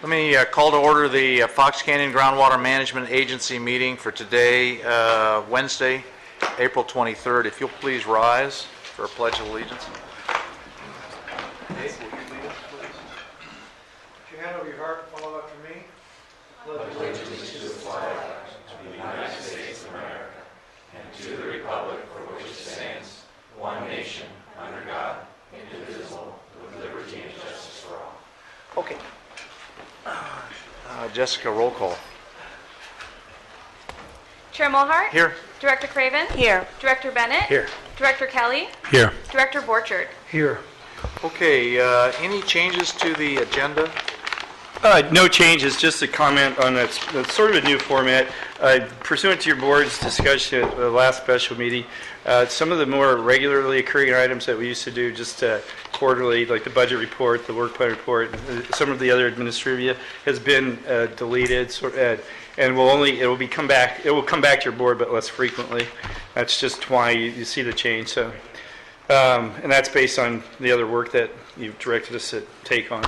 Let me call to order the Fox Canyon Groundwater Management Agency meeting for today, Wednesday, April 23rd. If you'll please rise for a Pledge of Allegiance. Dave, will you lead us, please? Put your hand over your heart and follow after me. Pledge allegiance to the flag of the United States of America and to the republic for which it stands, one nation, under God, indivisible, with liberty and justice for all. Okay. Jessica, roll call. Chair Mulhart? Here. Director Craven? Here. Director Bennett? Here. Director Kelly? Here. Director Borchard? Here. Okay, any changes to the agenda? No changes, just a comment on that's sort of a new format. Pursuant to your board's discussion at the last special meeting, some of the more regularly occurring items that we used to do just quarterly, like the budget report, the work plan report, some of the other administrivia has been deleted, and it will come back to your board, but less frequently. That's just why you see the change. So, and that's based on the other work that you've directed us to take on.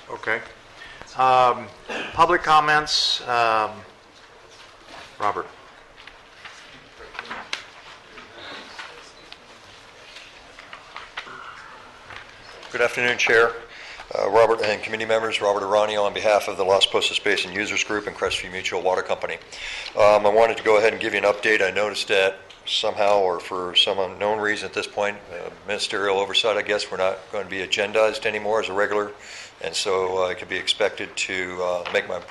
Okay. Public comments. Robert. Good afternoon, Chair, Robert, and committee members. Robert Arani on behalf of the Los Postos Basin Users Group and Crestview Mutual Water Company. I wanted to go ahead and give you an update. I noticed that somehow, or for some unknown reason at this point, ministerial oversight, I guess, we're not going to be agendized anymore as a regular, and so I could be expected to make my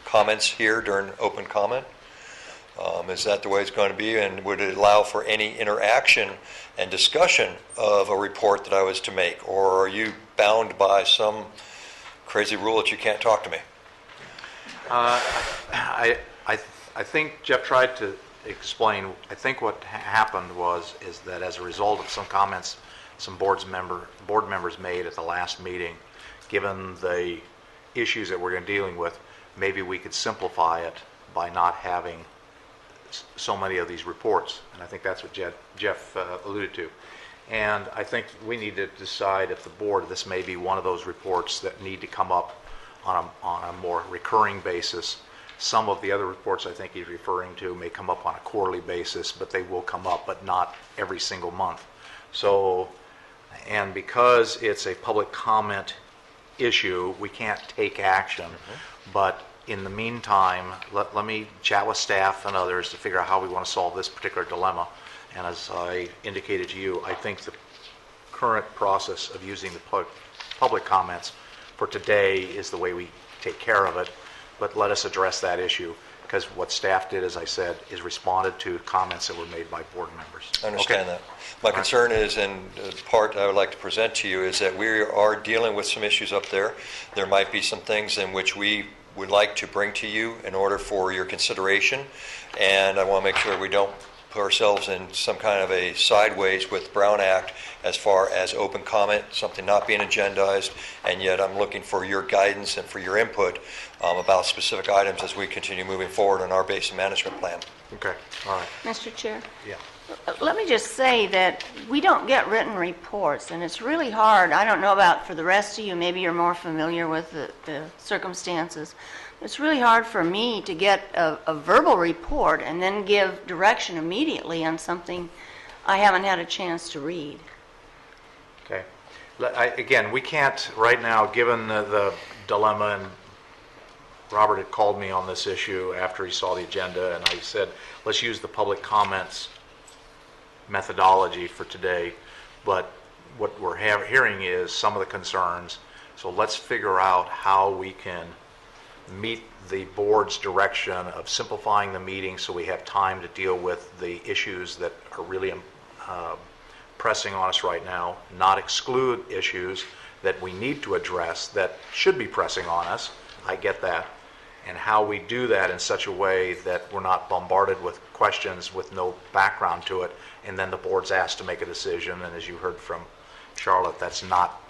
comments here during open comment. Is that the way it's going to be, and would it allow for any interaction and discussion of a report that I was to make, or are you bound by some crazy rule that you can't talk to me? I think Jeff tried to explain. I think what happened is that as a result of some comments some board members made at the last meeting, given the issues that we're dealing with, maybe we could simplify it by not having so many of these reports, and I think that's what Jeff alluded to. And I think we need to decide if the board, this may be one of those reports that need to come up on a more recurring basis. Some of the other reports I think he's referring to may come up on a quarterly basis, but they will come up, but not every single month. So, and because it's a public comment issue, we can't take action, but in the meantime, let me chat with staff and others to figure out how we want to solve this particular dilemma. And as I indicated to you, I think the current process of using the public comments for today is the way we take care of it. But let us address that issue, because what staff did, as I said, is responded to comments that were made by board members. I understand that. My concern is, and the part I would like to present to you, is that we are dealing with some issues up there. There might be some things in which we would like to bring to you in order for your consideration, and I want to make sure we don't put ourselves in some kind of a sideways with Brown Act as far as open comment, something not being agendized, and yet I'm looking for your guidance and for your input about specific items as we continue moving forward on our basin management plan. Okay, all right. Mr. Chair? Yeah. Let me just say that we don't get written reports, and it's really hard. I don't know about for the rest of you, maybe you're more familiar with the circumstances. It's really hard for me to get a verbal report and then give direction immediately on something I haven't had a chance to read. Okay. Again, we can't right now, given the dilemma, and Robert had called me on this issue after he saw the agenda, and I said, let's use the public comments methodology for today, but what we're hearing is some of the concerns, so let's figure out how we can meet the board's direction of simplifying the meeting so we have time to deal with the issues that are really pressing on us right now, not exclude issues that we need to address that should be pressing on us. I get that. And how we do that in such a way that we're not bombarded with questions with no background to it, and then the board's asked to make a decision, and as you heard from Charlotte, that's not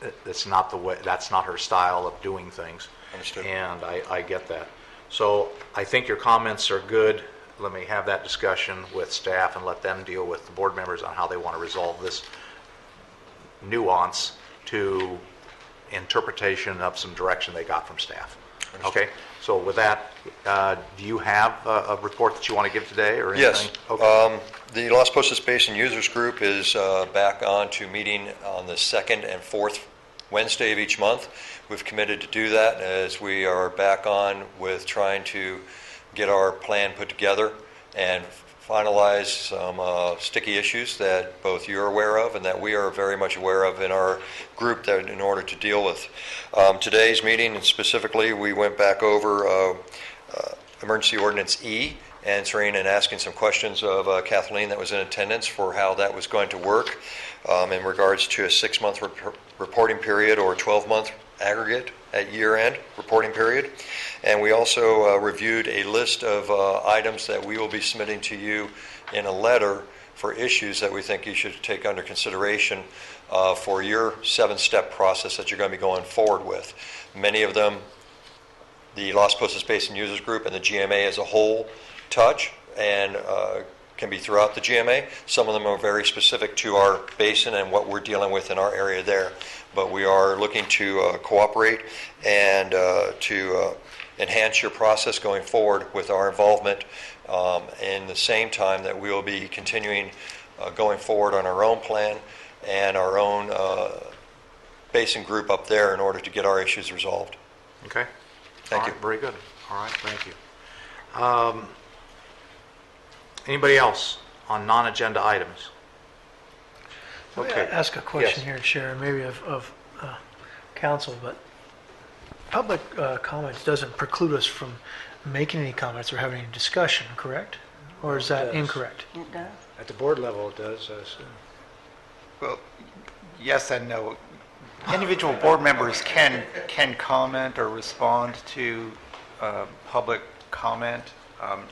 the way, that's not her style of doing things. Understood. And I get that. So I think your comments are good. Let me have that discussion with staff and let them deal with the board members on how they want to resolve this nuance to interpretation of some direction they got from staff. Okay, so with that, do you have a report that you want to give today or anything? Yes. Okay. The Los Postos Basin Users Group is back on to meeting on the second and fourth Wednesday of each month. We've committed to do that as we are back on with trying to get our plan put together and finalize some sticky issues that both you're aware of and that we are very much aware of in our group that in order to deal with. Today's meeting, and specifically, we went back over Emergency Ordinance E, answering and asking some questions of Kathleen that was in attendance for how that was going to work in regards to a 6-month reporting period or a 12-month aggregate at year-end reporting period. And we also reviewed a list of items that we will be submitting to you in a letter for issues that we think you should take under consideration for your 7-step process that you're going to be going forward with. Many of them, the Los Postos Basin Users Group and the GMA as a whole touch and can be throughout the GMA. Some of them are very specific to our basin and what we're dealing with in our area there. But we are looking to cooperate and to enhance your process going forward with our involvement in the same time that we will be continuing going forward on our own plan and our own basin group up there in order to get our issues resolved. Okay. Thank you. All right, very good. All right, thank you. Anybody else on non-agenda items? Let me Okay. ask a question Yes. here, Sharon, maybe of council, but public comments doesn't preclude us from making any comments or having any discussion, correct? Or is that It does. incorrect? It does. At the board level, it does. I assume. Well, yes and no. Individual board members can comment or respond to public comment.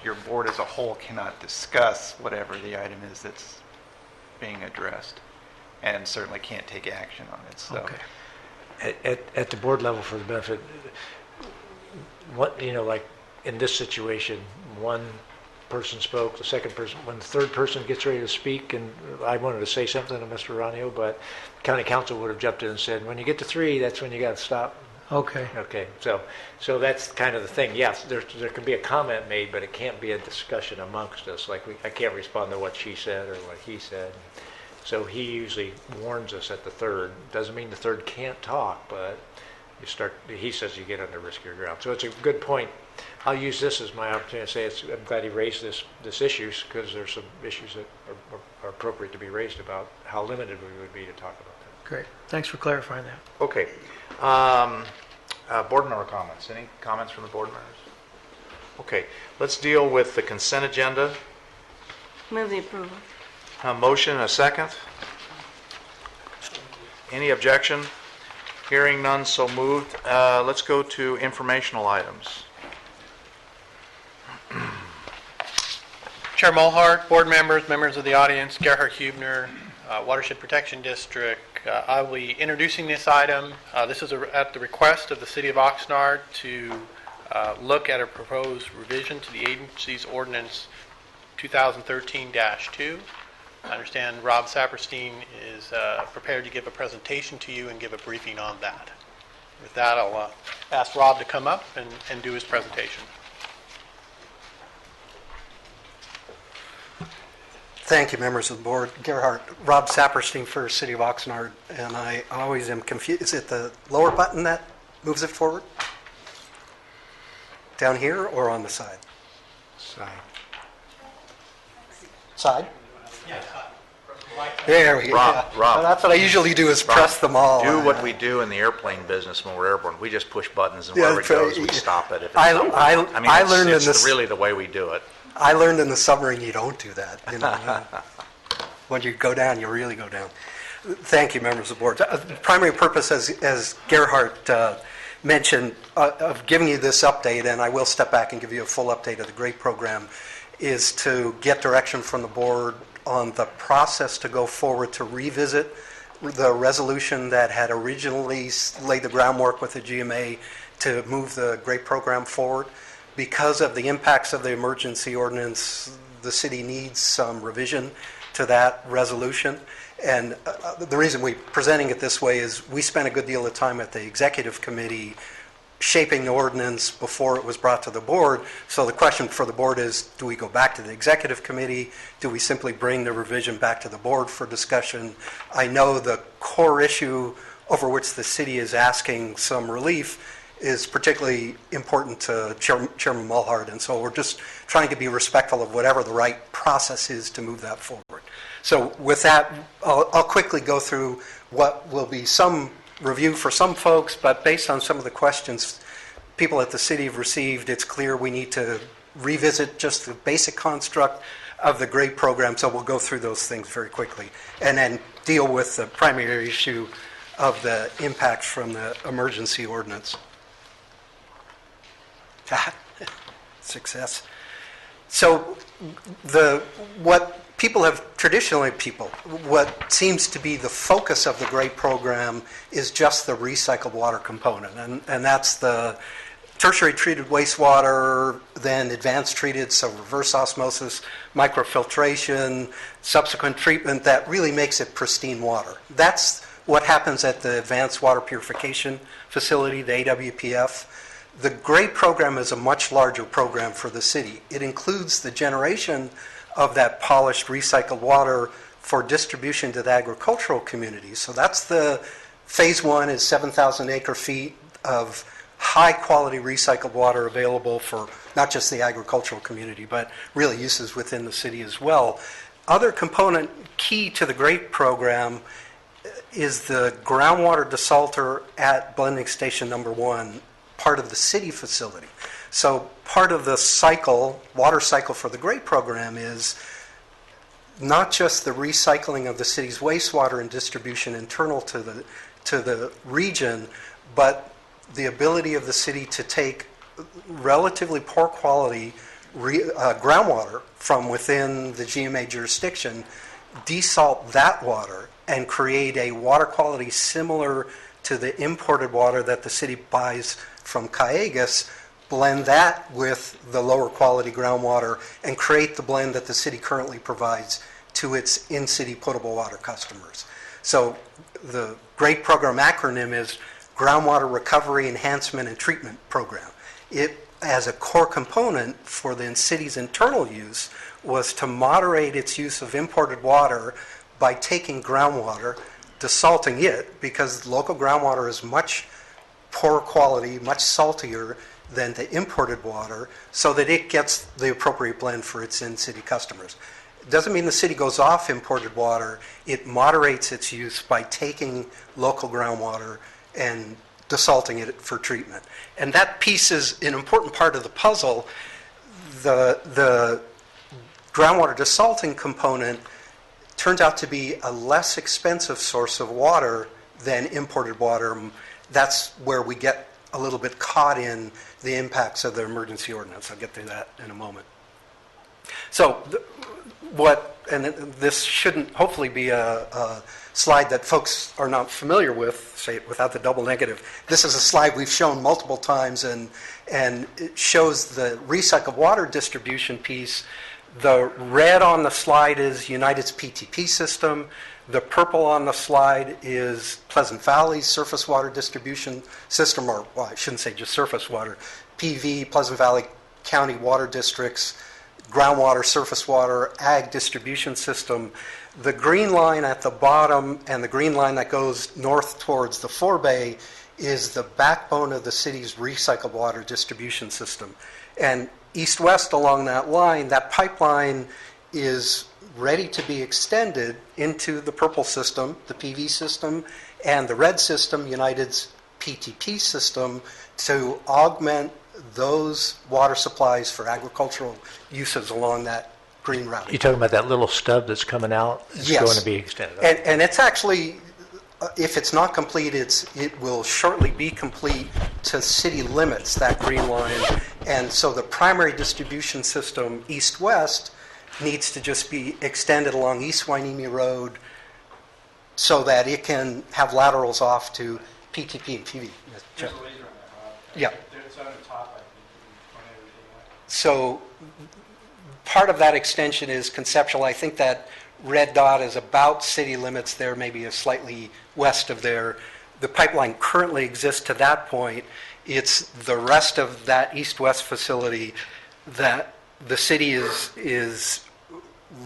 Your board as a whole cannot discuss whatever the item is that's being addressed, and certainly can't take action on it. So, Okay. At the board level, for the benefit, what, like in this situation, one person spoke, the second person, when the third person gets ready to speak, and I wanted to say something to Mr. Ranio, but county council would have jumped in and said, when you get to 3, that's when you got to stop. Okay. Okay, so that's kind of the thing. Yes, there can be a comment made, but it can't be a discussion amongst us. Like I can't respond to what she said or what he said. So he usually warns us at the third. Doesn't mean the third can't talk, but he says you get under riskier ground. So it's a good point. I'll use this as my opportunity to say I'm glad he raised this issues, because there's some issues that are appropriate to be raised about how limited we would be to talk about that. Great. Thanks for clarifying that. Okay. Board member comments. Any comments from the board members? Okay, let's deal with the consent agenda. Move the approval. A motion and a second. Any objection? Hearing none, so moved. Let's go to informational items. Chair Mulhart, board members, members of the audience, Gerhard Hubner, Watershed Protection District. I will be introducing this item. This is at the request of the City of Oxnard to look at a proposed revision to the agency's ordinance 2013-2. I understand Rob Saperstein is prepared to give a presentation to you and give a briefing on that. With that, I'll ask Rob to come up and do his presentation. Thank you, members of the board. Gerhard, Rob Saperstein for City of Oxnard, and I always am confused. Is it the lower button that moves it forward? Down here or on the side? Side. Side? There we go. Rob, Yeah. Rob. Well, that's what I usually do is press them all. Do what we do in the airplane business when we're airborne. We just push buttons, and Yeah, wherever it goes, we stop it. If it's I not- learned in it's this- really the way we do it. I learned in the submarine you don't do that. When you go down, you really go down. Thank you, members of the board. The primary purpose, as Gerhard mentioned, of giving you this update, and I will step back and give you a full update of the GREAT program, is to get direction from the board on the process to go forward to revisit the resolution that had originally laid the groundwork with the GMA to move the GREAT program forward. Because of the impacts of the emergency ordinance, the city needs some revision to that resolution. And the reason we're presenting it this way is we spent a good deal of time at the executive committee shaping the ordinance before it was brought to the board. So the question for the board is, do we go back to the executive committee? Do we simply bring the revision back to the board for discussion? I know the core issue over which the city is asking some relief is particularly important to Chairman Mulhart, and so we're just trying to be respectful of whatever the right process is to move that forward. So with that, I'll quickly go through what will be some review for some folks, but based on some of the questions people at the city have received, it's clear we need to revisit just the basic construct of the GRAPE program, so we'll go through those things very quickly, and then deal with the primary issue of the impacts from the emergency ordinance. Success. So what seems to be the focus of the GRAPE program is just the recycled water component, and that's the tertiary treated wastewater, then advanced treated, so reverse osmosis, microfiltration, subsequent treatment that really makes it pristine water. That's what happens at the Advanced Water Purification Facility, the AWPF. The GRAPE program is a much larger program for the city. It includes the generation of that polished recycled water for distribution to the agricultural communities. So that's the phase one is 7,000 acre feet of high quality recycled water available for not just the agricultural community, but really uses within the city as well. Other component key to the GRAPE program is the groundwater desalter at blending station number 1, part of the city facility. So part of the water cycle for the GRAPE program is not just the recycling of the city's wastewater and distribution internal to the region, but the ability of the city to take relatively poor quality groundwater from within the GMA jurisdiction, desalt that water, and create a water quality similar to the imported water that the city buys from Cayugas, blend that with the lower quality groundwater, and create the blend that the city currently provides to its in-city potable water customers. So the GRAPE program acronym is Groundwater Recovery Enhancement and Treatment Program. It, as a core component for the city's internal use, was to moderate its use of imported water by taking groundwater, desalting it, because local groundwater is much poor quality, much saltier than the imported water, so that it gets the appropriate blend for its in-city customers. It doesn't mean the city goes off imported water. It moderates its use by taking local groundwater and desalting it for treatment. And that piece is an important part of the puzzle. The groundwater desalting component turns out to be a less expensive source of water than imported water. That's where we get a little bit caught in the impacts of the emergency ordinance. I'll get to that in a moment. So and this shouldn't hopefully be a slide that folks are not familiar with, say it without the double negative. This is a slide we've shown multiple times, and it shows the recycled water distribution piece. The red on the slide is United's PTP system. The purple on the slide is Pleasant Valley's surface water distribution system, or well, I shouldn't say just surface water, PV, Pleasant Valley County Water District's groundwater, surface water, ag distribution system. The green line at the bottom and the green line that goes north towards the forebay is the backbone of the city's recycled water distribution system. And east-west along that line, that pipeline is ready to be extended into the purple system, the PV system, and the red system, United's PTP system, to augment those water supplies for agricultural uses along that green route. You're talking about that little stub that's coming out? It's Yes. going to be extended. And it's actually, if it's not complete, it will shortly be complete to city limits, that green line. And so the primary distribution system, east-west, needs to just be extended along East Wainimi Road so that it can have laterals off to PTP and PV. There's a laser on that, Rob. Yeah. It's on the top, I think. You can point everything out. So part of that extension is conceptual. I think that red dot is about city limits there, maybe a slightly west of there. The pipeline currently exists to that point. It's the rest of that east-west facility that the city is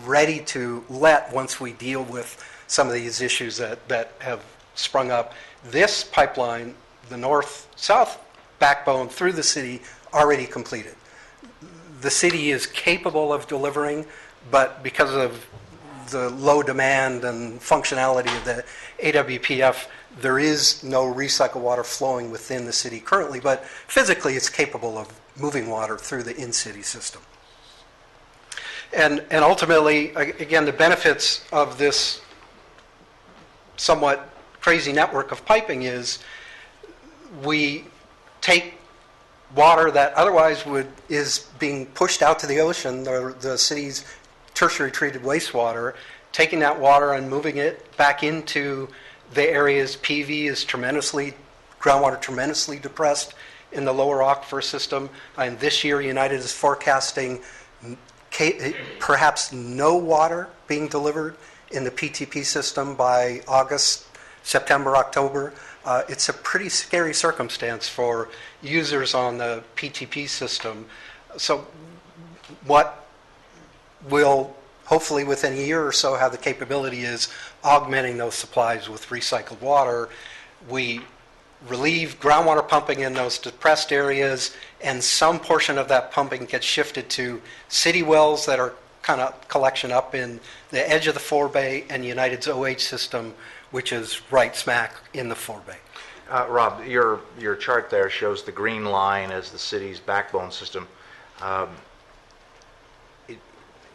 ready to let once we deal with some of these issues that have sprung up. This pipeline, the north-south backbone through the city, already completed. The city is capable of delivering, but because of the low demand and functionality of the AWPF, there is no recycled water flowing within the city currently, but physically it's capable of moving water through the in-city system. And ultimately, again, the benefits of this somewhat crazy network of piping is we take water that otherwise is being pushed out to the ocean, the city's tertiary treated wastewater, taking that water and moving it back into the areas. PV is groundwater tremendously depressed in the lower aquifer system. And this year, United is forecasting perhaps no water being delivered in the PTP system by August, September, October. It's a pretty scary circumstance for users on the PTP system. So what will hopefully within a year or so have the capability is augmenting those supplies with recycled water. We relieve groundwater pumping in those depressed areas, and some portion of that pumping gets shifted to city wells that are kind of collection up in the edge of the forebay, and United's OH system, which is right smack in the forebay. Rob, your chart there shows the green line as the city's backbone system.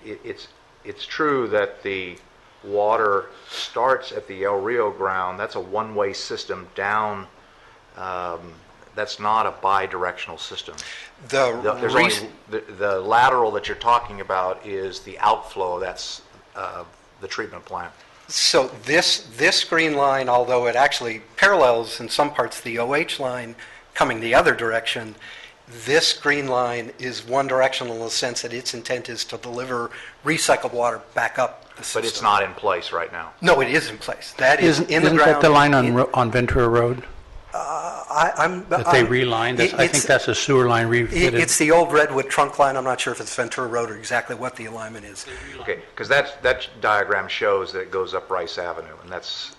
It's true that the water starts at the El Rio ground. That's a one-way system down. That's not a bi-directional system. The lateral that you're talking about is the outflow. That's the treatment plant. So this green line, although it actually parallels in some parts the OH line coming the other direction, this green line is one directional in the sense that its intent is to deliver recycled water back up the system. But it's not in place right now. No, it is in place. That is in the ground. Isn't that the line on Ventura Road? That they relined? I think that's a sewer line refitted. It's the old Redwood trunk line. I'm not sure if it's Ventura Road or exactly what the alignment is. Okay, because that diagram shows that it goes up Rice Avenue, and that's...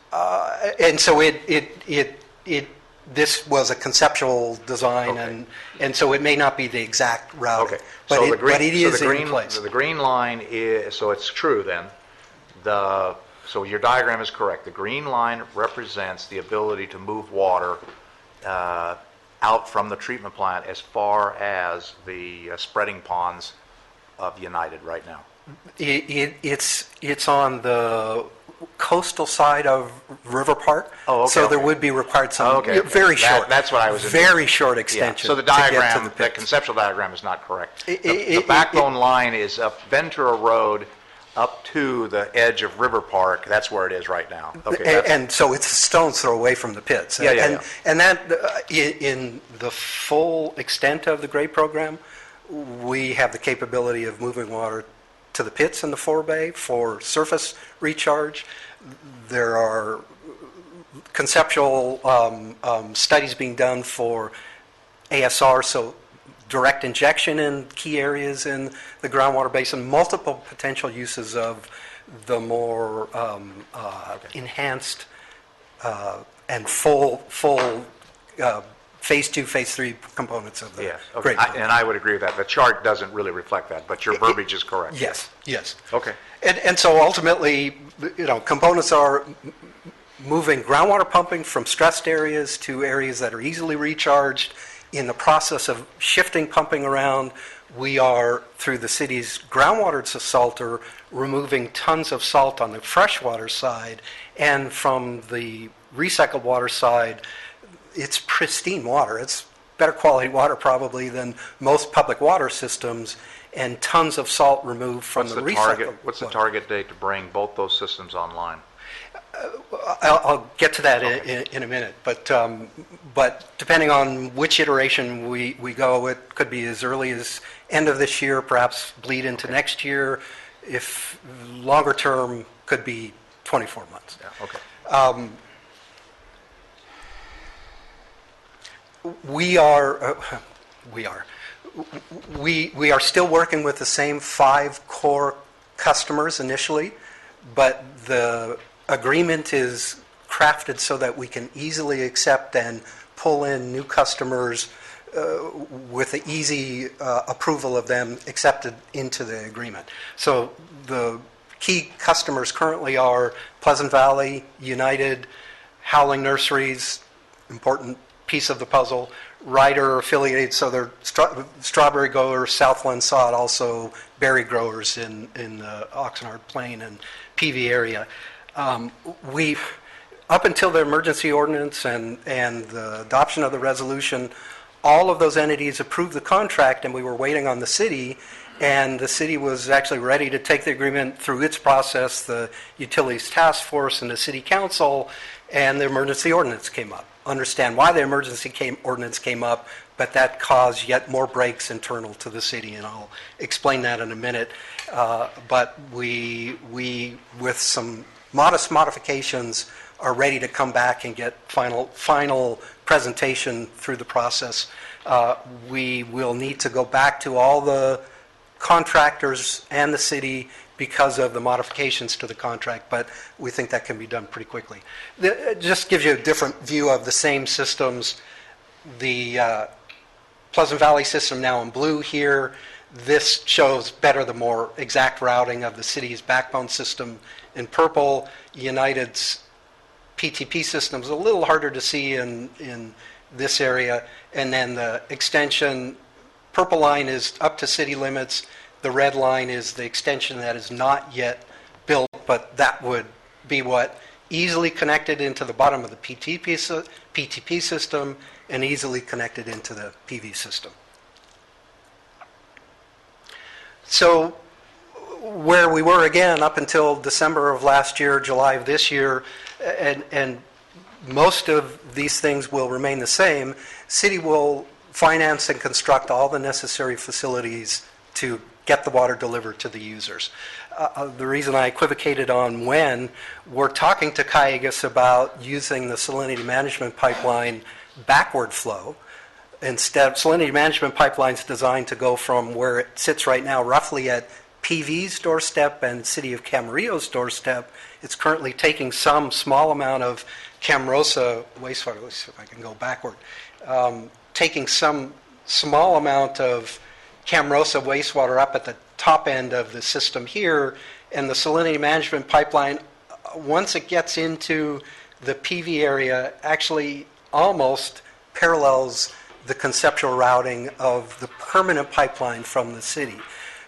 And so this was a conceptual design, Okay. and so it may not be the exact route. Okay, but so it is in place. So the green line is, so it's true then, so your diagram is correct. The green line represents the ability to move water out from the treatment plant as far as the spreading ponds of United right now. It's on the coastal side of River Park. Oh, okay. So there would be required some very short. That's what I was. Very short extension. So the diagram, the conceptual diagram, is not correct. The backbone line is up Ventura Road, up to the edge of River Park. That's where it is right now. Okay. And so it's a stone's throw away from the pits. Yeah. And that, in the full extent of the GRADE program, we have the capability of moving water to the pits in the forebay for surface recharge. There are conceptual studies being done for ASR, so direct injection in key areas in the groundwater basin, multiple potential uses of the more enhanced and full phase 2, phase 3 components of the Yes. Okay. GRADE. And I would agree with that. The chart doesn't really reflect that, but your verbiage is correct. Yes. Okay. And so ultimately, components are moving groundwater pumping from stressed areas to areas that are easily recharged. In the process of shifting pumping around, we are, through the city's groundwater salter, removing tons of salt on the freshwater side, and from the recycled water side, it's pristine water. It's better quality water probably than most public water systems, and tons of salt removed from the recycled What's the water. target date to bring both those systems online? I'll get to that in a minute, but depending on which iteration we go, it could be as early as end of this year, perhaps bleed into next year. if longer term could be 24 months. Yeah, okay. We are still working with the same 5 core customers initially, but the agreement is crafted so that we can easily accept and pull in new customers with the easy approval of them accepted into the agreement. So the key customers currently are Pleasant Valley, United, Howling Nurseries, important piece of the puzzle, Ryder affiliated, so they're strawberry growers, Southland sod, also berry growers in the Oxnard Plain and PV area. Up until the emergency ordinance and the adoption of the resolution, all of those entities approved the contract, and we were waiting on the city, and the city was actually ready to take the agreement through its process, the Utilities Task Force and the City Council, and the emergency ordinance came up. Understand why the emergency ordinance came up, but that caused yet more breaks internal to the city, and I'll explain that in a minute. But we, with some modest modifications, are ready to come back and get final presentation through the process. We will need to go back to all the contractors and the city because of the modifications to the contract, but we think that can be done pretty quickly. It just gives you a different view of the same systems. The Pleasant Valley system now in blue here. This shows better the more exact routing of the city's backbone system in purple. United's PTP system is a little harder to see in this area. And then the extension, purple line is up to city limits. The red line is the extension that is not yet built, but that would be what easily connected into the bottom of the PTP system and easily connected into the PV system. So where we were again up until December of last year, July of this year, and most of these things will remain the same. City will finance and construct all the necessary facilities to get the water delivered to the users. The reason I equivocated on when, we're talking to Cayugas about using the salinity management pipeline backward flow. Instead, salinity management pipeline is designed to go from where it sits right now, roughly at PV's doorstep and City of Camarillo's doorstep. It's currently taking some small amount of Camarosa wastewater. Let's see if I can go backward. Taking some small amount of Camarosa wastewater up at the top end of the system here, and the salinity management pipeline, once it gets into the PV area, actually almost parallels the conceptual routing of the permanent pipeline from the city.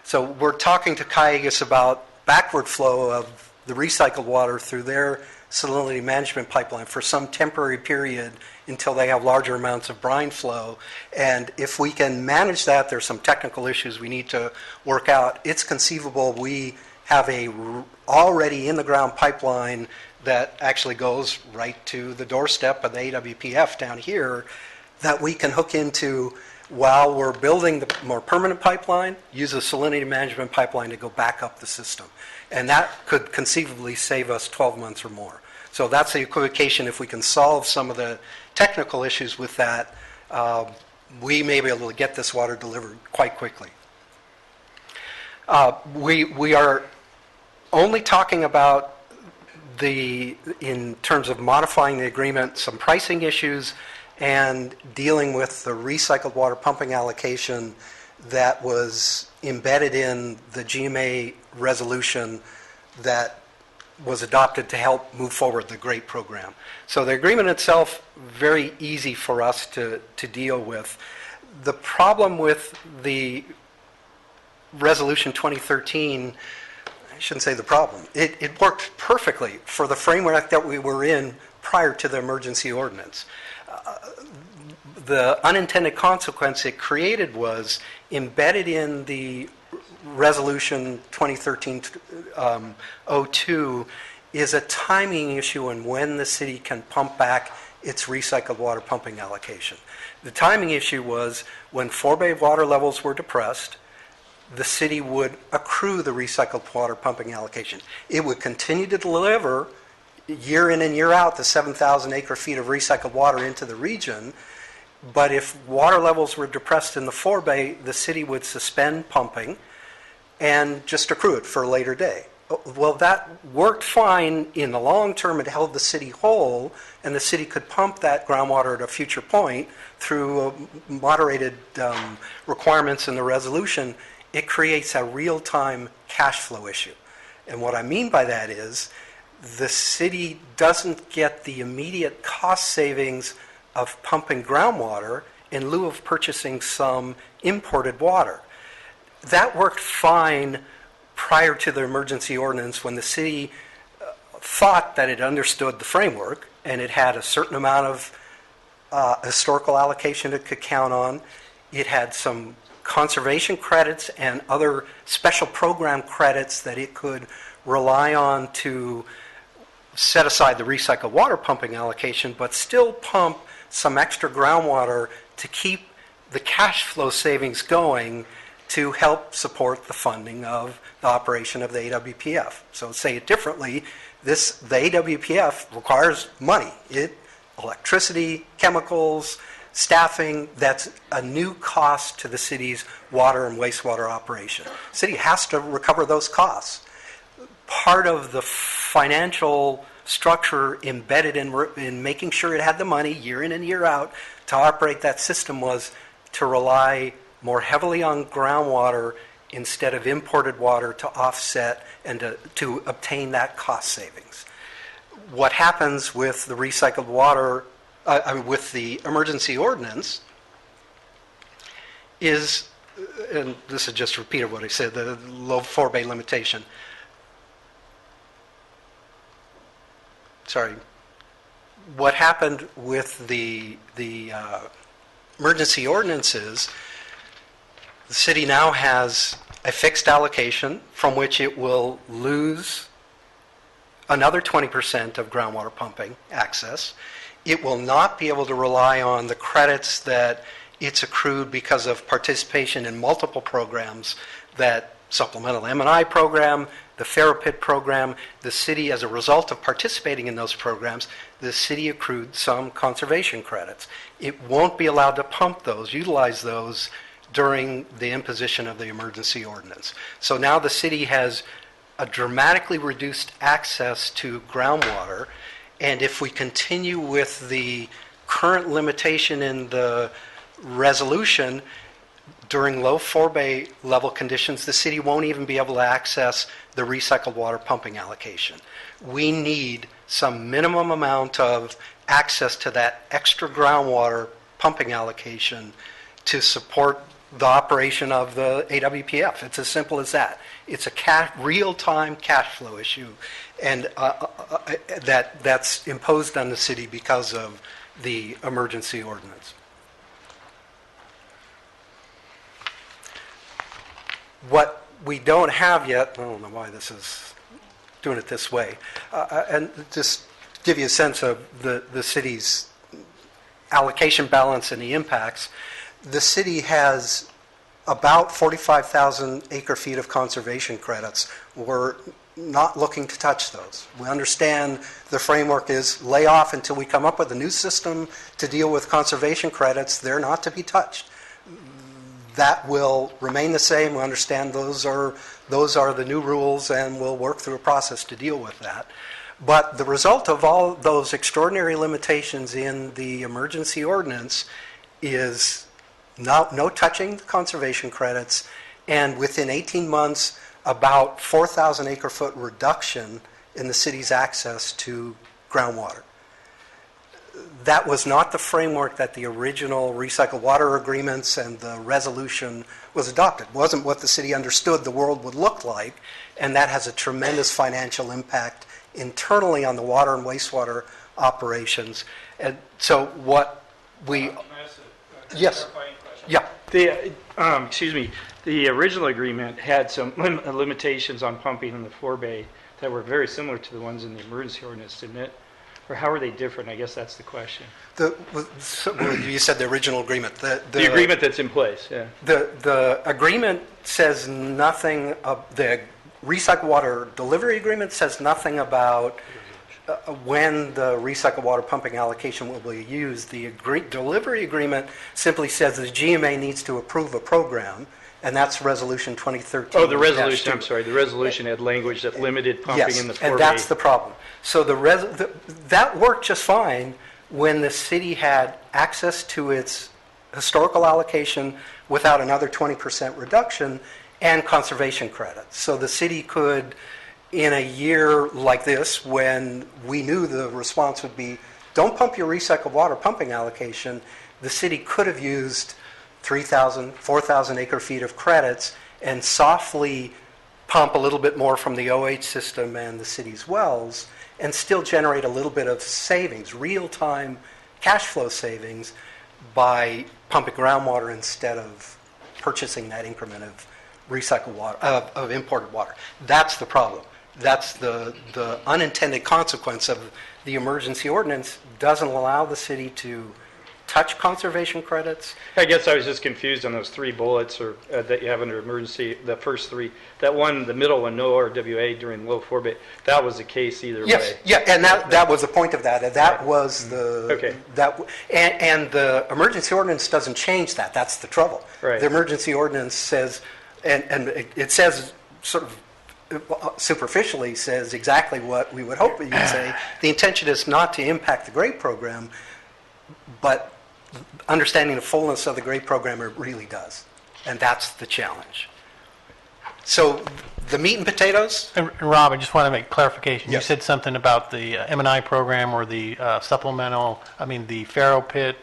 So we're talking to Cayugas about backward flow of the recycled water through their salinity management pipeline for some temporary period until they have larger amounts of brine flow. And if we can manage that, there's some technical issues we need to work out. It's conceivable we have a already in the ground pipeline that actually goes right to the doorstep of the AWPF down here that we can hook into while we're building the more permanent pipeline, use a salinity management pipeline to go back up the system. And that could conceivably save us 12 months or more. So that's the equivocation. If we can solve some of the technical issues with that, we may be able to get this water delivered quite quickly. We are only talking about in terms of modifying the agreement, some pricing issues and dealing with the recycled water pumping allocation that was embedded in the GMA resolution that was adopted to help move forward the GREAT program. So the agreement itself, very easy for us to deal with. The problem with the resolution 2013, I shouldn't say the problem, it worked perfectly for the framework that we were in prior to the emergency ordinance. The unintended consequence it created was embedded in the resolution 2013-02 is a timing issue on when the city can pump back its recycled water pumping allocation. The timing issue was when forebay water levels were depressed, the city would accrue the recycled water pumping allocation. It would continue to deliver year in and year out the 7,000 acre feet of recycled water into the region, but if water levels were depressed in the forebay, the city would suspend pumping and just accrue it for a later day. Well, that worked fine in the long term. It held the city whole, and the city could pump that groundwater at a future point through moderated requirements in the resolution. It creates a real-time cash flow issue. And what I mean by that is the city doesn't get the immediate cost savings of pumping groundwater in lieu of purchasing some imported water. That worked fine prior to the emergency ordinance when the city thought that it understood the framework and it had a certain amount of historical allocation it could count on. It had some conservation credits and other special program credits that it could rely on to set aside the recycled water pumping allocation, but still pump some extra groundwater to keep the cash flow savings going to help support the funding of the operation of the AWPF. So say it differently, the AWPF requires money. Electricity, chemicals, staffing, that's a new cost to the city's water and wastewater operation. The city has to recover those costs. Part of the financial structure embedded in making sure it had the money year in and year out to operate that system was to rely more heavily on groundwater instead of imported water to offset and to obtain that cost savings. What happens with the recycled water, with the emergency ordinance, is, and this is just a repeat of what I said, the low forebay limitation. Sorry. What happened with the emergency ordinances, the city now has a fixed allocation from which it will lose another 20% of groundwater pumping access. It will not be able to rely on the credits that it's accrued because of participation in multiple programs, that supplemental M&I program, the Ferropit program. The city, as a result of participating in those programs, the city accrued some conservation credits. It won't be allowed to pump those, utilize those during the imposition of the emergency ordinance. So now the city has a dramatically reduced access to groundwater, and if we continue with the current limitation in the resolution, during low forebay level conditions, the city won't even be able to access the recycled water pumping allocation. We need some minimum amount of access to that extra groundwater pumping allocation to support the operation of the AWPF. It's as simple as that. It's a real-time cash flow issue, and that's imposed on the city because of the emergency ordinance. What we don't have yet, I don't know why this is doing it this way, and just give you a sense of the city's allocation balance and the impacts. The city has about 45,000 acre feet of conservation credits. We're not looking to touch those. We understand the framework is lay off until we come up with a new system to deal with conservation credits. They're not to be touched. That will remain the same. We understand those are the new rules, and we'll work through a process to deal with that. But the result of all those extraordinary limitations in the emergency ordinance is no touching the conservation credits, and within 18 months, about 4,000 acre foot reduction in the city's access to groundwater. That was not the framework that the original recycled water agreements and the resolution was adopted. It wasn't what the city understood the world would look like, and that has a tremendous financial impact internally on the water and wastewater operations. And so what we... Yes. Yeah. The original agreement had some limitations on pumping in the forebay that were very similar to the ones in the emergency ordinance, didn't it? Or how are they different? I guess that's the question. You said the original agreement. The agreement that's in place, yeah. The agreement says nothing, the recycled water delivery agreement says nothing about when the recycled water pumping allocation will be used. The delivery agreement simply says the GMA needs to approve a program, and that's Resolution 2013. Oh, the resolution, I'm sorry, the resolution had language that limited pumping in the 4A. Yes, and that's the problem. So that worked just fine when the city had access to its historical allocation without another 20% reduction and conservation credits. So the city could, in a year like this, when we knew the response would be, don't pump your recycled water pumping allocation, the city could have used 3,000, 4,000 acre feet of credits and softly pump a little bit more from the OH system and the city's wells and still generate a little bit of savings, real-time cash flow savings by pumping groundwater instead of purchasing that increment of recycled water, of imported water. That's the problem. That's the unintended consequence of the emergency ordinance. Doesn't allow the city to touch conservation credits. I guess I was just confused on those 3 bullets that you have under emergency, the first 3. That one, the middle one, no RWA during low 4, that was the case either way. Yes, yeah, and that was the point of that. That was the... Okay. And the emergency ordinance doesn't change that. That's the trouble. Right. The emergency ordinance says, and it says sort of superficially says exactly what we would hope it would say. The intention is not to impact the GRAPE program, but understanding the fullness of the GRAPE program, it really does. And that's the challenge. So the meat and potatoes? And Rob, I just want to make clarification. Yes. You said something about the M&I program or the the Faro pit.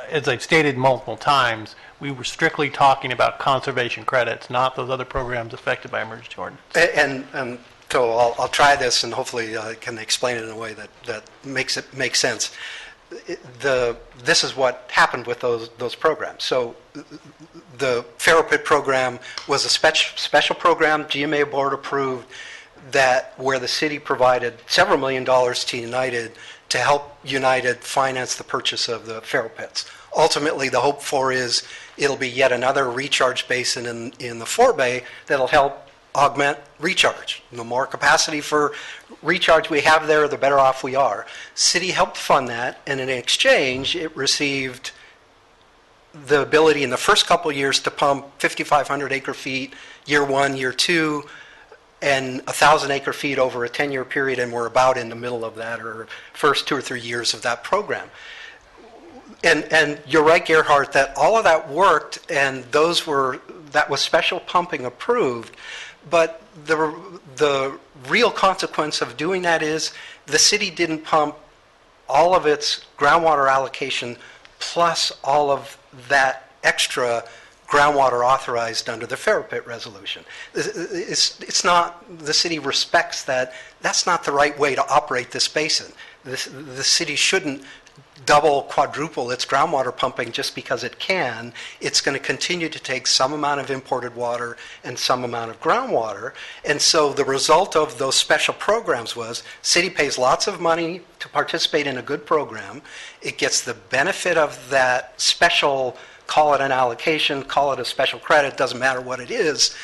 As I've stated multiple times, we were strictly talking about conservation credits, not those other programs affected by emergency ordinance. And so I'll try this, and hopefully I can explain it in a way that makes sense. This is what happened with those programs. So the Faro Pit program was a special program, GMA board approved, where the city provided several $1 million to United to help United finance the purchase of the Faro Pits. Ultimately, the hope for is it'll be yet another recharge basin in the forebay that'll help augment recharge. The more capacity for recharge we have there, the better off we are. City helped fund that, and in exchange, it received the ability in the first couple of years to pump 5,500 acre feet, year 1, year 2, and 1,000 acre feet over a 10-year period, and we're about in the middle of that, or first 2 or 3 years of that program. And you're right, Gerhardt, that all of that worked, and that was special pumping approved. But the real consequence of doing that is the city didn't pump all of its groundwater allocation plus all of that extra groundwater authorized under the Faro Pit resolution. It's not, the city respects that. That's not the right way to operate this basin. The city shouldn't double, quadruple its groundwater pumping just because it can. It's going to continue to take some amount of imported water and some amount of groundwater. And so the result of those special programs was city pays lots of money to participate in a good program. It gets the benefit of that special, call it an allocation, call it a special credit, doesn't matter what it is.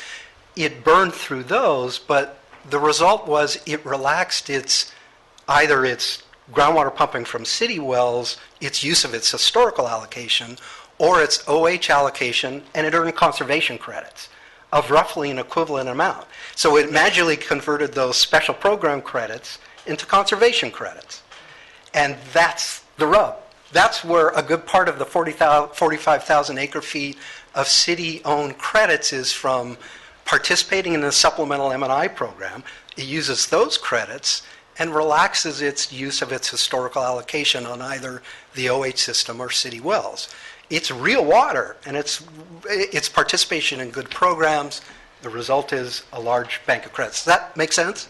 It burned through those, but the result was it relaxed either its groundwater pumping from city wells, its use of its historical allocation, or its OH allocation, and it earned conservation credits of roughly an equivalent amount. So it magically converted those special program credits into conservation credits. And that's the rub. That's where a good part of the 45,000 acre feet of city-owned credits is from participating in the supplemental M&I program. It uses those credits and relaxes its use of its historical allocation on either the OH system or city wells. It's real water, and it's participation in good programs. The result is a large bank of credits. Does that make sense?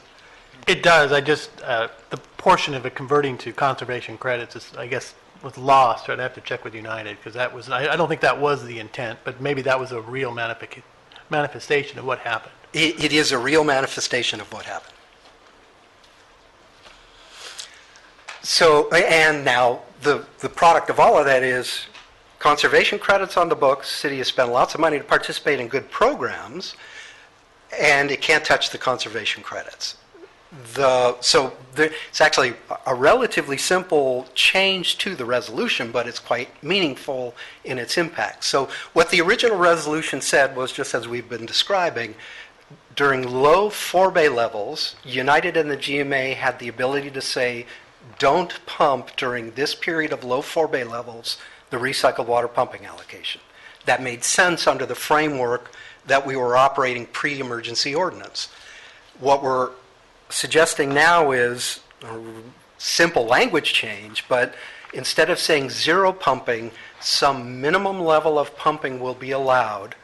It does. The portion of it converting to conservation credits is, I guess, was lost. I'd have to check with United, because I don't think that was the intent, but maybe that was a real manifestation of what happened. It is a real manifestation of what happened. So, and now, the product of all of that is conservation credits on the books. City has spent lots of money to participate in good programs, and it can't touch the conservation credits. It's actually a relatively simple change to the resolution, but it's quite meaningful in its impact. So what the original resolution said was, just as we've been describing, during low forebay levels, United and the GMA had the ability to say, don't pump during this period of low forebay levels the recycled water pumping allocation. That made sense under the framework that we were operating pre-emergency ordinance. What we're suggesting now is a simple language change, but instead of saying zero pumping, some minimum level of pumping will be allowed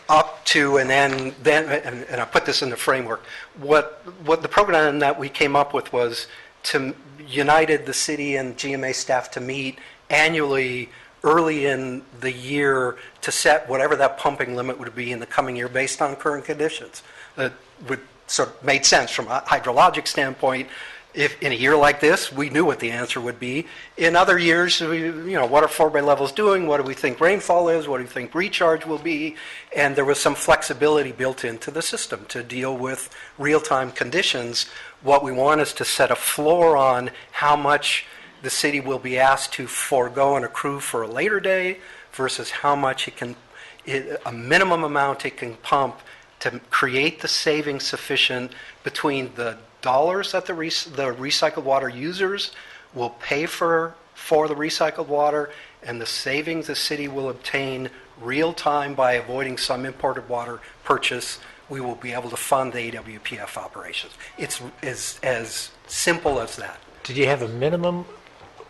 up to, and I put this in the framework. What the program that we came up with was to United, the city, and GMA staff to meet annually early in the year to set whatever that pumping limit would be in the coming year based on current conditions. That would sort of made sense from a hydrologic standpoint. If in a year like this, we knew what the answer would be. In other years, what are forebay levels doing? What do we think rainfall is? What do we think recharge will be? And there was some flexibility built into the system to deal with real-time conditions. What we want is to set a floor on how much the city will be asked to forego and accrue for a later day versus how much a minimum amount it can pump to create the savings sufficient between the dollars that the recycled water users will pay for the recycled water and the savings the city will obtain real time by avoiding some imported water purchase. We will be able to fund the AWPF operations. It's as simple as that. Did you have a minimum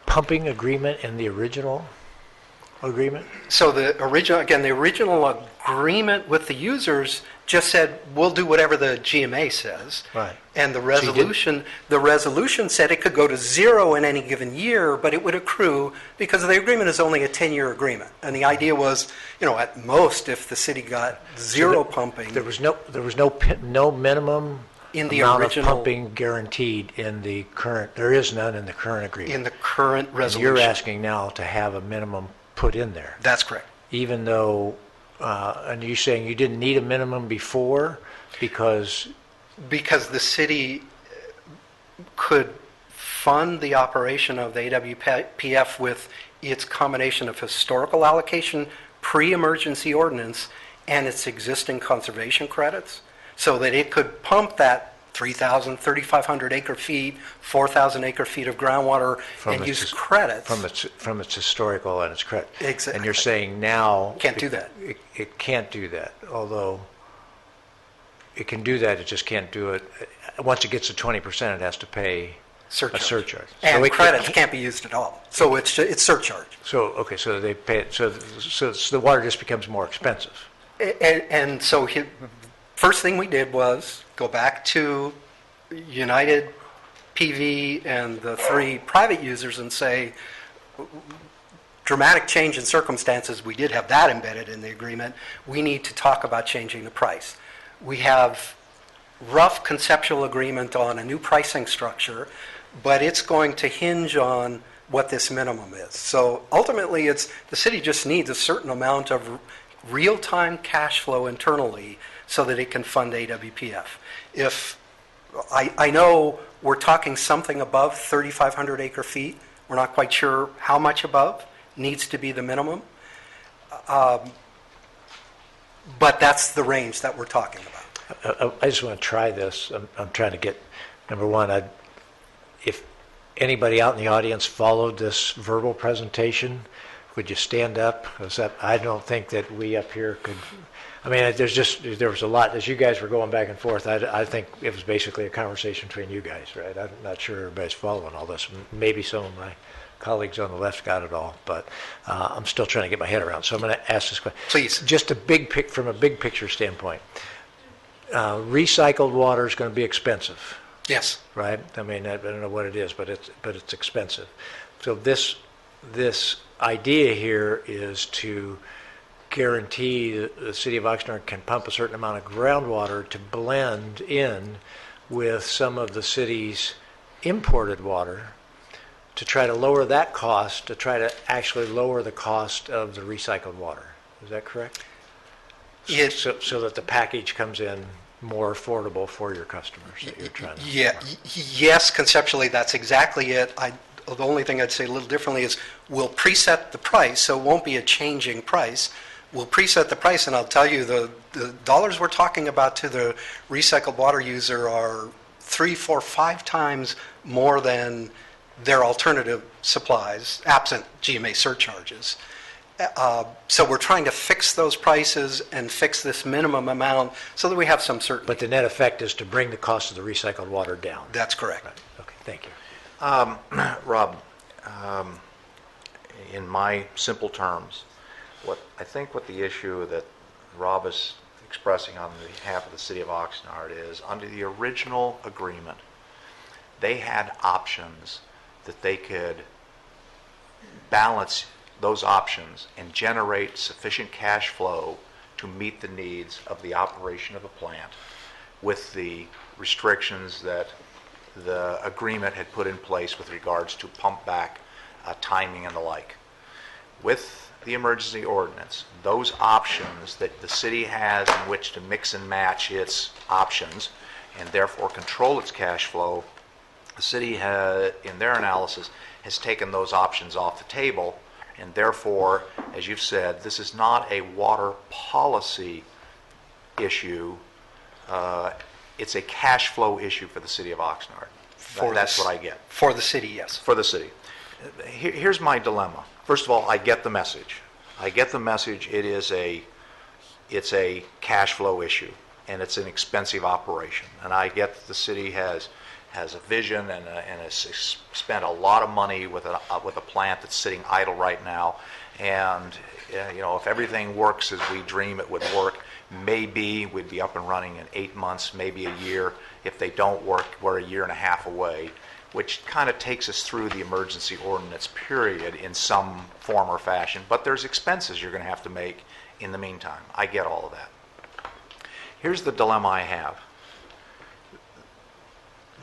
pumping agreement in the original agreement? So the original agreement with the users just said, we'll do whatever the GMA says. Right. And the resolution said it could go to zero in any given year, but it would accrue because the agreement is only a 10-year agreement. And the idea was, at most, if the city got zero pumping. There was no minimum in the amount original of pumping guaranteed in the current. There is none in the current agreement. In the current resolution. And you're asking now to have a minimum put in there. That's correct. Even though, and you're saying you didn't need a minimum before because the city could fund the operation of the AWPF with its combination of historical allocation, pre-emergency ordinance, and its existing conservation credits, so that it could pump that 3,000, 3,500 acre feet, 4,000 acre feet of groundwater and use credits. From its historical and its credit. Exactly. And you're saying now... Can't do that. It can't do that, although it can do that, it just can't do it. Once it gets to 20%, it has to pay a surcharge. And credits can't be used at all. So it's surcharge. So they pay it, so the water just becomes more expensive. And so first thing we did was go back to United, PV, and the three private users and say, dramatic change in circumstances, we did have that embedded in the agreement. We need to talk about changing the price. We have rough conceptual agreement on a new pricing structure, but it's going to hinge on what this minimum is. So ultimately, the city just needs a certain amount of real-time cash flow internally so that it can fund AWPF. If I know we're talking something above 3,500 acre feet, we're not quite sure how much above needs to be the minimum, but that's the range that we're talking about. I just want to try this. I'm trying to get, number one, if anybody out in the audience followed this verbal presentation, would you stand up? I don't think that we up here could. I mean, there was a lot, as you guys were going back and forth, I think it was basically a conversation between you guys, right? I'm not sure everybody's following all this. Maybe some of my colleagues on the left got it all, but I'm still trying to get my head around. So I'm going to ask this question. Please. Just from a big picture standpoint, recycled water is going to be expensive. Yes. Right? I mean, I don't know what it is, but it's expensive. So this idea here is to guarantee the city of Oxnard can pump a certain amount of groundwater to blend in with some of the city's imported water to try to lower that cost, to try to actually lower the cost of the recycled water. Is that correct? So that the package comes in more affordable for your customers that you're trying to... Yeah, yes, conceptually, that's exactly it. The only thing I'd say a little differently is we'll preset the price, so it won't be a changing price. We'll preset the price, and I'll tell you, the dollars we're talking about to the recycled water user are 3, 4, 5 times more than their alternative supplies, absent GMA surcharges. So we're trying to fix those prices and fix this minimum amount so that we have some certainty. But the net effect is to bring the cost of the recycled water down. That's correct. Right. Okay, thank you. Rob, in my simple terms, I think what the issue that Rob is expressing on behalf of the city of Oxnard is, under the original agreement, they had options that they could balance those options and generate sufficient cash flow to meet the needs of the operation of a plant with the restrictions that the agreement had put in place with regards to pump back timing and the like. With the emergency ordinance, those options that the city has in which to mix and match its options and therefore control its cash flow, the city, in their analysis, has taken those options off the table, and therefore, as you've said, this is not a water policy issue. It's a cash flow issue for the city of Oxnard. That's what I get. For the city, yes. For the city. Here's my dilemma. First of all, I get the message. I get the message. It's a cash flow issue, and it's an expensive operation. And I get that the city has a vision and has spent a lot of money with a plant that's sitting idle right now. And if everything works as we dream it would work, maybe we'd be up and running in 8 months, maybe a year. If they don't work, we're a year and a half away, which kind of takes us through the emergency ordinance period in some form or fashion. But there's expenses you're going to have to make in the meantime. I get all of that. Here's the dilemma I have.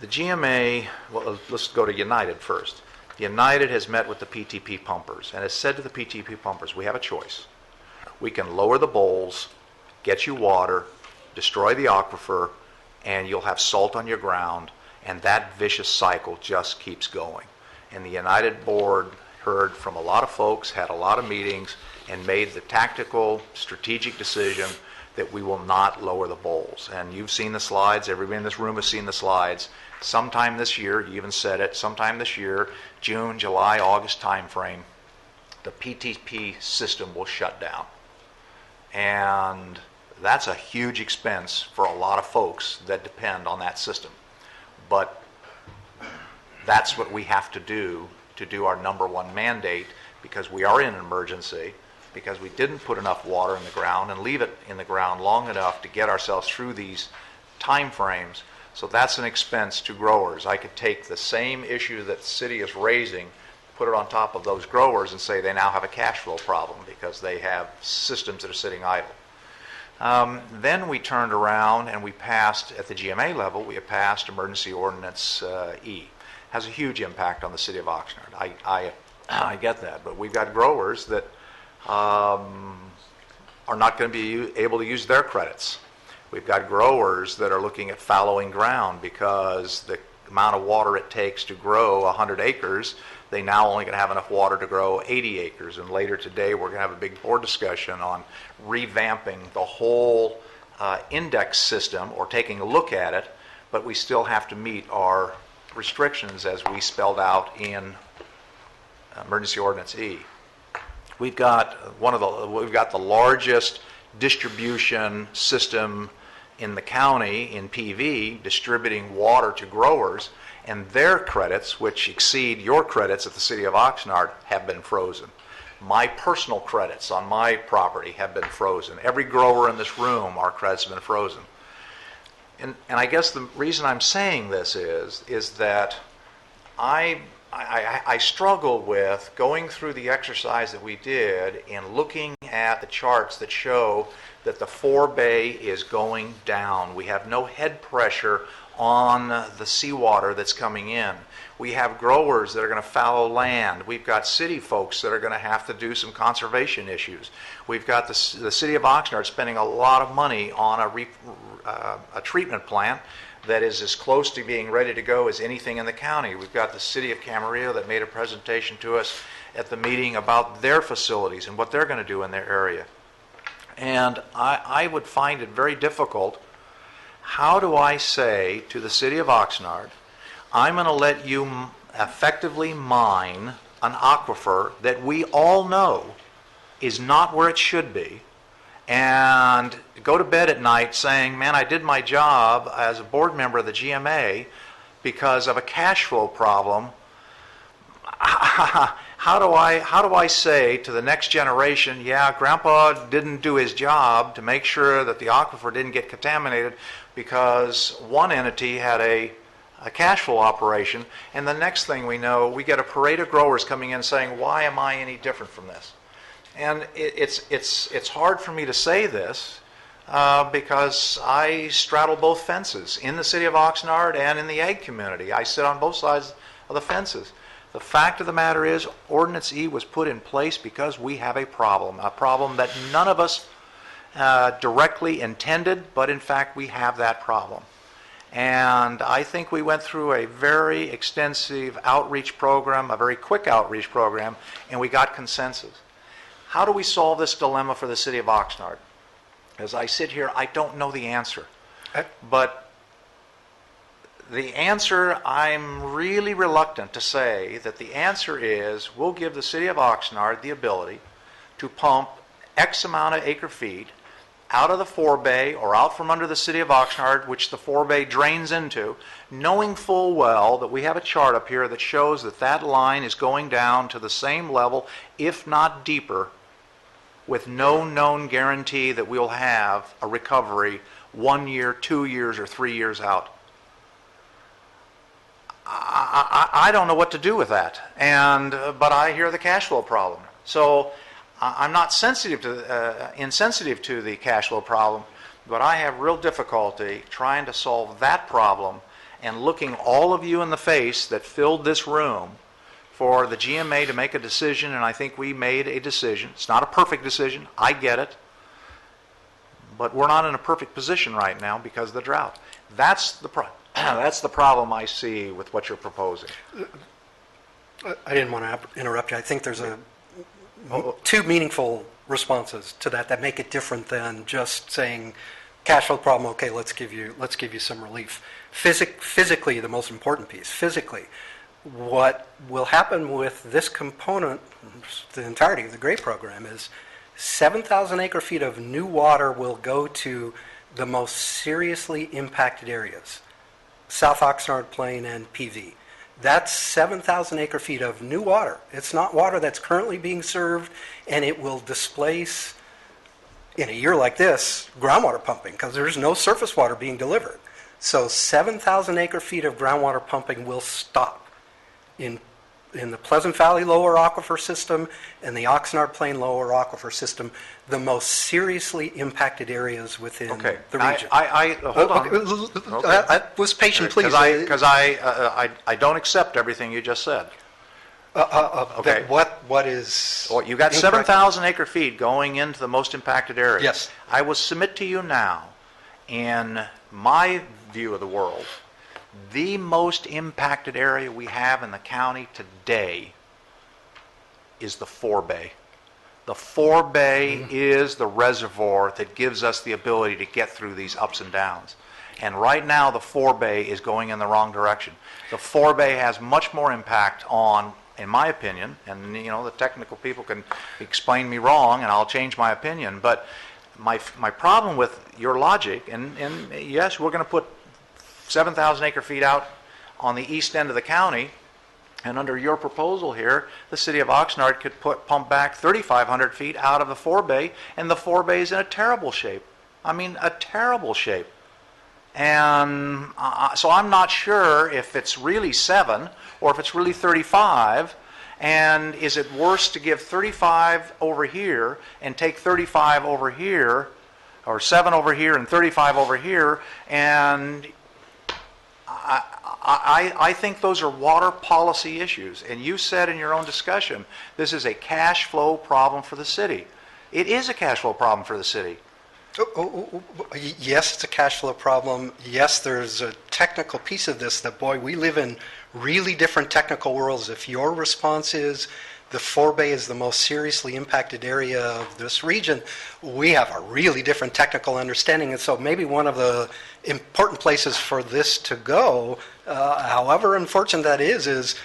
The GMA, well, let's go to United first. United has met with the PTP pumpers and has said to the PTP pumpers, we have a choice. We can lower the bowls, get you water, destroy the aquifer, and you'll have salt on your ground, and that vicious cycle just keeps going. And the United board heard from a lot of folks, had a lot of meetings, and made the tactical, strategic decision that we will not lower the bowls. And you've seen the slides, everybody in this room has seen the slides. Sometime this year, you even said it, sometime this year, June, July, August timeframe, the PTP system will shut down. And that's a huge expense for a lot of folks that depend on that system. But that's what we have to do our number one mandate, because we are in an emergency, because we didn't put enough water in the ground and leave it in the ground long enough to get ourselves through these time frames. So that's an expense to growers. I could take the same issue that the city is raising, put it on top of those growers and say they now have a cash flow problem because they have systems that are sitting idle. Then we turned around and we passed, at the GMA level, we have passed Emergency Ordinance E. Has a huge impact on the city of Oxnard. I get that, but we've got growers that are not going to be able to use their credits. We've got growers that are looking at fallowing ground because the amount of water it takes to grow 100 acres, they now only going to have enough water to grow 80 acres. And later today, we're going to have a big board discussion on revamping the whole index system or taking a look at it, but we still have to meet our restrictions as we spelled out in Emergency Ordinance E. We've got the largest distribution system in the county in PV distributing water to growers, and their credits, which exceed your credits at the city of Oxnard, have been frozen. My personal credits on my property have been frozen. Every grower in this room, our credits have been frozen. And I guess the reason I'm saying this is that I struggle with going through the exercise that we did and looking at the charts that show that the forebay is going down. We have no head pressure on the seawater that's coming in. We have growers that are going to fallow land. We've got city folks that are going to have to do some conservation issues. We've got the city of Oxnard spending a lot of money on a treatment plant that is as close to being ready to go as anything in the county. We've got the city of Camarillo that made a presentation to us at the meeting about their facilities and what they're going to do in their area. And I would find it very difficult. How do I say to the city of Oxnard, I'm going to let you effectively mine an aquifer that we all know is not where it should be, and go to bed at night saying, man, I did my job as a board member of the GMA because of a cash flow problem? How do I say to the next generation, yeah, Grandpa didn't do his job to make sure that the aquifer didn't get contaminated because one entity had a cash flow operation, and the next thing we know, we get a parade of growers coming in saying, why am I any different from this? And it's hard for me to say this because I straddle both fences in the city of Oxnard and in the ag community. I sit on both sides of the fences. The fact of the matter is, Ordinance E was put in place because we have a problem that none of us directly intended, but in fact we have that problem. And I think we went through a very extensive outreach program, a very quick outreach program, and we got consensus. How do we solve this dilemma for the city of Oxnard? As I sit here, I don't know the answer. But the answer, I'm really reluctant to say that the answer is we'll give the city of Oxnard the ability to pump X amount of acre feet out of the forebay or out from under the city of Oxnard, which the forebay drains into, knowing full well that we have a chart up here that shows that that line is going down to the same level, if not deeper, with no known guarantee that we'll have a recovery 1 year, 2 years, or 3 years out. I don't know what to do with that, but I hear the cash flow problem. So I'm not insensitive to the cash flow problem, but I have real difficulty trying to solve that problem and looking all of you in the face that filled this room for the GMA to make a decision, and I think we made a decision. It's not a perfect decision, I get it, but we're not in a perfect position right now because of the drought. That's the problem I see with what you're proposing. I didn't want to interrupt you. I think there's two meaningful responses to that make it different than just saying cash flow problem, okay, let's give you some relief. Physically, the most important piece, physically, what will happen with this component, the entirety of the GRAPE program, is 7,000 acre feet of new water will go to the most seriously impacted areas, South Oxnard Plain and PV. That's 7,000 acre feet of new water. It's not water that's currently being served, and it will displace, in a year like this, groundwater pumping, because there's no surface water being delivered. So 7,000 acre feet of groundwater pumping will stop in the Pleasant Valley lower aquifer system and the Oxnard Plain lower aquifer system, the most seriously impacted areas within the region. Hold on. I was patient, please. Because I don't accept everything you just said. Okay. What is... Well, you got 7,000 acre feet going into the most impacted area. Yes. I will submit to you now, in my view of the world, the most impacted area we have in the county today is the forebay. The forebay is the reservoir that gives us the ability to get through these ups and downs. And right now the forebay is going in the wrong direction. The forebay has much more impact on, in my opinion, and the technical people can explain me wrong and I'll change my opinion, but my problem with your logic, and yes, we're going to put 7,000 acre feet out on the east end of the county, and under your proposal here, the city of Oxnard could pump back 3,500 feet out of the forebay, and the forebay is in a terrible shape. I mean, a terrible shape. And so I'm not sure if it's really 7 or if it's really 35, and is it worse to give 35 over here and take 35 over here, or 7 over here and 35 over here, and I think those are water policy issues, and you said in your own discussion, this is a cash flow problem for the city. It is a cash flow problem for the city. Yes, it's a cash flow problem. Yes, there's a technical piece of this that, boy, we live in really different technical worlds. If your response is the forebay is the most seriously impacted area of this region, we have a really different technical understanding. And so maybe one of the important places for this to go, however unfortunate that is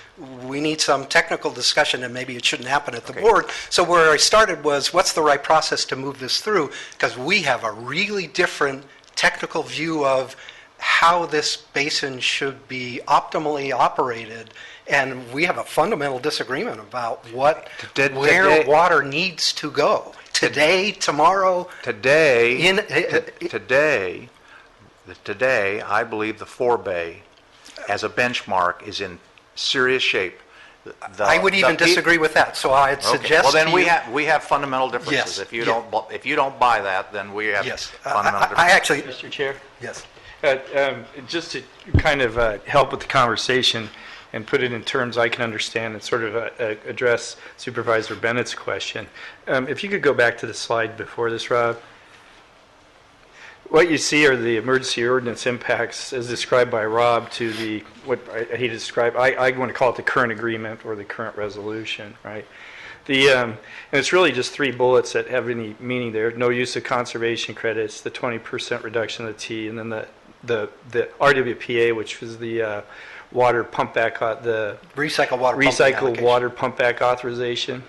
we need some technical discussion, and maybe it shouldn't happen at the board. So where I started was, what's the right process to move this through? Because we have a really different technical view of how this basin should be optimally operated, and we have a fundamental disagreement about where water needs to go. Today, tomorrow, Today, I believe the forebay, as a benchmark, is in serious shape. I would even disagree with that, so I'd suggest Well, then to we have fundamental differences. Yes. If you don't buy that, then we have Yes. fundamental differences. I actually, Mr. Chair? yes. Just to kind of help with the conversation and put it in terms I can understand and sort of address Supervisor Bennett's question. If you could go back to the slide before this, Rob. What you see are the emergency ordinance impacts as described by Rob to the, what he described, I want to call it the current agreement or the current resolution, right? And it's really just 3 bullets that have any meaning there. No use of conservation credits, the 20% reduction of the T, and then the RWPA, which was the water pump back, the recycled water pump back authorization.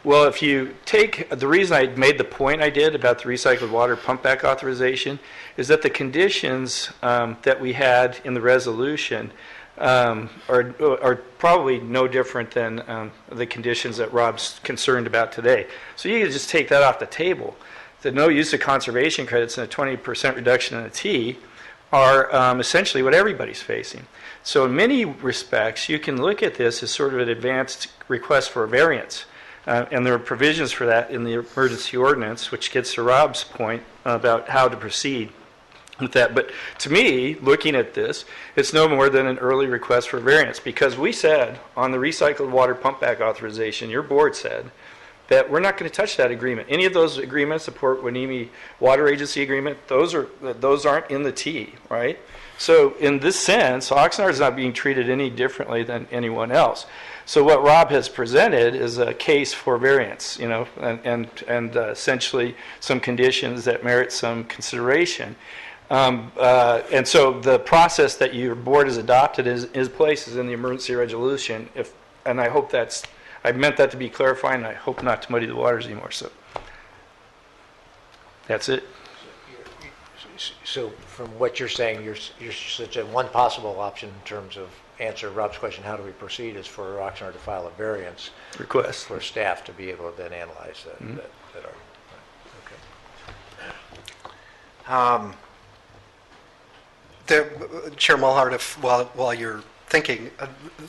Well, if you take, the reason I made the point I did about the recycled water pump back authorization is that the conditions that we had in the resolution are probably no different than the conditions that Rob's concerned about today. So you can just take that off the table. The no use of conservation credits and a 20% reduction in the T are essentially what everybody's facing. So in many respects, you can look at this as sort of an advanced request for a variance. And there are provisions for that in the emergency ordinance, which gets to Rob's point about how to proceed with that. But to me, looking at this, it's no more than an early request for variance, because we said on the recycled water pump back authorization, your board said that we're not going to touch that agreement. Any of those agreements, the Port Hueneme Water Agency agreement, those aren't in the T, right? So in this sense, Oxnard is not being treated any differently than anyone else. So what Rob has presented is a case for variance, and essentially some conditions that merit some consideration. And so the process that your board has adopted is places in the emergency resolution. And I hope I meant that to be clarifying, and I hope not to muddy the waters anymore. So that's it. So from what you're saying, you're such a one possible option in terms of answer Rob's question, how do we proceed, is for Oxnard to file a variance request for staff to be able to then analyze that. Mm-hmm. Chair Mulhart, while you're thinking,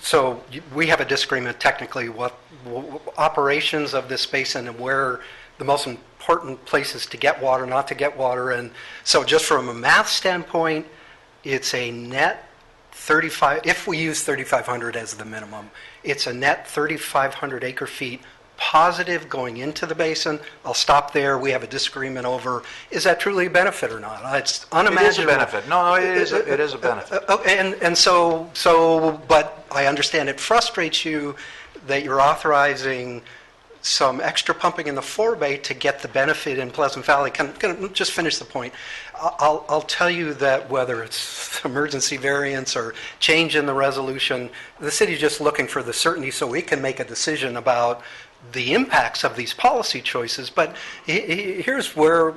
so we have a disagreement technically what operations of this basin and where the most important places to get water, not to get water. And so just from a math standpoint, it's a net 35, if we use 3,500 as the minimum, it's a net 3,500 acre feet positive going into the basin. I'll stop there. We have a disagreement over, is that truly a benefit or not? It's unimaginable. It is a benefit. No, it is a benefit. And so, but I understand it frustrates you that you're authorizing some extra pumping in the forebay to get the benefit in Pleasant Valley. Can just finish the point. I'll tell you that whether it's emergency variance or change in the resolution, the city's just looking for the certainty so we can make a decision about the impacts of these policy choices. But here's where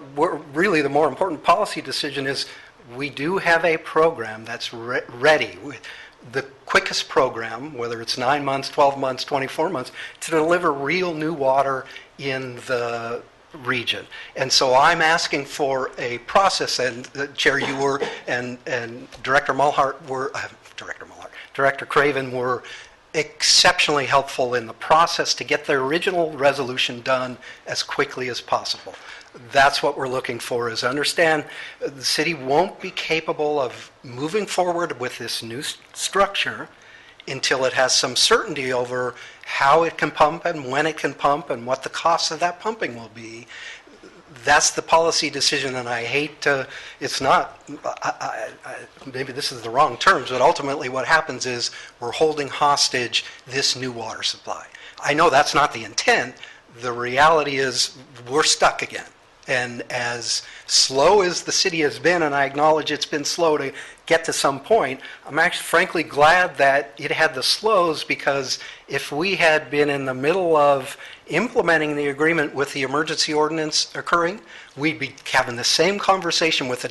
really the more important policy decision is. We do have a program that's ready. The quickest program, whether it's 9 months, 12 months, 24 months, to deliver real new water in the region. And so I'm asking for a process, and Chair, you were, and Director Mulhart were, Director Craven were exceptionally helpful in the process to get the original resolution done as quickly as possible. That's what we're looking for, is understand the city won't be capable of moving forward with this new structure until it has some certainty over how it can pump and when it can pump and what the cost of that pumping will be. That's the policy decision, and I hate to, it's not, maybe this is the wrong terms, but ultimately what happens is we're holding hostage this new water supply. I know that's not the intent. The reality is we're stuck again. And as slow as the city has been, and I acknowledge it's been slow to get to some point, I'm actually frankly glad that it had the slows, because if we had been in the middle of implementing the agreement with the emergency ordinance occurring, we'd be having the same conversation with a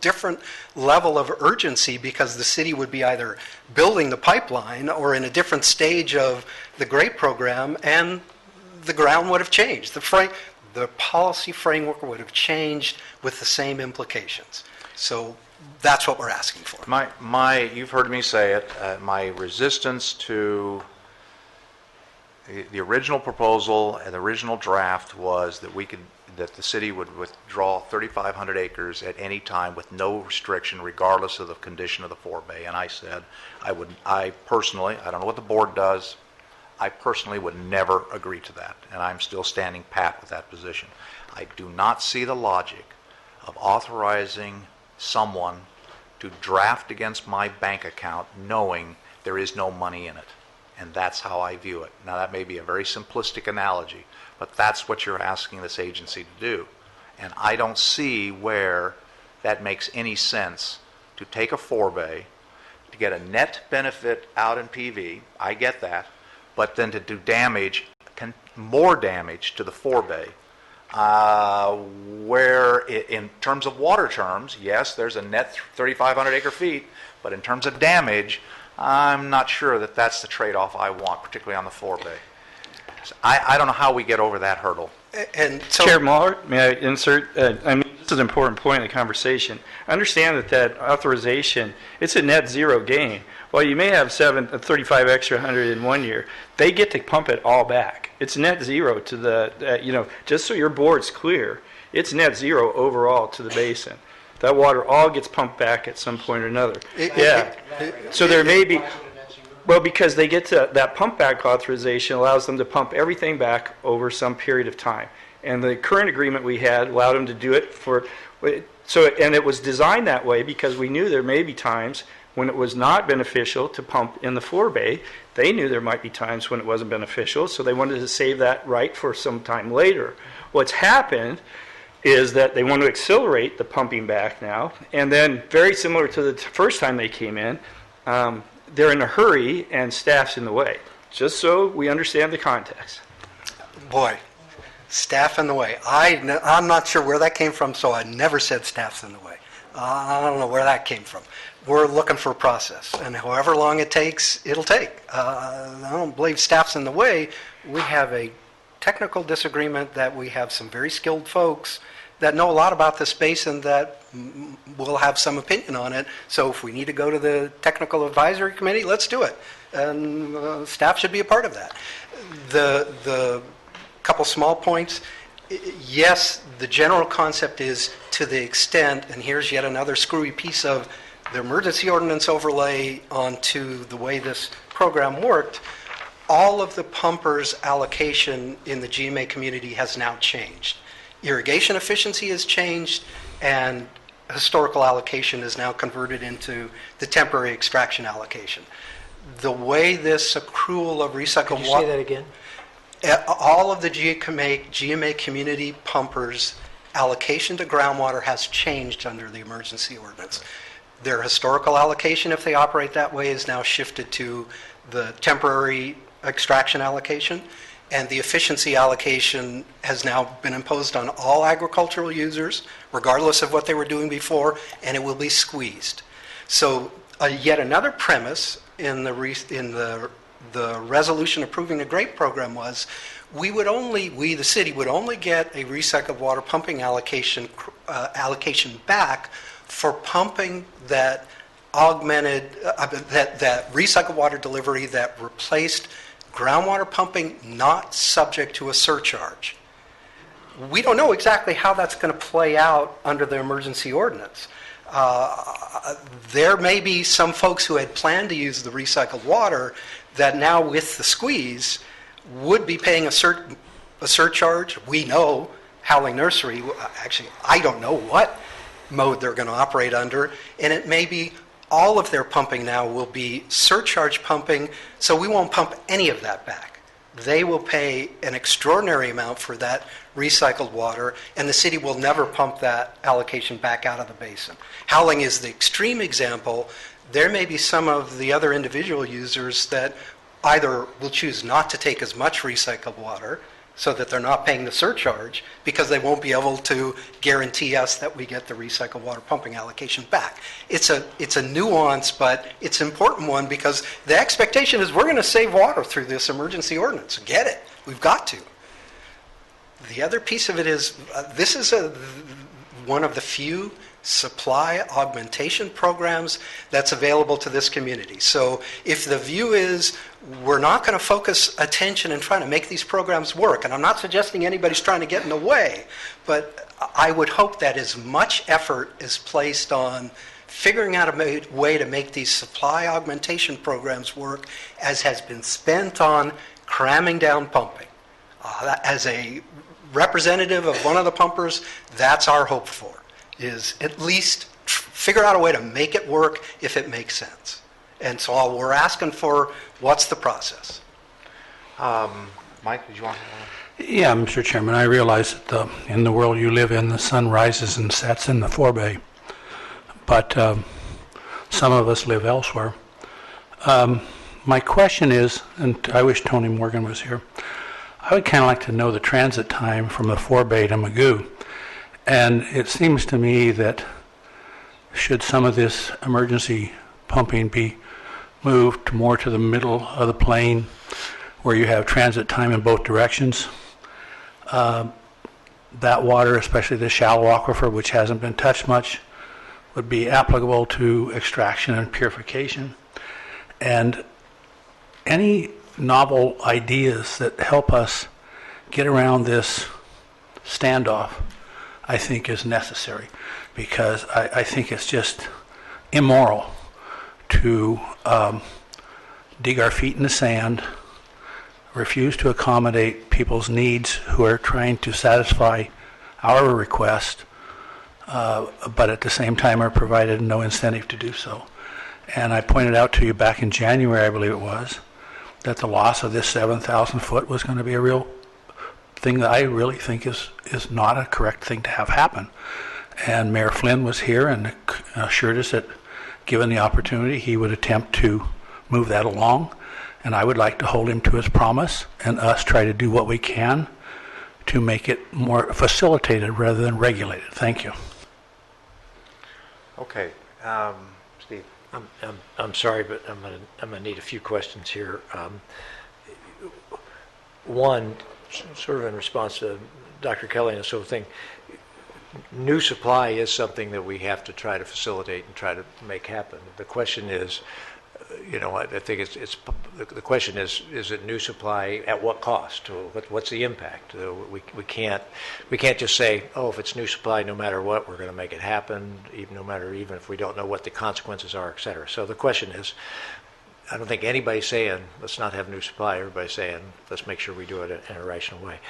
different level of urgency, because the city would be either building the pipeline or in a different stage of the GRAPE program, and the ground would have changed. The policy framework would have changed with the same implications. So that's what we're asking for. You've heard me say it, my resistance to the original proposal and the original draft was that the city would withdraw 3,500 acres at any time with no restriction, regardless of the condition of the forebay. And I said, I personally, I don't know what the board does, I personally would never agree to that, and I'm still standing pat with that position. I do not see the logic of authorizing someone to draft against my bank account knowing there is no money in it, and that's how I view it. Now, that may be a very simplistic analogy, but that's what you're asking this agency to do, and I don't see where that makes any sense to take a forebay, to get a net benefit out in PV, I get that, but then to do more damage to the forebay, where in terms of water terms, yes, there's a net 3,500 acre feet, but in terms of damage, I'm not sure that that's the trade-off I want, particularly on the forebay. So I don't know how we get over that hurdle. And so, Chair Muller, may I insert? This is an important point in the conversation. I understand that authorization, it's a net zero gain. While you may have 35 extra 100 in 1 year, they get to pump it all back. It's net zero to the, just so your board's clear, it's net zero overall to the basin. That water all gets pumped back at some point or another. So there may be, well, because they get to, that pump back authorization allows them to pump everything back over some period of time. And the current agreement we had allowed them to do it and it was designed that way because we knew there may be times when it was not beneficial to pump in the forebay. They knew there might be times when it wasn't beneficial, so they wanted to save that right for some time later. What's happened is that they want to accelerate the pumping back now, and then very similar to the first time they came in, they're in a hurry and staff's in the way, just so we understand the context. boy, staff in the way. I'm not sure where that came from, so I never said staff's in the way. I don't know where that came from. We're looking for a process, and however long it takes, it'll take. I don't believe staff's in the way. We have a technical disagreement that we have some very skilled folks that know a lot about this basin that will have some opinion on it. So if we need to go to the technical advisory committee, let's do it. And staff should be a part of that. The couple small points. Yes, the general concept is to the extent, and here's yet another screwy piece of the emergency ordinance overlay onto the way this program worked, all of the pumpers' allocation in the GMA community has now changed. Irrigation efficiency has changed, and historical allocation is now converted into the temporary extraction allocation. The way this accrual of recycled water... Can you say that again? All of the GMA community pumpers' allocation to groundwater has changed under the emergency ordinance. Their historical allocation, if they operate that way, is now shifted to the temporary extraction allocation, and the efficiency allocation has now been imposed on all agricultural users, regardless of what they were doing before, and it will be squeezed. So yet another premise in the resolution approving the GRAPE program was we, the city, would only get a recycled water pumping allocation back for pumping that augmented, that recycled water delivery that replaced groundwater pumping not subject to a surcharge. We don't know exactly how that's going to play out under the emergency ordinance. There may be some folks who had planned to use the recycled water that now with the squeeze would be paying a surcharge. We know Howling Nursery, actually, I don't know what mode they're going to operate under, and it may be all of their pumping now will be surcharge pumping, so we won't pump any of that back. They will pay an extraordinary amount for that recycled water, and the city will never pump that allocation back out of the basin. Howling is the extreme example. There may be some of the other individual users that either will choose not to take as much recycled water so that they're not paying the surcharge because they won't be able to guarantee us that we get the recycled water pumping allocation back. It's a nuance, but it's an important one because the expectation is we're going to save water through this emergency ordinance. Get it. We've got to. The other piece of it is this is one of the few supply augmentation programs that's available to this community. So if the view is we're not going to focus attention in trying to make these programs work, and I'm not suggesting anybody's trying to get in the way, but I would hope that as much effort is placed on figuring out a way to make these supply augmentation programs work as has been spent on cramming down pumping. As a representative of one of the pumpers, that's our hope for, is at least figure out a way to make it work if it makes sense. And so all we're asking for, what's the process? Mike, did you want to? Yeah, Mr. Chairman, I realize that in the world you live in, the sun rises and sets in the forebay, but some of us live elsewhere. My question is, and I wish Tony Morgan was here, I would kind of like to know the transit time from the forebay to Magoo. And it seems to me that should some of this emergency pumping be moved more to the middle of the plain where you have transit time in both directions, that water, especially the shallow aquifer, which hasn't been touched much, would be applicable to extraction and purification. And any novel ideas that help us get around this standoff, I think, is necessary, because I think it's just immoral to dig our feet in the sand, refuse to accommodate people's needs who are trying to satisfy our request, but at the same time are provided no incentive to do so. And I pointed out to you back in January, I believe it was, that the loss of this 7,000 foot was going to be a real thing that I really think is not a correct thing to have happen. And Mayor Flynn was here and assured us that given the opportunity, he would attempt to move that along. And I would like to hold him to his promise and us try to do what we can to make it more facilitated rather than regulated. Thank you. Okay. Steve. I'm sorry, but I'm going to need a few questions here. One, sort of in response to Dr. Kelly and this sort of thing, new supply is something that we have to try to facilitate and try to make happen. The question is, I think the question is it new supply at what cost? What's the impact? We can't just say, oh, if it's new supply, no matter what, we're going to make it happen, even if we don't know what the consequences are, et cetera. So the question is, I don't think anybody's saying let's not have new supply. Everybody's saying let's make sure we do it in a rational way.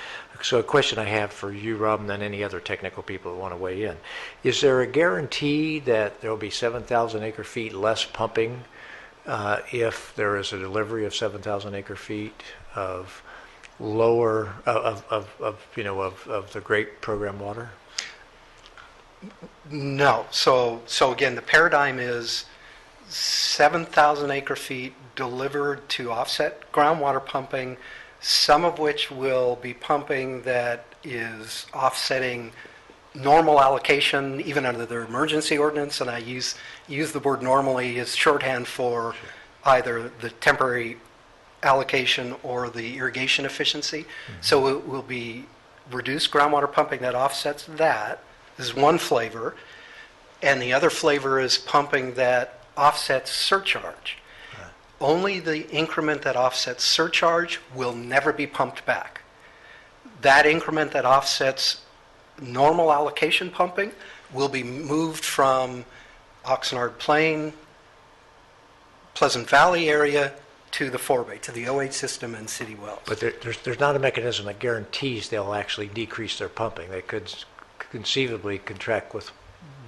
So a question I have for you, Rob, and then any other technical people that want to weigh in: is there a guarantee that there will be 7,000 acre feet less pumping if there is a delivery of 7,000 acre feet of lower of the great program water? No. So again, the paradigm is 7,000 acre feet delivered to offset groundwater pumping, some of which will be pumping that is offsetting normal allocation, even under their emergency ordinance, and I use the word normally as shorthand for either the temporary allocation or the irrigation efficiency. Mm-hmm. So it will be reduced groundwater pumping that offsets that. This is one flavor. And the other flavor is pumping that offsets surcharge. Right. Only the increment that offsets surcharge will never be pumped back. that increment that offsets normal allocation pumping will be moved from Oxnard Plain, Pleasant Valley area to the forebay, to the OH system and city wells. But there's not a mechanism that guarantees they'll actually decrease their pumping. They could conceivably contract with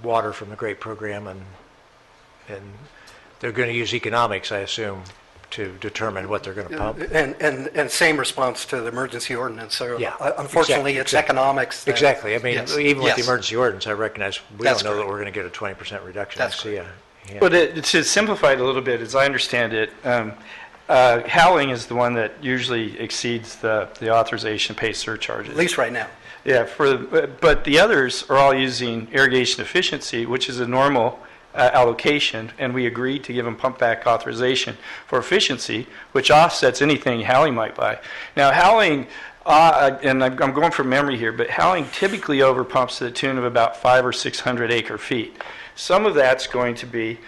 water from the GREAT program, and they're going to use economics, I assume, to determine what they're going to pump. And same response to the emergency ordinance. So Yeah, unfortunately, it's economics. that- Exactly. I mean, Yes. even with the Yes. emergency ordinance, I recognize we That's don't know that correct. we're going to get a 20% reduction. That's I see But to simplify it a little bit, as I understand it, Howling is the one that usually exceeds the authorization to pay surcharges. At least right now. Yeah, but the others are all using irrigation efficiency, which is a normal allocation, and we agreed to give them pump back authorization for efficiency, which offsets anything Howling might buy. Now, Howling, and I'm going from memory here, but Howling typically overpumps to the tune of about 500 or 600 acre feet. Some of that's going to be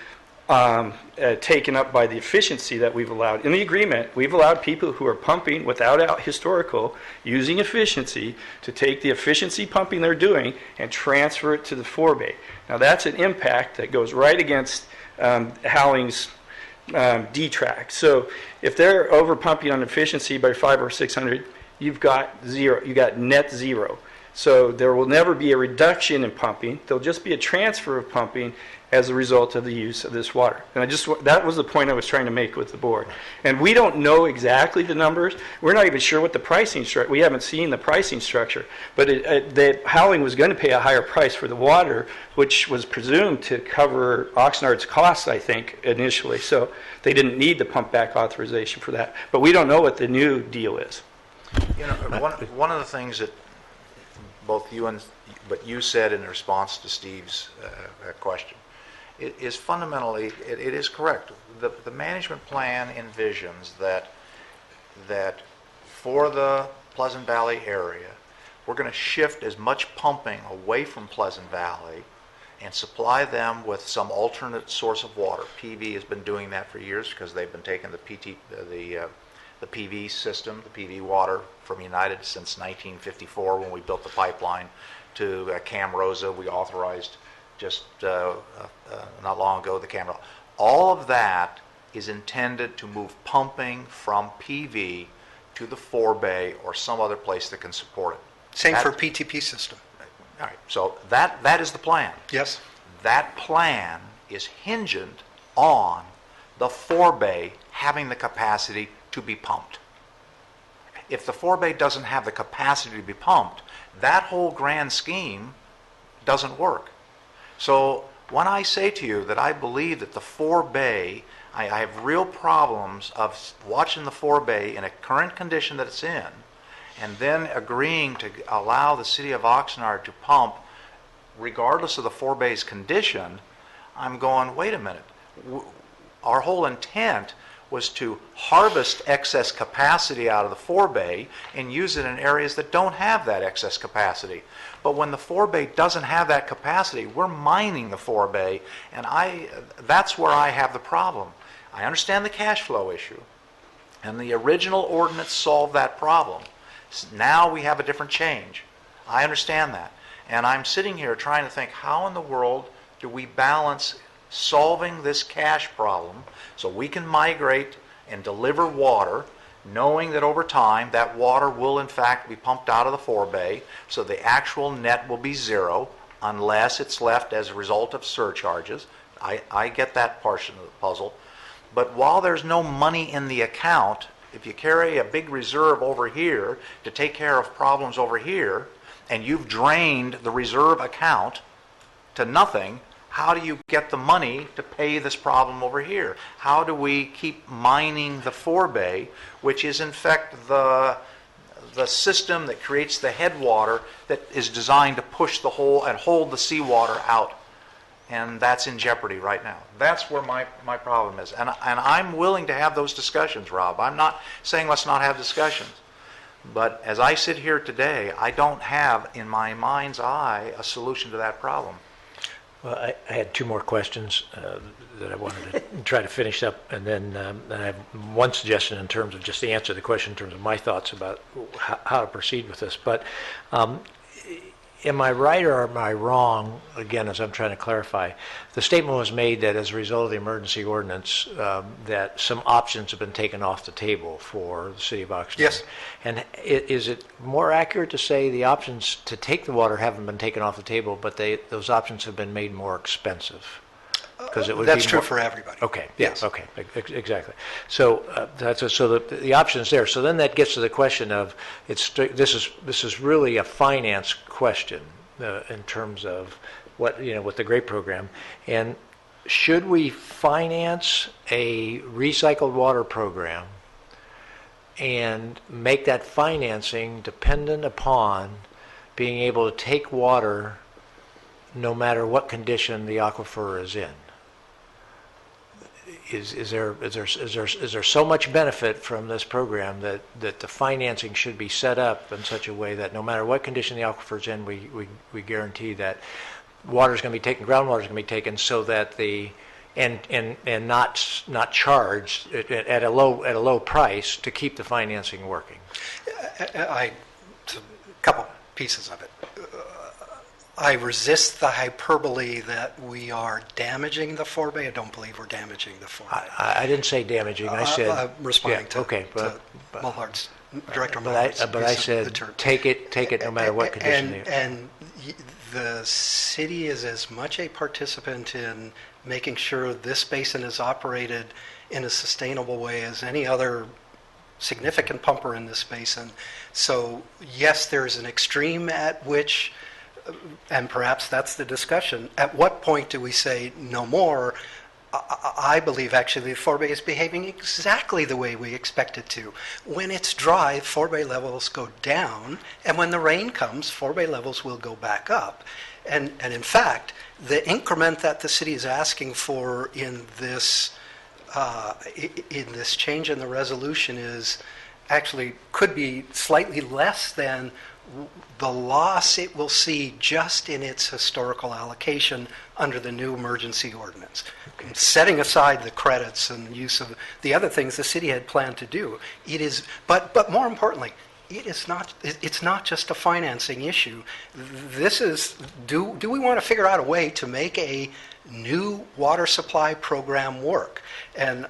taken up by the efficiency that we've allowed. In the agreement, we've allowed people who are pumping without historical, using efficiency, to take the efficiency pumping they're doing and transfer it to the forebay. Now that's an impact that goes right against Howling's D-track. So if they're over pumping on efficiency by 500 or 600, you've got zero. You got net zero. So there will never be a reduction in pumping. There'll just be a transfer of pumping as a result of the use of this water. And that was the point I was trying to make with the board. And we don't know exactly the numbers. We're not even sure what the pricing structure, we haven't seen the pricing structure. But Howling was going to pay a higher price for the water, which was presumed to cover Oxnard's costs, I think, initially. So they didn't need the pump back authorization for that. But we don't know what the new deal is. You know, one of the things that both you said in response to Steve's question is fundamentally, it is correct. The management plan envisions that for the Pleasant Valley area, we're going to shift as much pumping away from Pleasant Valley and supply them with some alternate source of water. PV has been doing that for years because they've been taking the PV system, the PV water from United since 1954 when we built the pipeline to Cam Rosa. We authorized just not long ago the Cam Rosa. All of that is intended to move pumping from PV to the forebay or some other place that can support it. Same for PTP system. All right, so that is the plan. Yes. That plan is hinged on the forebay having the capacity to be pumped. If the forebay doesn't have the capacity to be pumped, that whole grand scheme doesn't work. So when I say to you that I believe that the forebay, I have real problems of watching the forebay in a current condition that it's in, and then agreeing to allow the city of Oxnard to pump regardless of the forebay's condition, I'm going, wait a minute. Our whole intent was to harvest excess capacity out of the forebay and use it in areas that don't have that excess capacity. But when the forebay doesn't have that capacity, we're mining the forebay, and that's where I have the problem. I understand the cash flow issue, and the original ordinance solved that problem. Now we have a different change. I understand that. And I'm sitting here trying to think, how in the world do we balance solving this cash problem so we can migrate and deliver water, knowing that over time that water will in fact be pumped out of the forebay, so the actual net will be zero unless it's left as a result of surcharges. I get that portion of the puzzle. But while there's no money in the account, if you carry a big reserve over here to take care of problems over here, and you've drained the reserve account to nothing, how do you get the money to pay this problem over here? How do we keep mining the forebay, which is in fact the system that creates the headwater that is designed to push the hole and hold the seawater out? And that's in jeopardy right now. That's where my problem is. And I'm willing to have those discussions, Rob. I'm not saying let's not have discussions. But as I sit here today, I don't have in my mind's eye a solution to that problem. Well, I had two more questions that I wanted to try to finish up, and then I have one suggestion in terms of just to answer the question in terms of my thoughts about how to proceed with this. But am I right or am I wrong, again, as I'm trying to clarify, the statement was made that as a result of the emergency ordinance, that some options have been taken off the table for the city of Oxnard. Yes. And is it more accurate to say the options to take the water haven't been taken off the table, but those options have been made more expensive? Because it would That's be true more- for everybody. Okay, yeah, Yes. okay, exactly. So so the option's there. So then that gets to the question of this is really a finance question in terms of what with the GRAPE program, and should we finance a recycled water program and make that financing dependent upon being able to take water no matter what condition the aquifer is in? Is there so much benefit from this program that the financing should be set up in such a way that no matter what condition the aquifer is in, we guarantee that water is going to be taken, groundwater is going to be taken, so that and not charged at a low price to keep the financing working? A couple pieces of it. I resist the hyperbole that we are damaging the forebay. I don't believe we're damaging the forebay. I didn't say damaging. I said responding yeah, okay, to Mulhard's, Director but Mulhard's I use of the said term. take it no matter what condition. And the city is as much a participant in making sure this basin is operated in a sustainable way as any other significant pumper in this basin. So yes, there's an extreme at which, and perhaps that's the discussion, at what point do we say no more? I believe actually the forebay is behaving exactly the way we expect it to. When it's dry, forebay levels go down, and when the rain comes, forebay levels will go back up. And in fact, the increment that the city is asking for in this change in the resolution is actually could be slightly less than the loss it will see just in its historical allocation under the new emergency ordinance. Okay. Setting aside the credits and use of the other things the city had planned to do, it is, but more importantly, it's not just a financing issue. This is, do we want to figure out a way to make a new water supply program work? And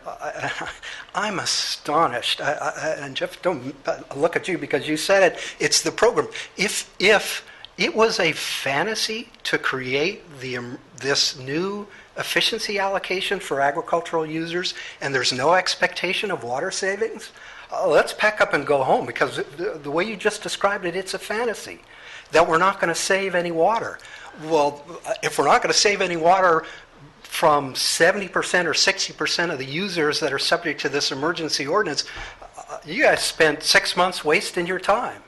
I'm astonished. And Jeff, don't look at you because you said it. It's the program. If it was a fantasy to create this new efficiency allocation for agricultural users, and there's no expectation of water savings, let's pack up and go home, because the way you just described it, it's a fantasy that we're not going to save any water. Well, if we're not going to save any water from 70% or 60% of the users that are subject to this emergency ordinance, you guys spent 6 months wasting your time.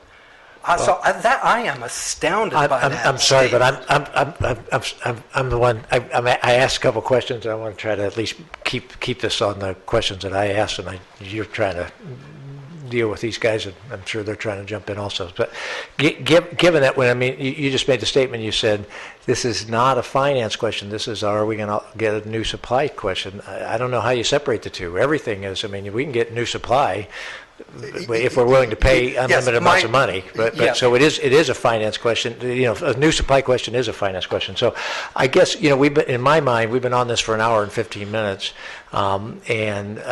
I am astounded by that. I'm sorry, statement. but I'm the one. I asked a couple questions, and I want to try to at least keep this on the questions that I asked, and you're trying to deal with these guys, and I'm sure they're trying to jump in also. But given that, you just made the statement, you said this is not a finance question. This is, are we going to get a new supply question? I don't know how you separate the two. Everything is. We can get new supply if we're willing to pay unlimited amounts of money. But so it is a finance question. A new supply question is a finance question. So I guess we've been, in my mind, we've been on this for an hour and 15 minutes, and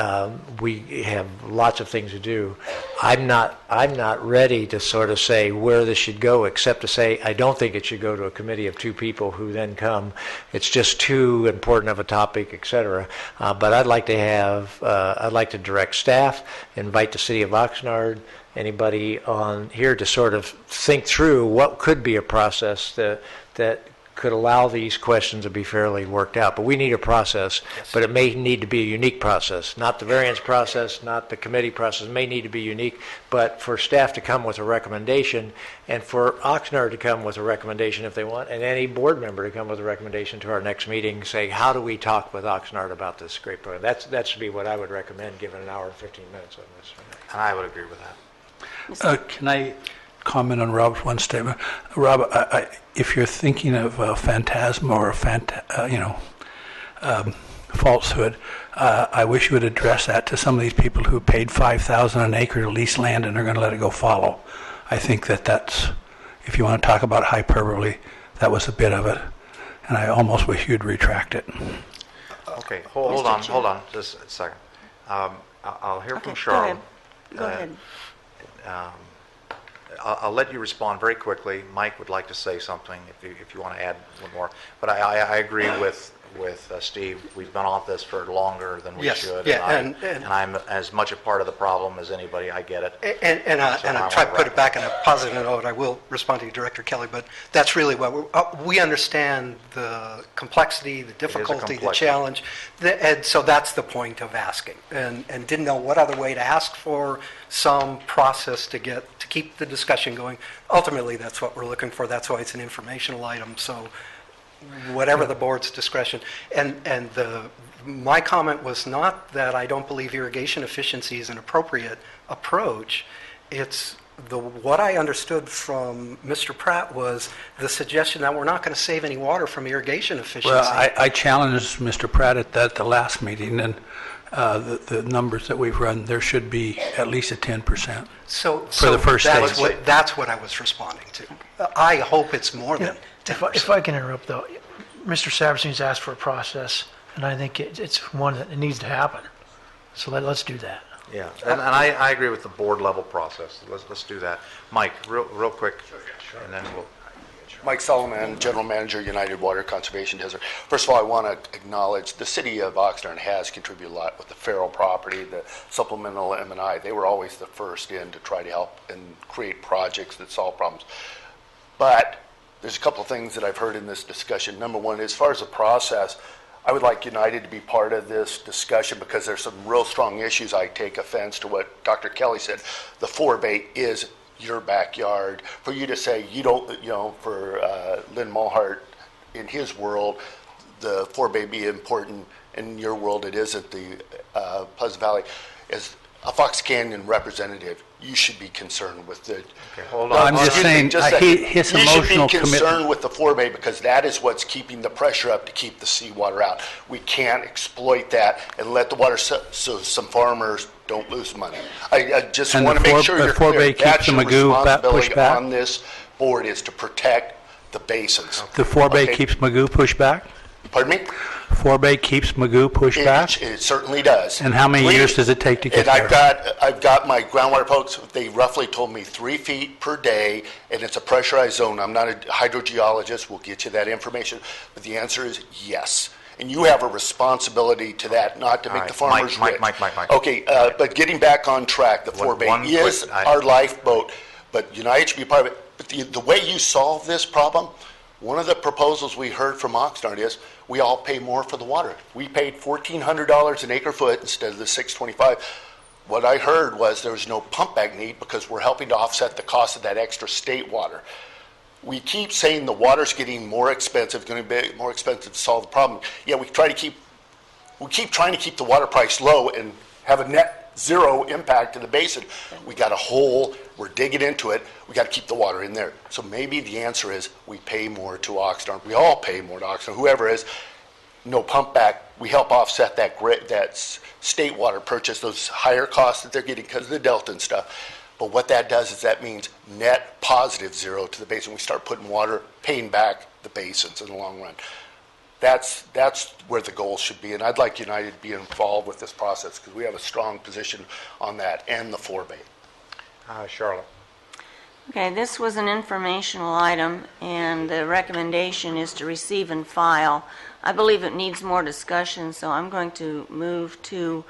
we have lots of things to do. I'm not ready to sort of say where this should go, except to say I don't think it should go to a committee of two people who then come. It's just too important of a topic, et cetera. But I'd like to direct staff, invite the city of Oxnard, anybody on here to sort of think through what could be a process that could allow these questions to be fairly worked out. But we need a process, but it may need to be a unique process, not the variance process, not the committee process. It may need to be unique, but for staff to come with a recommendation, and for Oxnard to come with a recommendation if they want, and any board member to come with a recommendation to our next meeting, say, how do we talk with Oxnard about this great program? That should be what I would recommend, given an hour and 15 minutes on this. And I would agree with that. Can I comment on Rob's one statement. Rob, if you're thinking of a phantasm or falsehood, I wish you would address that to some of these people who paid $5,000 an acre to lease land and are going to let it go fallow. I think that's, if you want to talk about hyperbole, that was a bit of it, and I almost wish you'd retract it. Okay, hold on, just a second. I'll hear from Charlotte. Go ahead. I'll let you respond very quickly. Mike would like to say something if you want to add one more. But I agree with Steve. We've been off this for longer than we Yes, should. yeah, and I'm as much a part of the problem as anybody. I get it. And I try to put it back in a positive note. I will respond to you, Director Kelly, but that's really what we understand the complexity, the difficulty, the challenge, and so that's the point of asking. And didn't know what other way to ask for some process to keep the discussion going. Ultimately, that's what we're looking for. That's why it's an informational item. So whatever the board's discretion. And my comment was not that I don't believe irrigation efficiency is an appropriate approach. It's what I understood from Mr. Pratt was the suggestion that we're not going to save any water from irrigation efficiency. Well, I challenged Mr. Pratt at the last meeting, and the numbers that we've run, there should be at least a 10%. So for the first stage. That's what I was responding to. I hope it's more than 10%. If I can interrupt, though, Mr. Saberstein's asked for a process, and I think it's one that it needs to happen. So let's do that. Yeah, and I agree with the board level process. Let's do that. Mike, real quick, and then we'll. Mike Solomon, General Manager, United Water Conservation District. First of all, I want to acknowledge the city of Oxnard has contributed a lot with the Farrell property, the supplemental M&I. They were always the first in to try to help and create projects that solve problems. But there's a couple of things that I've heard in this discussion. Number one, as far as the process, I would like United to be part of this discussion because there's some real strong issues. I take offense to what Dr. Kelly said. The forebay is your backyard. For you to say you don't, for Lynn Mulhart, in his world, the forebay be important. In your world, it isn't. The Pleasant Valley, as a Fox Canyon representative, you should be concerned with the. Okay, hold on. I'm just saying, his emotional You should be concerned commitment. with the forebay because that is what's keeping the pressure up to keep the seawater out. We can't exploit that and let the water so some farmers don't lose money. I just And want to make sure the you're forebay clear. keeps That's the your Magoo responsibility pushed back? on this board is to protect the basins. The forebay Okay? keeps Magoo pushed back? Pardon me? Forebay keeps Magoo pushed back? It certainly does. And how many years does it take to get And there? I've got my groundwater folks, they roughly told me 3 feet per day, and it's a pressurized zone. I'm not a hydrogeologist, we'll get you that information, but the answer is yes. And you have a responsibility to that, not to make right, the farmers Mike, rich. Mike. Okay, but getting back on track, the One forebay is quick- our lifeboat, but United should be part of it. But the way you solve this problem, one of the proposals we heard from Oxnard is we all pay more for the water. We paid $1,400 an acre foot instead of the $625. What I heard was there was no pump back need because we're helping to offset the cost of that extra state water. We keep saying the water's getting more expensive, going to be more expensive to solve the problem. Yeah, we keep trying to keep the water price low and have a net zero impact to the basin. We got a hole, we're digging into it, we got to keep the water in there. So maybe the answer is we pay more to Oxnard. We all pay more to Oxnard, whoever is. No pump back, we help offset that state water purchase, those higher costs that they're getting because of the Delta and stuff. But what that does is that means net positive zero to the basin. We start putting water, paying back the basins in the long run. That's where the goal should be, and I'd like United to be involved with this process because we have a strong position on that and the forebay. Charlotte. Okay, this was an informational item, and the recommendation is to receive and file. I believe it needs more discussion, so I'm going to move to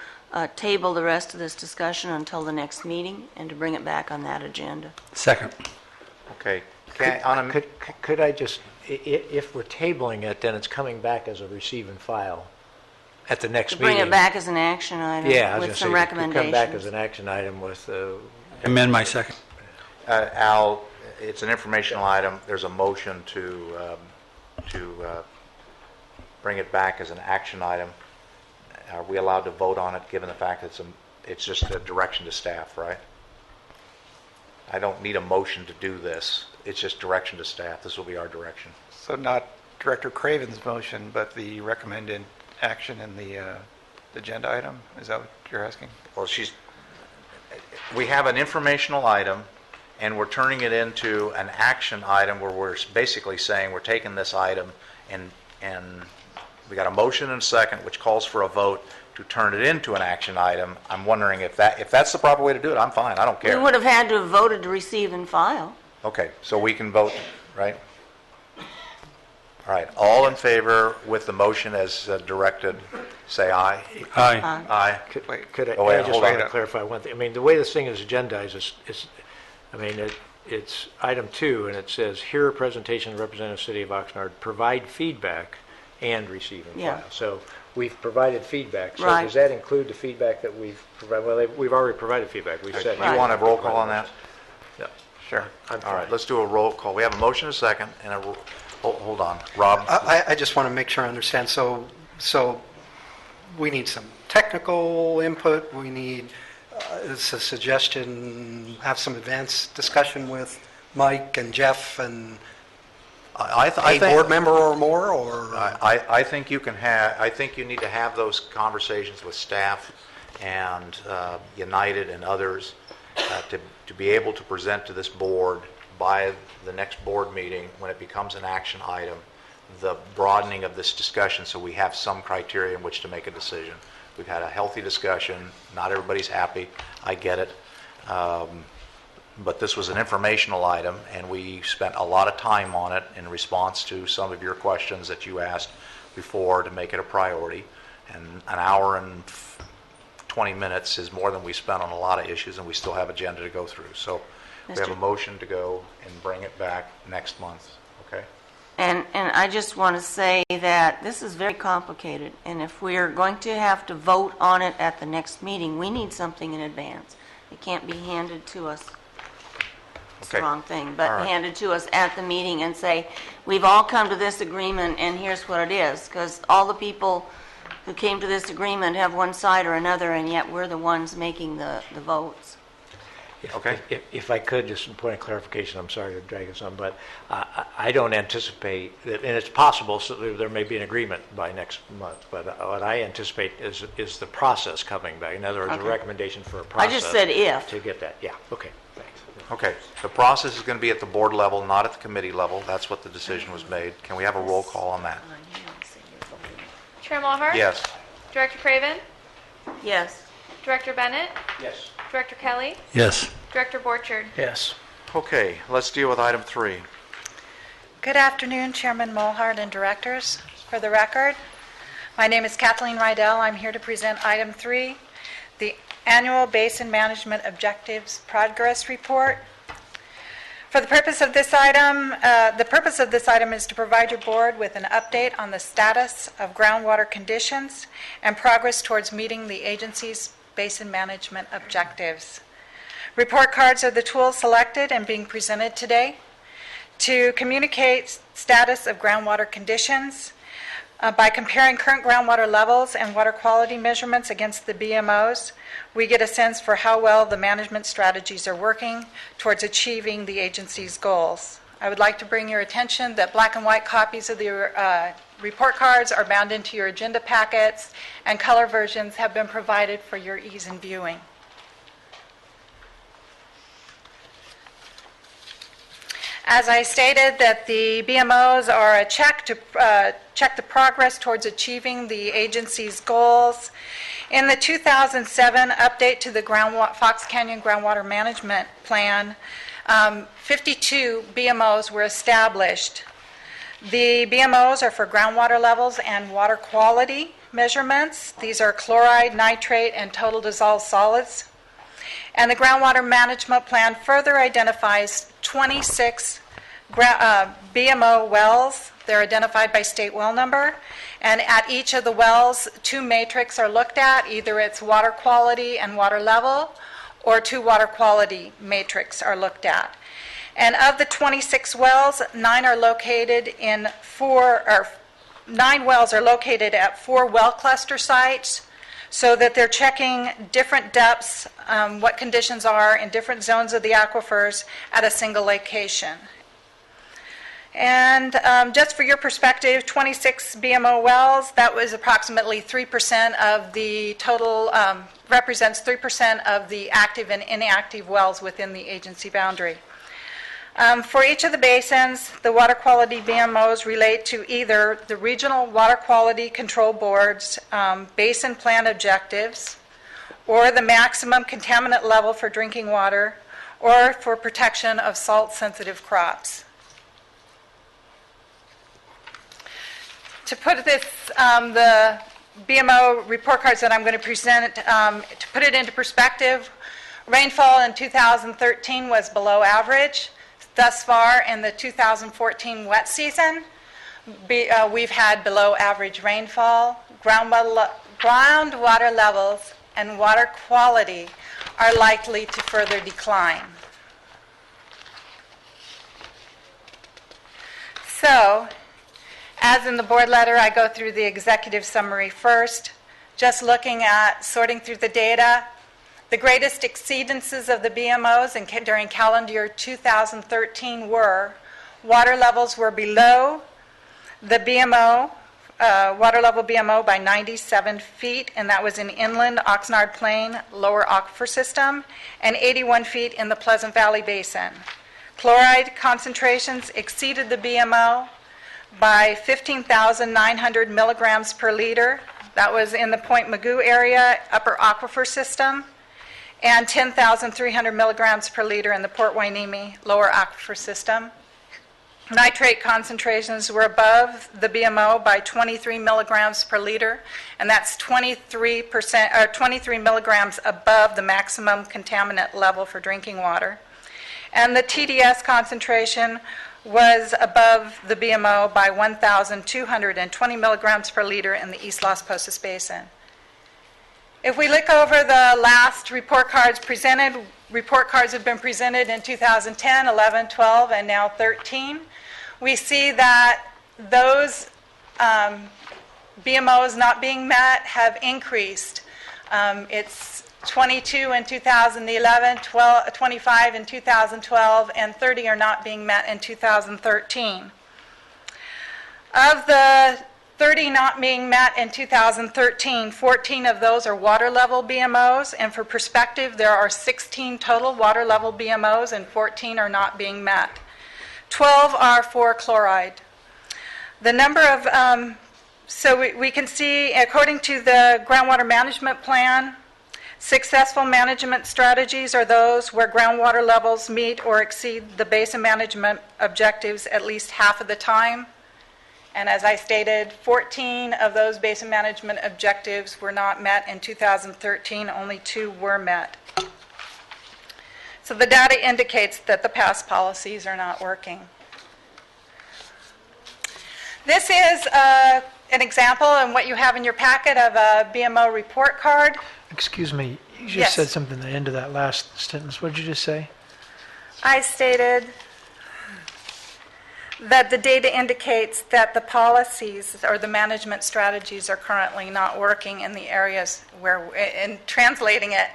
table the rest of this discussion until the next meeting and to bring it back on that agenda. Second. Okay. Could I just, if we're tabling it, then it's coming back as a receive and file at the next To meeting. bring it back as an action item Yeah, I was with going some to say, it could come back as recommendations. an action item with, Amend my second. Al, it's an informational item. There's a motion to bring it back as an action item. Are we allowed to vote on it, given the fact that it's just a direction to staff, right? I don't need a motion to do this. It's just direction to staff. This will be our direction. So not Director Craven's motion, but the recommended action in the agenda item? Is that what you're asking? Well, we have an informational item, and we're turning it into an action item where we're basically saying we're taking this item and we got a motion and a second, which calls for a vote to turn it into an action item. I'm wondering if that's the proper way to do it. I'm fine. I don't We care. would have had to have voted to receive and file. Okay, so we can vote, right? All right, all in favor with the motion as directed, say aye. Aye. Aye. Could I Oh, wait, I just hold like on. to clarify one thing? I mean, the way this thing is agendized is I mean, it's item 2, and it says, hear a presentation of Representative City of Oxnard, provide feedback and receive and Yeah. file. So we've provided feedback. So Right. does that include the feedback that we've provided? Well, we've already provided feedback. We've said. You want a roll call on that? No. Sure. I'm All right, fine. let's do a roll call. We have a motion and a second, and hold on. Rob? I just want to make sure I understand. So we need some technical input. We need, it's a suggestion, have some advanced discussion with Mike and Jeff and I a think board member or more, or? I think you can have, I think you need to have those conversations with staff and United and others to be able to present to this board by the next board meeting, when it becomes an action item, the broadening of this discussion so we have some criteria in which to make a decision. We've had a healthy discussion. Not everybody's happy. I get it. But this was an informational item, and we spent a lot of time on it in response to some of your questions that you asked before to make it a priority. And an hour and 20 minutes is more than we spent on a lot of issues, and we still have agenda to go through. So we have a motion to go and bring it back next month, okay? And I just want to say that this is very complicated, and if we're going to have to vote on it at the next meeting, we need something in advance. It can't be handed to us. It's the Okay. wrong thing, but All right. handed to us at the meeting and say, we've all come to this agreement, and here's what it is, because all the people who came to this agreement have one side or another, and yet we're the ones making the votes. Okay. If I could, just a point of clarification, I'm sorry to drag us on, but I don't anticipate that, and it's possible, so there may be an agreement by next month, but what I anticipate is the process coming back. In other words, a Okay. recommendation for a I process. just said if. To get that, yeah, okay, thanks. Okay, the process is going to be at the board level, not at the committee level. That's what the decision was made. Can we have a roll call on that? Chair Mulhart? Yes. Director Craven? Yes. Director Bennett? Yes. Director Kelly? Yes. Director Borchard? Yes. Okay, let's deal with item 3. Good afternoon, Chairman Mulhart and directors. For the record, my name is Kathleen Rydell. I'm here to present item 3, the Annual Basin Management Objectives Progress Report. For the purpose of this item, is to provide your board with an update on the status of groundwater conditions and progress towards meeting the agency's basin management objectives. Report cards are the tools selected and being presented today to communicate status of groundwater conditions by comparing current groundwater levels and water quality measurements against the BMOs. We get a sense for how well the management strategies are working towards achieving the agency's goals. I would like to bring your attention that black and white copies of the report cards are bound into your agenda packets, and color versions have been provided for your ease in viewing. As I stated, that the BMOs are a check to check the progress towards achieving the agency's goals. In the 2007 update to the Fox Canyon Groundwater Management Plan, 52 BMOs were established. The BMOs are for groundwater levels and water quality measurements. These are chloride, nitrate, and total dissolved solids. And the Groundwater Management Plan further identifies 26 BMO wells. They're identified by state well number. And at each of the wells, 2 matrix are looked at. Either it's water quality and water level, or 2 water quality matrix are looked at. And of the 26 wells, 9 wells are located at 4 well cluster sites. so that they're checking different depths, what conditions are in different zones of the aquifers at a single location. And just for your perspective, 26 BMO wells, that was approximately 3% of the total, represents 3% of the active and inactive wells within the agency boundary. For each of the basins, the water quality BMOs relate to either the Regional Water Quality Control Board's basin plan objectives, or the maximum contaminant level for drinking water, or for protection of salt-sensitive crops. To put this, the BMO report cards that I'm going to present, to put it into perspective, rainfall in 2013 was below average. Thus far in the 2014 wet season, we've had below average rainfall. Groundwater levels and water quality are likely to further decline. So, as in the board letter, I go through the executive summary first, just looking at sorting through the data. The greatest exceedances of the BMOs during calendar year 2013 were water levels were below the BMO, water level BMO by 97 feet, and that was in inland Oxnard Plain, lower aquifer system, and 81 feet in the Pleasant Valley Basin. Chloride concentrations exceeded the BMO by 15,900 milligrams per liter. That was in the Point Magoo area, upper aquifer system, and 10,300 milligrams per liter in the Port Hueneme, lower aquifer system. Nitrate concentrations were above the BMO by 23 milligrams per liter, and that's 23 milligrams above the maximum contaminant level for drinking water. And the TDS concentration was above the BMO by 1,220 milligrams per liter in the East Las Posas Basin. If we look over the last report cards presented, report cards have been presented in 2010, 11, 12, and now 13. We see that those BMOs not being met have increased. It's 22 in 2011, 25 in 2012, and 30 are not being met in 2013. Of the 30 not being met in 2013, 14 of those are water level BMOs, and for perspective, there are 16 total water level BMOs and 14 are not being met. 12 are for chloride. The number of, so we can see, according to the groundwater management plan, successful management strategies are those where groundwater levels meet or exceed the basin management objectives at least half of the time. And as I stated, 14 of those basin management objectives were not met in 2013, only 2 were met. So the data indicates that the past policies are not working. This is an example and what you have in your packet of a BMO report card. Excuse me, you just Yes. said something at the end of that last sentence. What did you just say? I stated that the data indicates that the policies or the management strategies are currently not working in the areas where, in translating it,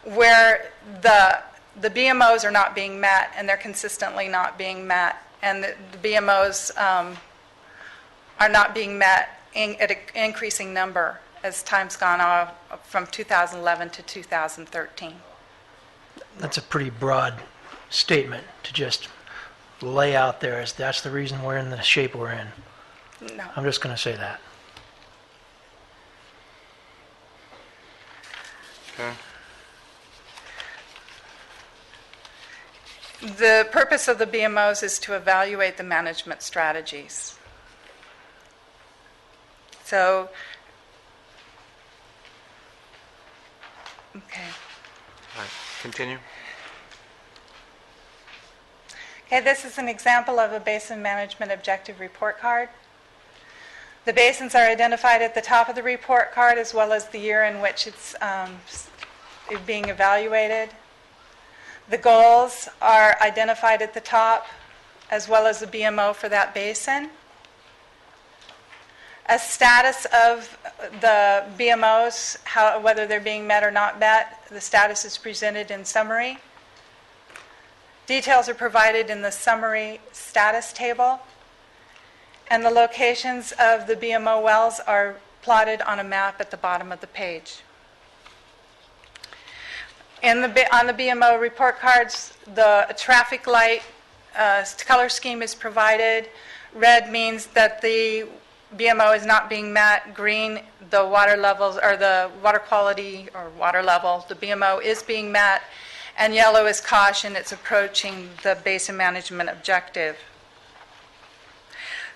where the BMOs are not being met and they're consistently not being met, and the BMOs are not being met at an increasing number as time's gone on from 2011 to 2013. That's a pretty broad statement to just lay out there as that's the reason we're in the shape we're in. No. I'm just going to say that. Okay. The purpose of the BMOs is to evaluate the management strategies. So, okay. All right, continue. Okay, this is an example of a basin management objective report card. The basins are identified at the top of the report card as well as the year in which it's being evaluated. The goals are identified at the top as well as the BMO for that basin. a status of the BMOs, whether they're being met or not met. The status is presented in summary. Details are provided in the summary status table. And the locations of the BMO wells are plotted on a map at the bottom of the page. On the BMO report cards, the traffic light color scheme is provided. Red means that the BMO is not being met. Green, the water levels, or the water quality or water level, the BMO is being met. And yellow is caution, it's approaching the basin management objective.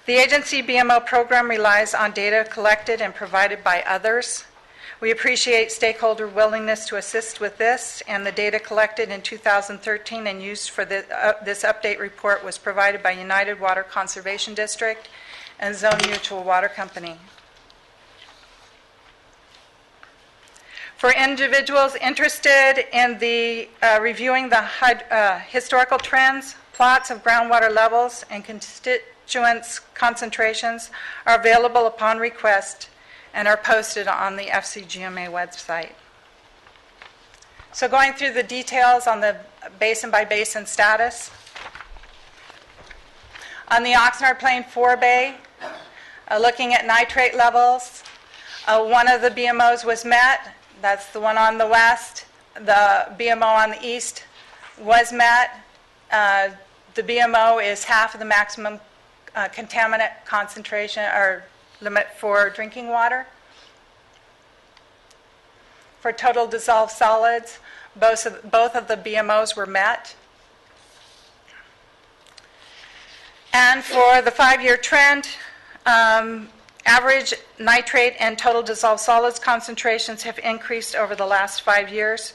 The agency BMO program relies on data collected and provided by others. We appreciate stakeholder willingness to assist with this, and the data collected in 2013 and used for this update report was provided by United Water Conservation District and Zone Mutual Water Company. For individuals interested in reviewing the historical trends, plots of groundwater levels, and constituents concentrations are available upon request and are posted on the FCGMA website. So going through the details on the basin-by-basin status. On the Oxnard Plain forebay, looking at nitrate levels, one of the BMOs was met. That's the one on the west. The BMO on the east was met. The BMO is half of the maximum contaminant concentration or limit for drinking water. For total dissolved solids, both of the BMOs were met. And for the 5-year trend, average nitrate and total dissolved solids concentrations have increased over the last 5 years.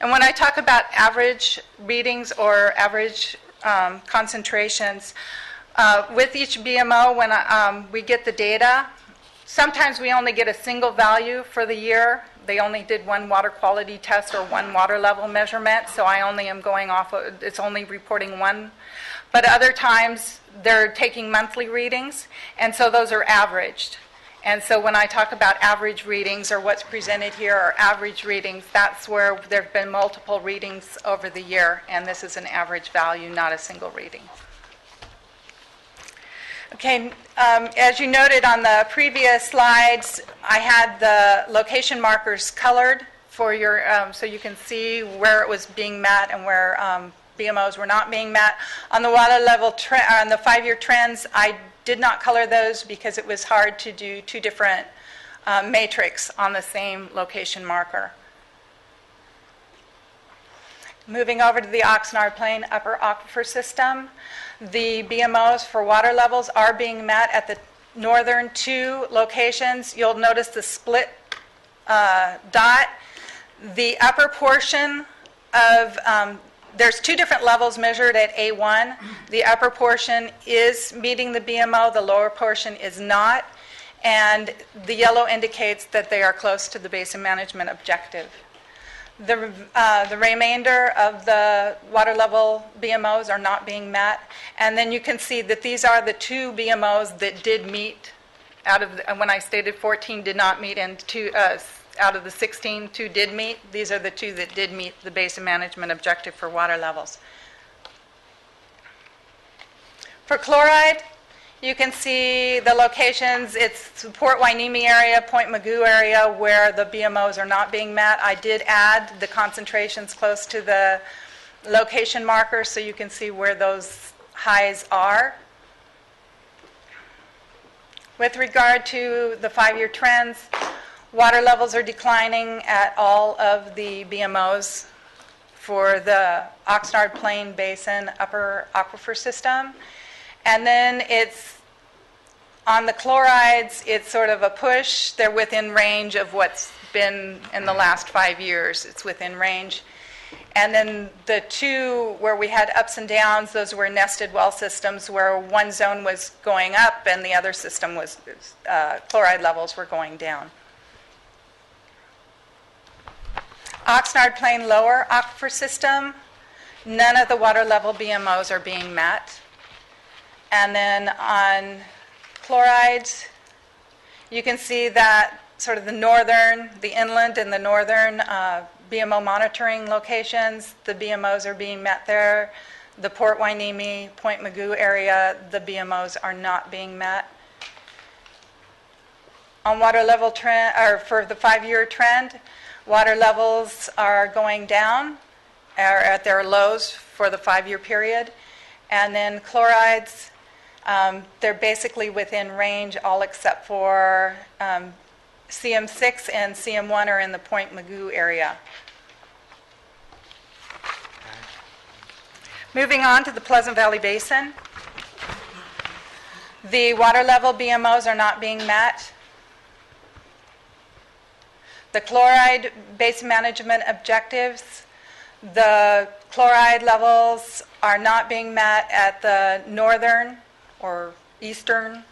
And when I talk about average readings or average concentrations, with each BMO, when we get the data, sometimes we only get a single value for the year. They only did one water quality test or one water level measurement, so I only am going off of, it's only reporting one. But other times, they're taking monthly readings, and so those are averaged. And so when I talk about average readings, or what's presented here are average readings, that's where there have been multiple readings over the year, and this is an average value, not a single reading. Okay, as you noted on the previous slides, I had the location markers colored for your, so you can see where it was being met and where BMOs were not being met. On the water level, on the 5-year trends, I did not color those because it was hard to do two different matrix on the same location marker. Moving over to the Oxnard Plain upper aquifer system, the BMOs for water levels are being met at the northern 2 locations. You'll notice the split dot. The upper portion of, there's 2 different levels measured at A1. The upper portion is meeting the BMO, the lower portion is not, and the yellow indicates that they are close to the basin management objective. The remainder of the water level BMOs are not being met. And then you can see that these are the 2 BMOs that did meet out of, when I stated 14 did not meet, and out of the 16, 2 did meet. These are the 2 that did meet the basin management objective for water levels. For chloride, you can see the locations. It's Port Hueneme area, Point Magoo area, where the BMOs are not being met. I did add the concentrations close to the location marker so you can see where those highs are. With regard to the 5-year trends, water levels are declining at all of the BMOs for the Oxnard Plain Basin upper aquifer system. And then it's, on the chlorides, it's sort of a push. They're within range of what's been in the last 5 years. It's within range. And then the 2 where we had ups and downs, those were nested well systems where one zone was going up and the other system was, chloride levels were going down. Oxnard Plain lower aquifer system, none of the water level BMOs are being met. And then on chlorides, You can see that sort of the inland and the northern BMO monitoring locations, the BMOs are being met there. The Port Hueneme, Point Mugu area, the BMOs are not being met. On water level trend, or for the 5-year trend, water levels are going down, are at their lows for the 5-year period. And then chlorides, they're basically within range, all except for CM6 and CM1 are in the Point Mugu area. Moving on to the Pleasant Valley Basin. The water level BMOs are not being met. The chloride basin management objectives, the chloride levels are not being met at the northern or eastern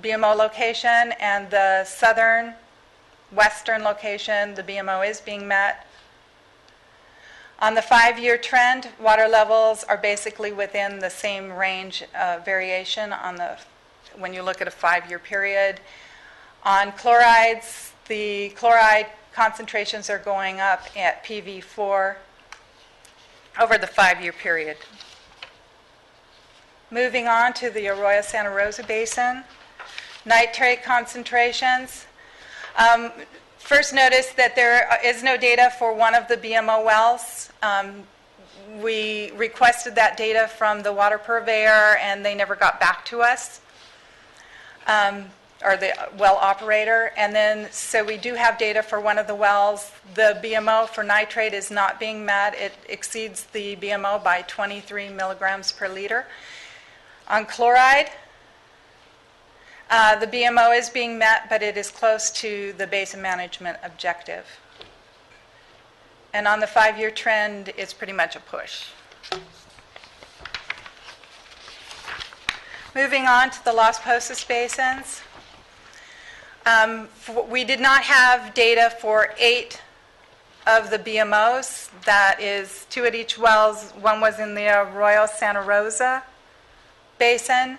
BMO location, and the southern western location, the BMO is being met. On the 5-year trend, water levels are basically within the same range of variation when you look at a 5-year period. On chlorides, the chloride concentrations are going up at PV4 over the 5-year period. Moving on to the Arroyo Santa Rosa Basin, nitrate concentrations. First, notice that there is no data for one of the BMO wells. We requested that data from the water purveyor, and they never got back to us, or the well operator. And then, so we do have data for one of the wells. The BMO for nitrate is not being met. It exceeds the BMO by 23 milligrams per liter. On chloride, the BMO is being met, but it is close to the basin management objective. And on the 5-year trend, it's pretty much a push. Moving on to the Las Posas basins. We did not have data for 8 of the BMOs. That is 2 at each wells. One was in the Arroyo Santa Rosa basin,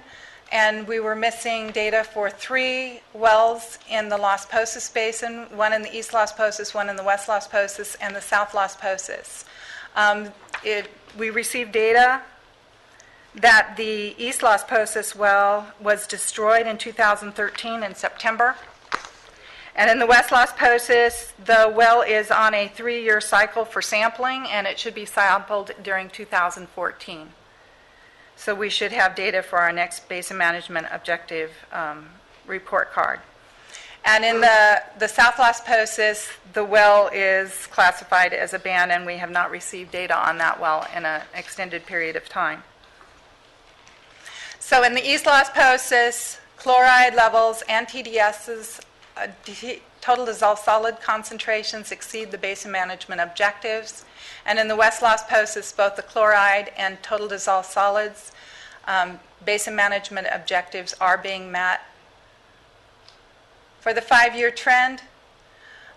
and we were missing data for 3 wells in the Las Posas basin, one in the East Las Posas, one in the West Las Posas, and the South Las Posas. We received data that the East Las Posas well was destroyed in 2013 in September. And in the West Las Posas, the well is on a 3-year cycle for sampling, and it should be sampled during 2014. So we should have data for our next basin management objective report card. And in the South Las Posas, the well is classified as abandoned. We have not received data on that well in an extended period of time. So in the East Las Posas, chloride levels and TDS's total dissolved solid concentrations exceed the basin management objectives. And in the West Las Posas, both the chloride and total dissolved solids basin management objectives are being met. For the 5-year trend,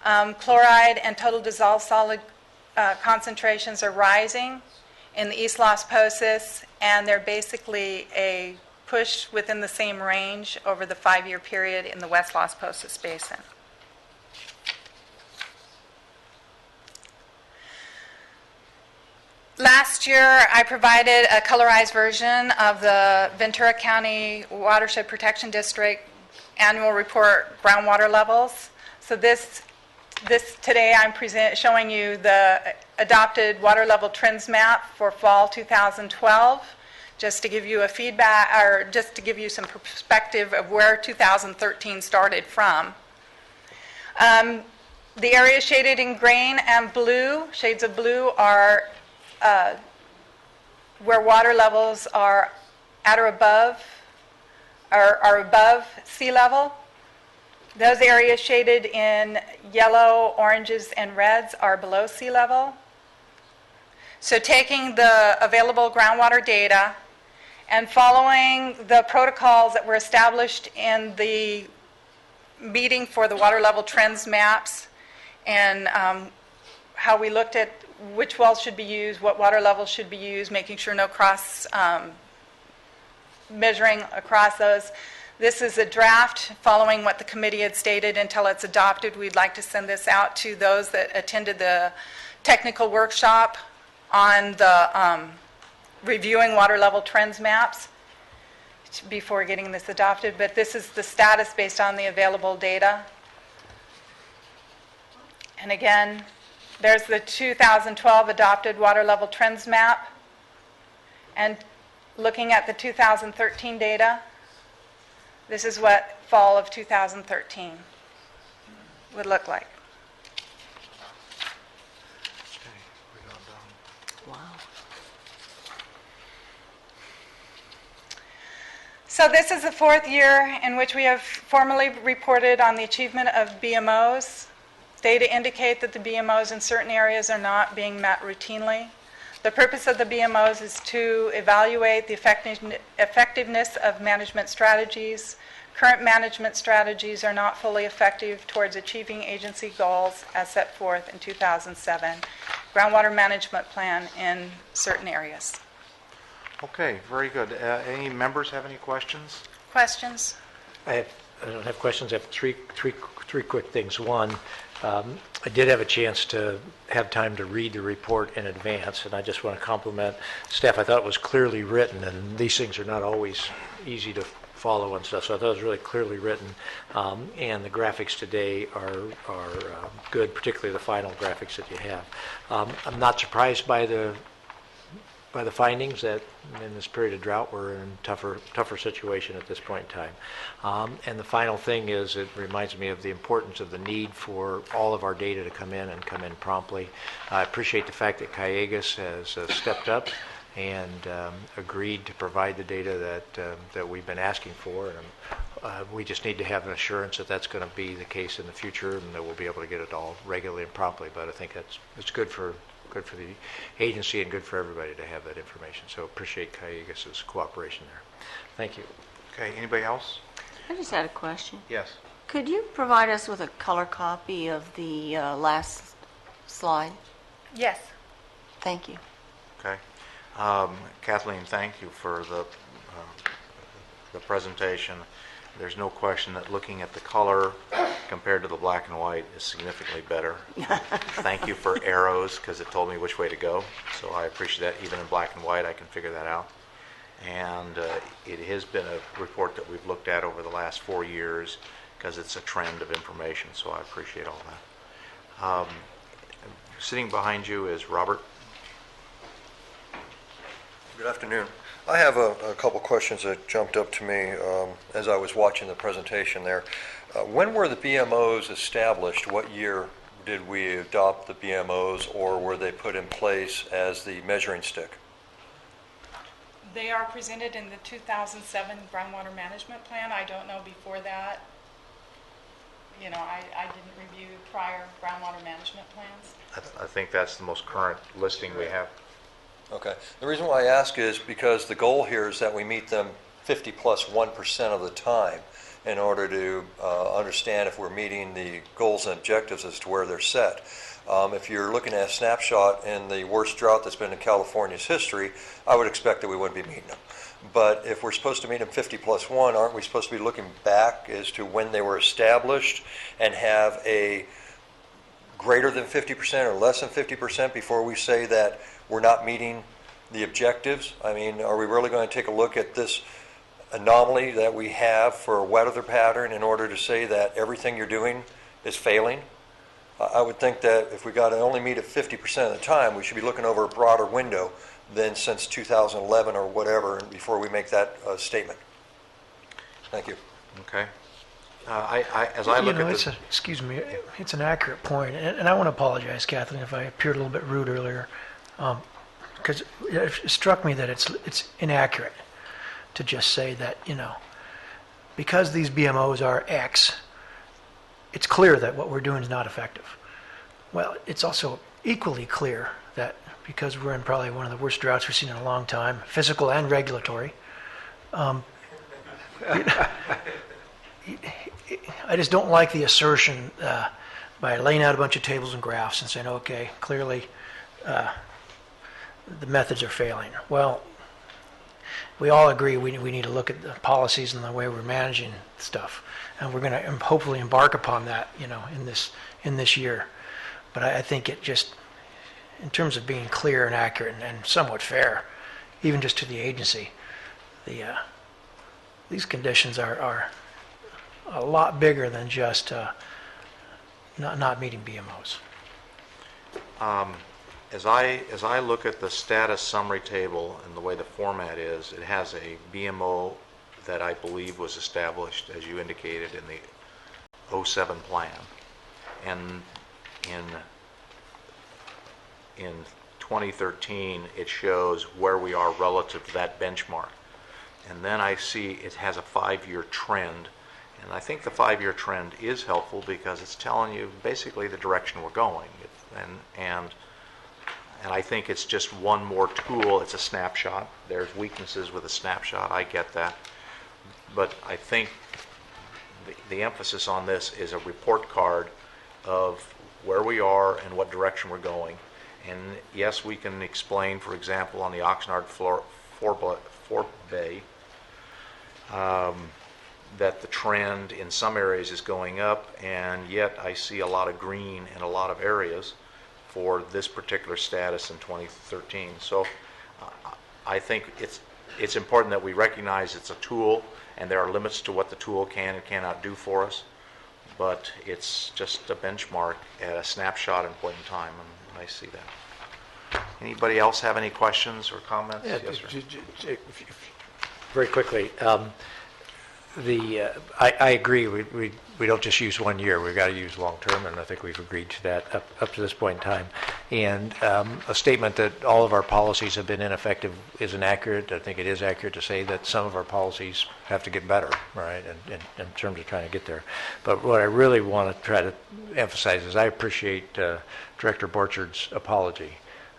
chloride and total dissolved solid concentrations are rising in the East Las Posas, and they're basically a push within the same range over the 5-year period in the West Las Posas basin. Last year, I provided a colorized version of the Ventura County Watershed Protection District annual report groundwater levels. So this today I'm showing you the adopted water level trends map for fall 2012, just to give you a feedback, or just to give you some perspective of where 2013 started from. The areas shaded in green and blue, shades of blue, are where water levels are at or above, are above sea level. Those areas shaded in yellow, oranges, and reds are below sea level. So taking the available groundwater data and following the protocols that were established in the meeting for the water level trends maps, and how we looked at which wells should be used, what water levels should be used, making sure no cross measuring across those. This is a draft following what the committee had stated. Until it's adopted, we'd like to send this out to those that attended the technical workshop on the reviewing water level trends maps before getting this adopted. But this is the status based on the available data. And again, there's the 2012 adopted water level trends map. And looking at the 2013 data, this is what fall of 2013 would look like. Wow. So this is the fourth year in which we have formally reported on the achievement of BMOs. Data indicate that the BMOs in certain areas are not being met routinely. The purpose of the BMOs is to evaluate the effectiveness of management strategies. Current management strategies are not fully effective towards achieving agency goals as set forth in 2007 groundwater management plan in certain areas. Okay, very good. Any members have any questions? Questions? I don't have questions. I have three quick things. One, I did have a chance to have time to read the report in advance, and I just want to compliment staff. I thought it was clearly written, and these things are not always easy to follow and stuff, so I thought it was really clearly written. And the graphics today are good, particularly the final graphics that you have. I'm not surprised by the findings that in this period of drought we're in a tougher situation at this point in time. And the final thing is it reminds me of the importance of the need for all of our data to come in and come in promptly. I appreciate the fact that Callegas has stepped up and agreed to provide the data that we've been asking for. And we just need to have an assurance that that's going to be the case in the future and that we'll be able to get it all regularly and promptly. But I think it's good for the agency and good for everybody to have that information. So appreciate Callegas' cooperation there. Thank you. Okay, anybody else? I just had a question. Yes. Could you provide us with a color copy of the last slide? Yes. Thank you. Okay. Kathleen, thank you for the presentation. There's no question that looking at the color compared to the black and white is significantly better. Thank you for arrows because it told me which way to go. So I appreciate that. Even in black and white, I can figure that out. And it has been a report that we've looked at over the last 4 years because it's a trend of information. So I appreciate all that. Sitting behind you is Robert. Good afternoon. I have a couple questions that jumped up to me as I was watching the presentation there. When were the BMOs established? What year did we adopt the BMOs, or were they put in place as the measuring stick? They are presented in the 2007 groundwater management plan. I don't know before that. You know, I didn't review prior groundwater management plans. I think that's the most current listing we have. Okay. The reason why I ask is because the goal here is that we meet them 50 plus 1% of the time in order to understand if we're meeting the goals and objectives as to where they're set. If you're looking at a snapshot in the worst drought that's been in California's history, I would expect that we wouldn't be meeting them. But if we're supposed to meet them 50 plus 1, aren't we supposed to be looking back as to when they were established and have a greater than 50% or less than 50% before we say that we're not meeting the objectives? I mean, are we really going to take a look at this anomaly that we have for a weather pattern in order to say that everything you're doing is failing? I would think that if we got to only meet it 50% of the time, we should be looking over a broader window than since 2011 or whatever before we make that statement. Thank you. Okay. As I look at this... Excuse me, it's an accurate point, and I want to apologize, Kathleen, if I appeared a little bit rude earlier, because it struck me that it's inaccurate to just say that, you know, because these BMOs are X, it's clear that what we're doing is not effective. Well, it's also equally clear that because we're in probably one of the worst droughts we've seen in a long time, physical and regulatory, I just don't like the assertion by laying out a bunch of tables and graphs and saying, okay, clearly the methods are failing. Well, we all agree we need to look at the policies and the way we're managing stuff. And we're going to hopefully embark upon that, in this year. But I think it just, in terms of being clear and accurate and somewhat fair, even just to the agency, these conditions are a lot bigger than just not meeting BMOs. As I look at the status summary table and the way the format is, it has a BMO that I believe was established, as you indicated, in the 07 plan. And in 2013, it shows where we are relative to that benchmark. And then I see it has a 5-year trend. And I think the 5-year trend is helpful because it's telling you basically the direction we're going. And I think it's just one more tool. It's a snapshot. There's weaknesses with a snapshot. I get that. But I think the emphasis on this is a report card of where we are and what direction we're going. And yes, we can explain, for example, on the Oxnard forebay, that the trend in some areas is going up, and yet I see a lot of green in a lot of areas for this particular status in 2013. So I think it's important that we recognize it's a tool, and there are limits to what the tool can and cannot do for us, but it's just a benchmark at a snapshot and point in time, and I see that. Anybody else have any questions or comments? Yeah, Yes, sir. very quickly. I agree. We don't just use 1 year. We've got to use long term, and I think we've agreed to that up to this point in time. And a statement that all of our policies have been ineffective is inaccurate. I think it is accurate to say that some of our policies have to get better, right, in terms of trying to get there. But what I really want to try to emphasize is I appreciate Director Borchard's apology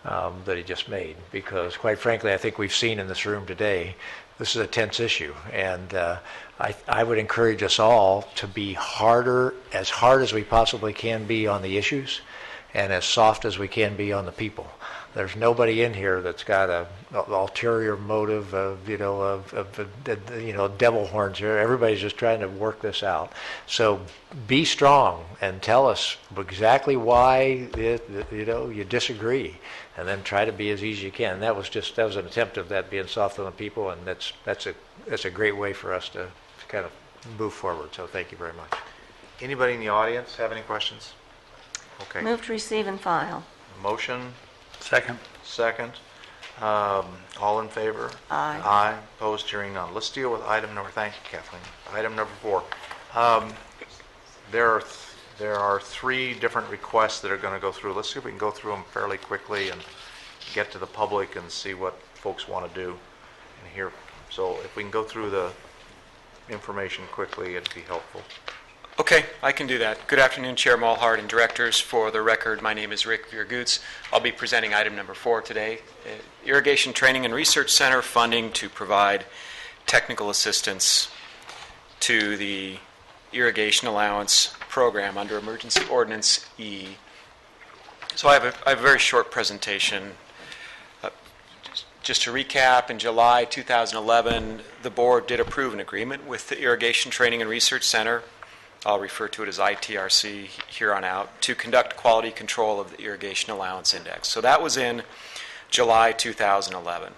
that he just made, because quite frankly, I think we've seen in this room today, this is a tense issue, and I would encourage us all to be as hard as we possibly can be on the issues, and as soft as we can be on the people. There's nobody in here that's got an ulterior motive of devil horns here. Everybody's just trying to work this out. So be strong and tell us exactly why you disagree, and then try to be as easy as you can. And that was an attempt of that being soft on the people, and that's a great way for us to kind of move forward. So thank you very much. Anybody in the audience have any questions? Okay. Move to receive and file. Motion. Second. Second. All in favor? Aye. Aye. Opposed? Hearing none. Let's deal with item number. Thank you, Kathleen. Item number 4. There are 3 different requests that are going to go through. Let's see if we can go through them fairly quickly and get to the public and see what folks want to do and hear. So if we can go through the information quickly, it'd be helpful. Okay, I can do that. Good afternoon, Chair Mulhart and directors. For the record, my name is Rick Viergoots. I'll be presenting item number 4 today. Irrigation Training and Research Center funding to provide technical assistance to the irrigation allowance program under Emergency Ordinance E. So I have a very short presentation. Just to recap, in July 2011, the board did approve an agreement with the Irrigation Training and Research Center, I'll refer to it as ITRC here on out, to conduct quality control of the Irrigation Allowance Index. So that was in July 2011.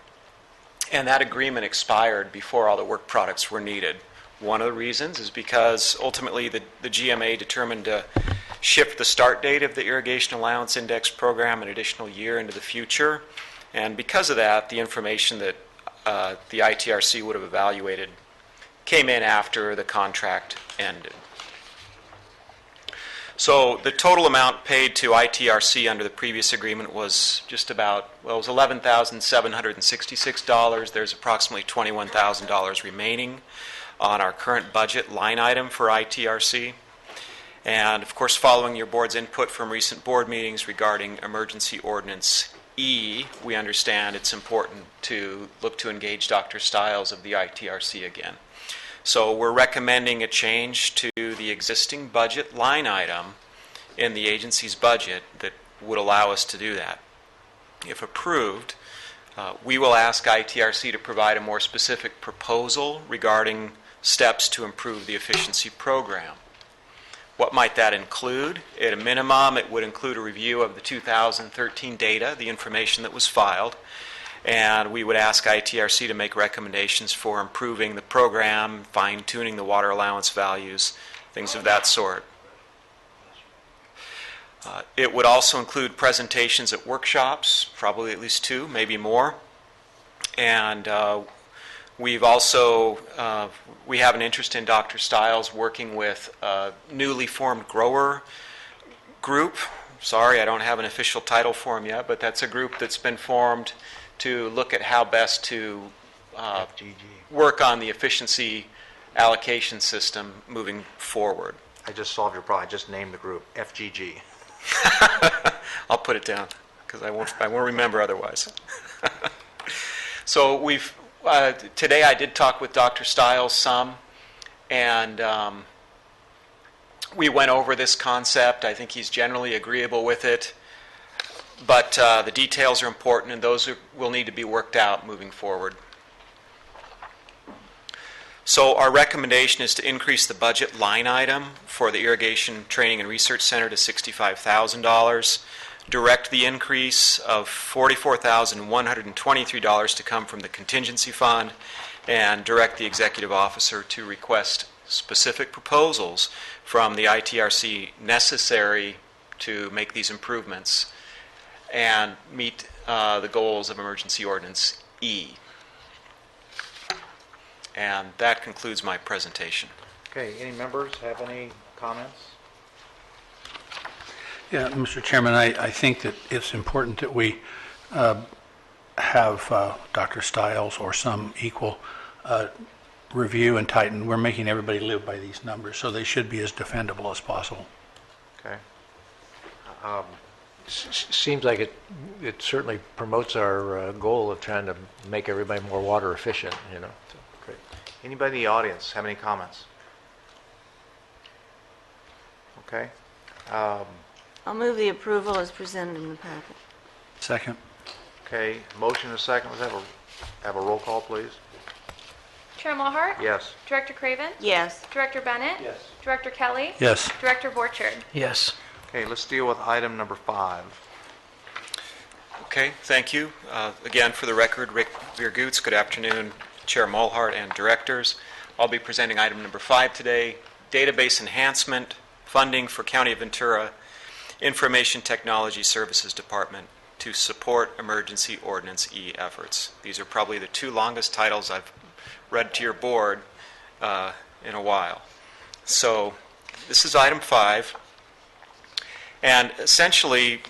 And that agreement expired before all the work products were needed. One of the reasons is because ultimately the GMA determined to shift the start date of the Irrigation Allowance Index program an additional year into the future. And because of that, the information that the ITRC would have evaluated came in after the contract ended. So the total amount paid to ITRC under the previous agreement was just about, well, it was $11,766. There's approximately $21,000 remaining on our current budget line item for ITRC. And of course, following your board's input from recent board meetings regarding Emergency Ordinance E, we understand it's important to look to engage Dr. Stiles of the ITRC again. So we're recommending a change to the existing budget line item in the agency's budget that would allow us to do that. If approved, We will ask ITRC to provide a more specific proposal regarding steps to improve the efficiency program. What might that include? At a minimum, it would include a review of the 2013 data, the information that was filed, and we would ask ITRC to make recommendations for improving the program, fine-tuning the water allowance values, things of that sort. It would also include presentations at workshops, probably at least 2, maybe more. And we've also, we have an interest in Dr. Stiles working with a newly formed grower group. Sorry, I don't have an official title for him yet, but that's a group that's been formed to look at how best to work on the efficiency allocation system moving forward. I just solved your problem. I just named the group FGG. I'll put it down because I won't remember otherwise. So today I did talk with Dr. Stiles some, and we went over this concept. I think he's generally agreeable with it, but the details are important, and those will need to be worked out moving forward. So our recommendation is to increase the budget line item for the Irrigation Training and Research Center to $65,000, direct the increase of $44,123 to come from the contingency fund, and direct the executive officer to request specific proposals from the ITRC necessary to make these improvements and meet the goals of Emergency Ordinance E. And that concludes my presentation. Okay, any members have any comments? Yeah, Mr. Chairman, I think that it's important that we have Dr. Stiles or some equal review and tighten. We're making everybody live by these numbers, so they should be as defendable as possible. Okay. Seems like it certainly promotes our goal of trying to make everybody more water efficient, you know. So, great. Anybody in the audience have any comments? Okay. I'll move the approval as presented in the packet. Second. Okay, motion and a second. Let's have a roll call, please. Chair Mulhart? Yes. Director Craven? Yes. Director Bennett? Yes. Director Kelly? Yes. Director Borchard? Yes. Okay, let's deal with item number 5. Okay, thank you. Again, for the record, Rick Viergoots, good afternoon, Chair Mulhart and directors. I'll be presenting item number 5 today, database enhancement, funding for County of Ventura Information Technology Services Department to support Emergency Ordinance E efforts. These are probably the 2 longest titles I've read to your board in a while. So this is item 5, and essentially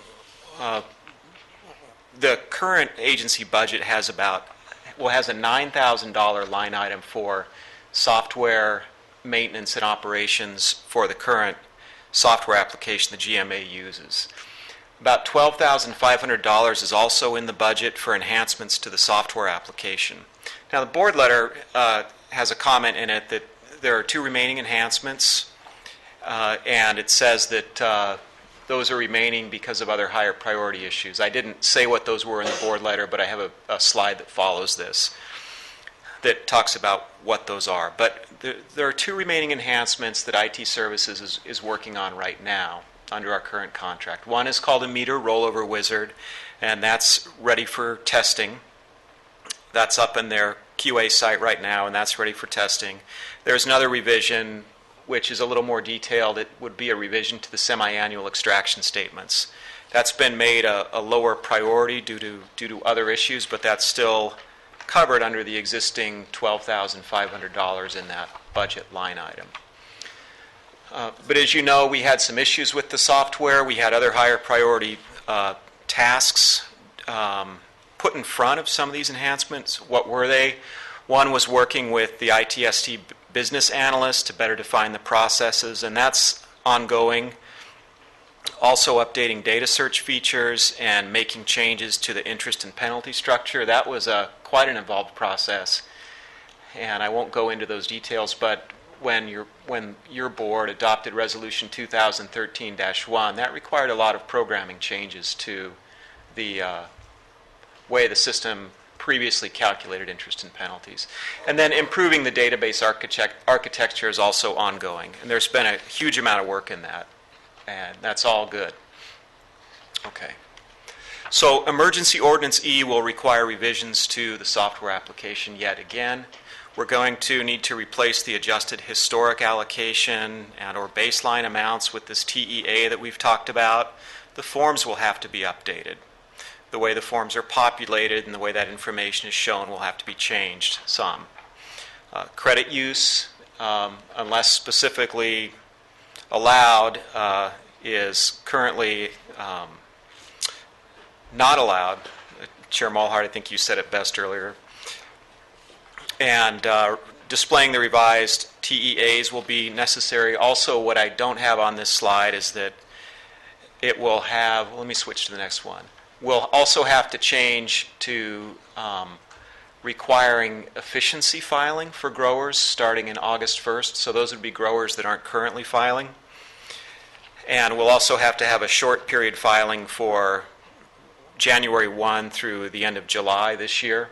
the current agency budget has a $9,000 line item for software maintenance and operations for the current software application the GMA uses. About $12,500 is also in the budget for enhancements to the software application. Now, the board letter has a comment in it that there are 2 remaining enhancements, and it says that those are remaining because of other higher priority issues. I didn't say what those were in the board letter, but I have a slide that follows this that talks about what those are. But there are 2 remaining enhancements that IT Services is working on right now under our current contract. One is called a meter rollover wizard, and that's ready for testing. That's up in their QA site right now, and that's ready for testing. There's another revision, which is a little more detailed. It would be a revision to the semi-annual extraction statements. That's been made a lower priority due to other issues, but that's still covered under the existing $12,500 in that budget line item. But as you know, we had some issues with the software. We had other higher priority tasks put in front of some of these enhancements. What were they? One was working with the ITST business analyst to better define the processes, and that's ongoing. Also updating data search features and making changes to the interest and penalty structure. That was quite an involved process, and I won't go into those details, but when your board adopted Resolution 2013-1, that required a lot of programming changes to the way the system previously calculated interest and penalties. And then improving the database architecture is also ongoing. And there's been a huge amount of work in that. And that's all good. Okay. So Emergency Ordinance E will require revisions to the software application yet again. We're going to need to replace the adjusted historic allocation and or baseline amounts with this TEA that we've talked about. The forms will have to be updated. The way the forms are populated and the way that information is shown will have to be changed some. Credit use, unless specifically allowed, is currently not allowed. Chair Mulhart, I think you said it best earlier. And displaying the revised TEAs will be necessary. Also, what I don't have on this slide is that it will have, let me switch to the next one. We'll also have to change to requiring efficiency filing for growers starting in August 1st. So those would be growers that aren't currently filing. And we'll also have to have a short period filing for January 1 through the end of July this year.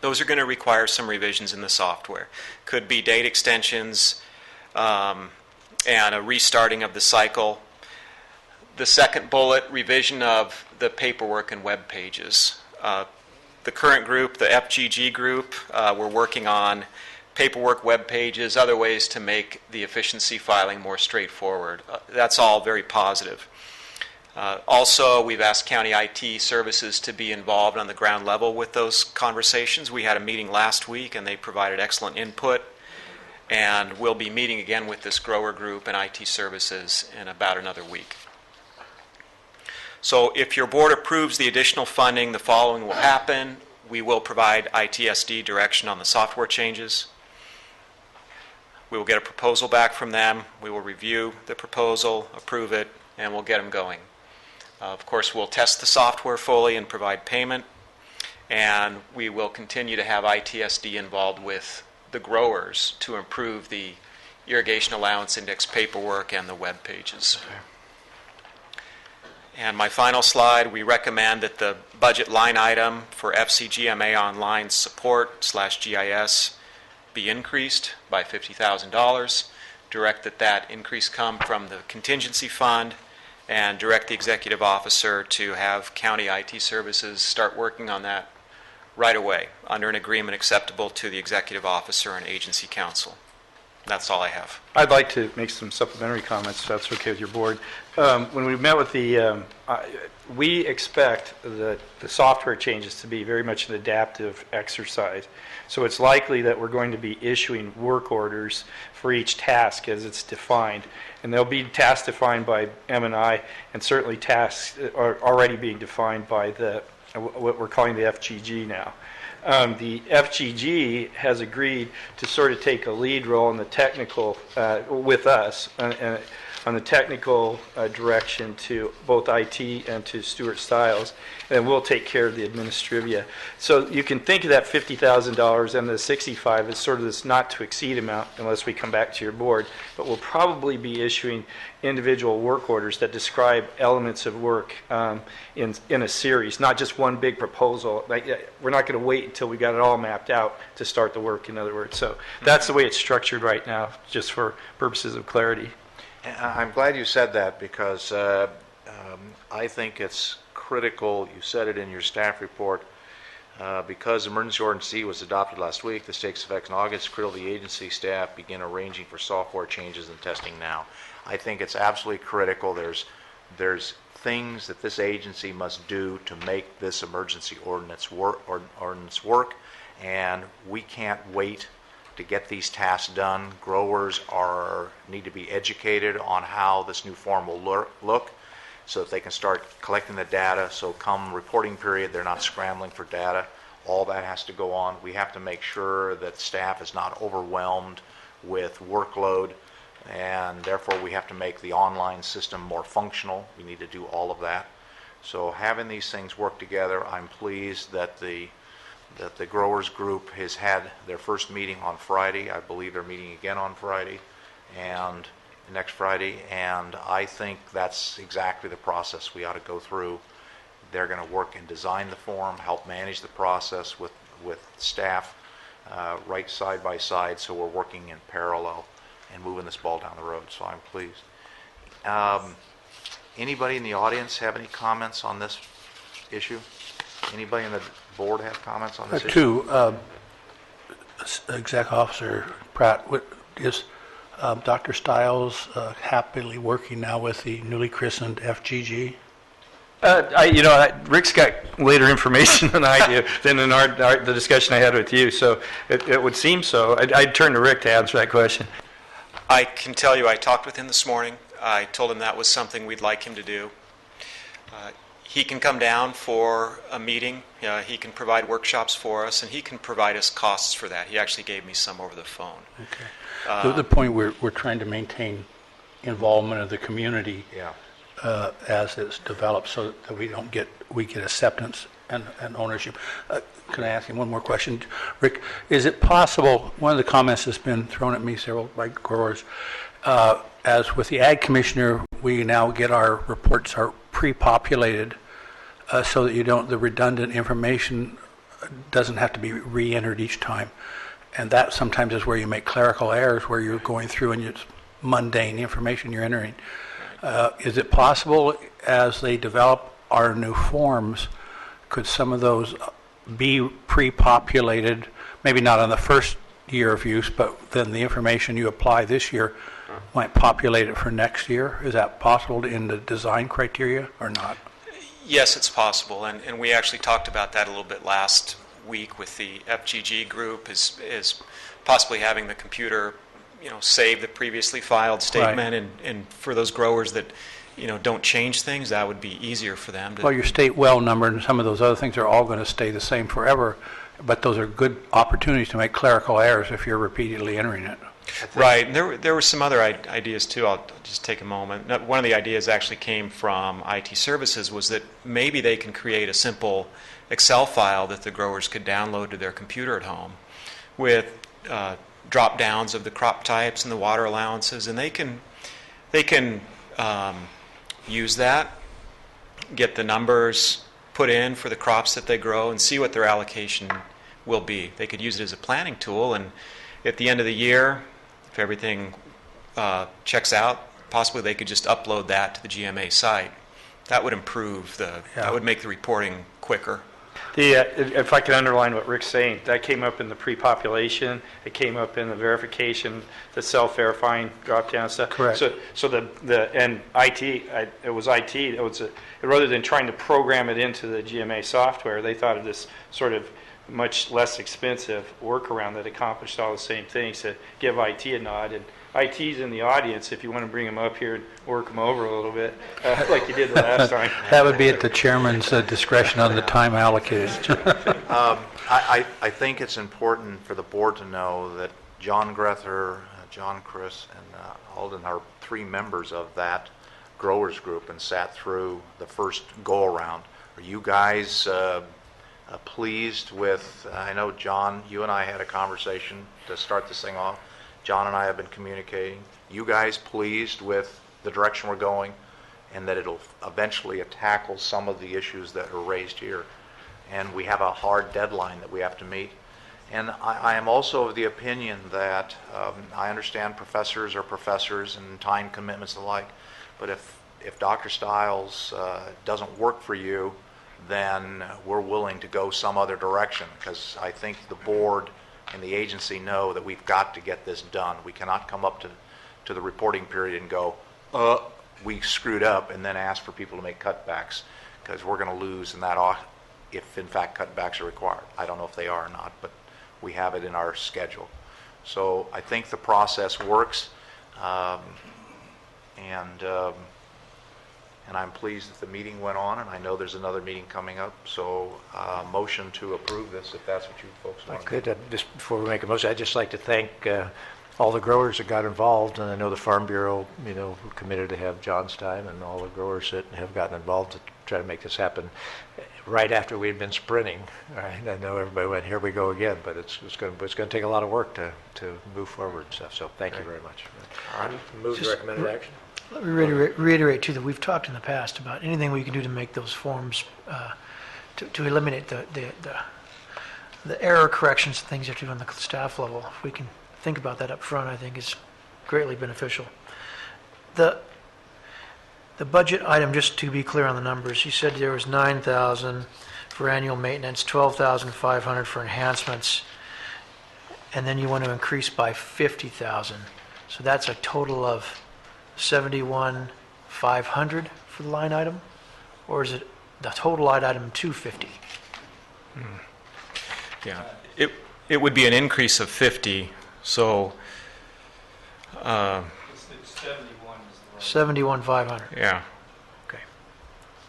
Those are going to require some revisions in the software. Could be date extensions and a restarting of the cycle. The second bullet, revision of the paperwork and web pages. The current group, the FGG group, we're working on paperwork, web pages, other ways to make the efficiency filing more straightforward. That's all very positive. Also, we've asked county IT services to be involved on the ground level with those conversations. We had a meeting last week and they provided excellent input. And we'll be meeting again with this grower group and IT services in about another week. So if your board approves the additional funding, the following will happen. We will provide ITSD direction on the software changes. We will get a proposal back from them. We will review the proposal, approve it, and we'll get them going. Of course, we'll test the software fully and provide payment. And we will continue to have ITSD involved with the growers to improve the irrigation allowance index paperwork and the web pages. Okay. And my final slide, we recommend that the budget line item for FCGMA online support /GIS be increased by $50,000. Direct that increase come from the contingency fund and direct the executive officer to have county IT services start working on that right away under an agreement acceptable to the executive officer and agency council. That's all I have. I'd like to make some supplementary comments, if that's okay with your board. When we met with the, we expect the software changes to be very much an adaptive exercise. So it's likely that we're going to be issuing work orders for each task as it's defined. And there'll be tasks defined by M&I, and certainly tasks are already being defined by the what we're calling the FGG now. The FGG has agreed to sort of take a lead role in the technical, with us, on the technical direction to both IT and to Stuart Stiles, and we'll take care of the administrivia. So you can think of that $50,000 and the $65,000 as sort of this not to exceed amount unless we come back to your board, but we'll probably be issuing individual work orders that describe elements of work in a series, not just one big proposal. We're not going to wait until we got it all mapped out to start the work, in other words. So that's the way it's structured right now, just for purposes of clarity. I'm glad you said that because I think it's critical, you said it in your staff report, because Emergency Ordinance C was adopted last week, this takes effect in August, it's critical the agency staff begin arranging for software changes and testing now. I think it's absolutely critical. There's things that this agency must do to make this emergency ordinance work, and we can't wait to get these tasks done. Growers need to be educated on how this new form will look so that they can start collecting the data. So come reporting period, they're not scrambling for data. All that has to go on. We have to make sure that staff is not overwhelmed with workload, and therefore we have to make the online system more functional. We need to do all of that. So having these things work together, I'm pleased that the growers group has had their first meeting on Friday. I believe they're meeting again on Friday and next Friday, and I think that's exactly the process we ought to go through. they're going to work and design the form, help manage the process with staff right side by side, so we're working in parallel and moving this ball down the road, so I'm pleased. Anybody in the audience have any comments on this issue? Anybody in the board have comments on this issue? Two, Exec Officer Pratt, is Dr. Stiles happily working now with the newly christened FGG? Rick's got later information than I do, than in the discussion I had with you, so it would seem so. I'd turn to Rick to answer that question. I can tell you I talked with him this morning. I told him that was something we'd like him to do. He can come down for a meeting. He can provide workshops for us, and he can provide us costs for that. He actually gave me some over the phone. Okay. The point we're trying to maintain involvement of the community as it's developed, so that we get acceptance and ownership. Can I ask you one more question, Rick? Is it possible? One of the comments that's been thrown at me several by growers, as with the Ag Commissioner, we now get our reports are pre-populated, so that the redundant information doesn't have to be re-entered each time. And that sometimes is where you make clerical errors, where you're going through and it's mundane information you're entering. Is it possible, as they develop our new forms, could some of those be pre-populated, maybe not on the first year of use, but then the information you apply this year might populate it for next year? Is that possible in the design criteria or not? Yes, it's possible, and we actually talked about that a little bit last week with the FGG group, is possibly having the computer, save the previously filed statement, Right. and for those growers that, don't change things, that would be easier for them to. Well, your state well number and some of those other things are all going to stay the same forever, but those are good opportunities to make clerical errors if you're repeatedly entering it. Right, and there were some other ideas too. I'll just take a moment. One of the ideas actually came from IT services, was that maybe they can create a simple Excel file that the growers could download to their computer at home with drop downs of the crop types and the water allowances, and they can use that, get the numbers put in for the crops that they grow, and see what their allocation will be. They could use it as a planning tool, and at the end of the year, if everything checks out, possibly they could just upload that to the GMA site. That would improve that would make the reporting quicker. If I could underline what Rick's saying, that came up in the pre-population, it came up in the verification, the self-verifying drop-down stuff. Correct. So and IT, it was IT. Rather than trying to program it into the GMA software, they thought of this sort of much less expensive workaround that accomplished all the same things, to give IT a nod. And IT's in the audience if you want to bring them up here and work them over a little bit, like you did the last time. That would be at the chairman's discretion on the time allocated. I think it's important for the board to know that John Grether, John, Chris, and Alden are 3 members of that growers group and sat through the first go-around. Are you guys pleased with, I know, John, you and I had a conversation to start this thing off. John and I have been communicating. You guys pleased with the direction we're going, and that it'll eventually tackle some of the issues that are raised here? And we have a hard deadline that we have to meet. And I am also of the opinion that I understand professors are professors and time commitments and the like, but if Dr. Stiles doesn't work for you, then we're willing to go some other direction, because I think the board and the agency know that we've got to get this done. We cannot come up to the reporting period and go, we screwed up, and then ask for people to make cutbacks, because we're going to lose in that if in fact cutbacks are required. I don't know if they are or not, but we have it in our schedule. So I think the process works, and I'm pleased that the meeting went on, and I know there's another meeting coming up. So motion to approve this, if that's what you folks want. Good. Just before we make a motion, I'd just like to thank all the growers that got involved, and I know the Farm Bureau, who committed to have John's time, and all the growers that have gotten involved to try to make this happen right after we had been sprinting. Right? I know everybody went, here we go again, but it's going to take a lot of work to move forward and stuff. So thank you very much. All right. Move to recommended action. Let me reiterate too that we've talked in the past about anything we can do to make those forms, to eliminate the error corrections and things you have to do on the staff level. If we can think about that up front, I think is greatly beneficial. The budget item, just to be clear on the numbers, you said there was 9,000 for annual maintenance, 12,500 for enhancements, and then you want to increase by 50,000. So that's a total of 71,500 for the line item? Or is it the total line item 250? Yeah, it would be an increase of 50, so, 71,500. yeah. Okay.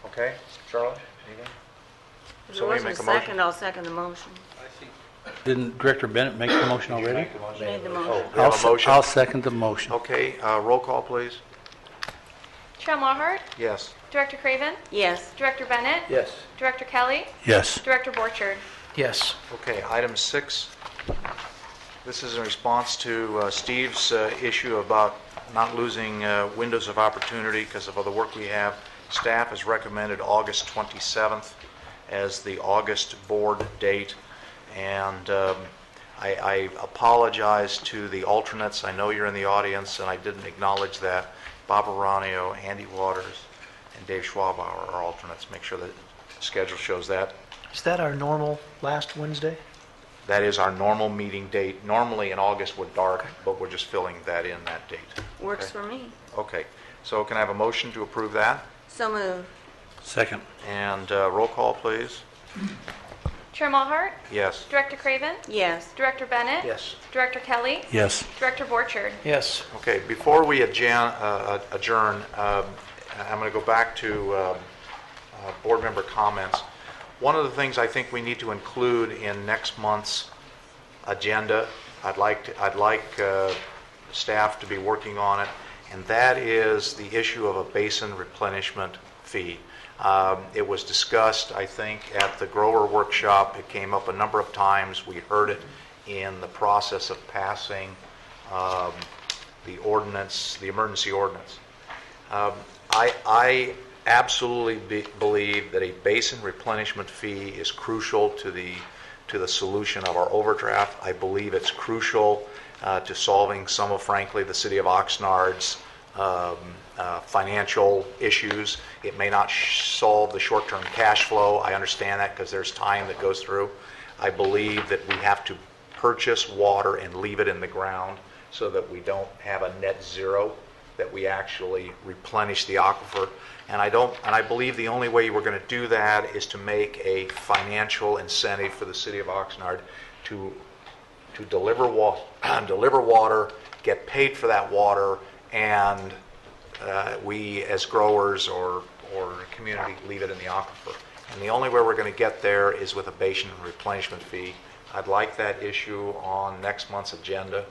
Okay, Charlotte, anything? If So there we wasn't a make a motion? second, I'll second the motion. Didn't Director Bennett make the motion already? You made the motion. Oh, we have a motion? I'll second the motion. Okay, roll call, please. Chair Mulhart, Yes. Director Craven, Yes. Director Bennett, Yes. Director Kelly, Yes. Director Borchard. Yes. Okay, item 6. This is in response to Steve's issue about not losing windows of opportunity because of other work we have. Staff has recommended August 27th as the August board date, and I apologize to the alternates. I know you're in the audience, and I didn't acknowledge that. Bob Aranio, Andy Waters, and Dave Schwabauer are alternates. Make sure the schedule shows that. Is that our normal last Wednesday? That is our normal meeting date. Normally in August we're dark, but we're just filling that in, that date. Works Okay. for me. Okay, so can I have a motion to approve that? So moved. Second. And roll call, please. Chair Mulhart, Yes. Director Craven, Yes. Director Bennett, Yes. Director Kelly, Yes. Director Borchard. Yes. Okay, before we adjourn, I'm going to go back to board member comments. One of the things I think we need to include in next month's agenda, I'd like staff to be working on it, and that is the issue of a basin replenishment fee. It was discussed, I think, at the grower workshop. It came up a number of times. We heard it in the process of passing the ordinance, the emergency ordinance. I absolutely believe that a basin replenishment fee is crucial to the solution of our overdraft. I believe it's crucial to solving some of, frankly, the city of Oxnard's financial issues. It may not solve the short-term cash flow. I understand that because there's time that goes through. I believe that we have to purchase water and leave it in the ground so that we don't have a net zero, that we actually replenish the aquifer. And I believe the only way we're going to do that is to make a financial incentive for the city of Oxnard to deliver water, get paid for that water, and we as growers or community leave it in the aquifer. And the only way we're going to get there is with a basin replenishment fee. I'd like that issue on next month's agenda.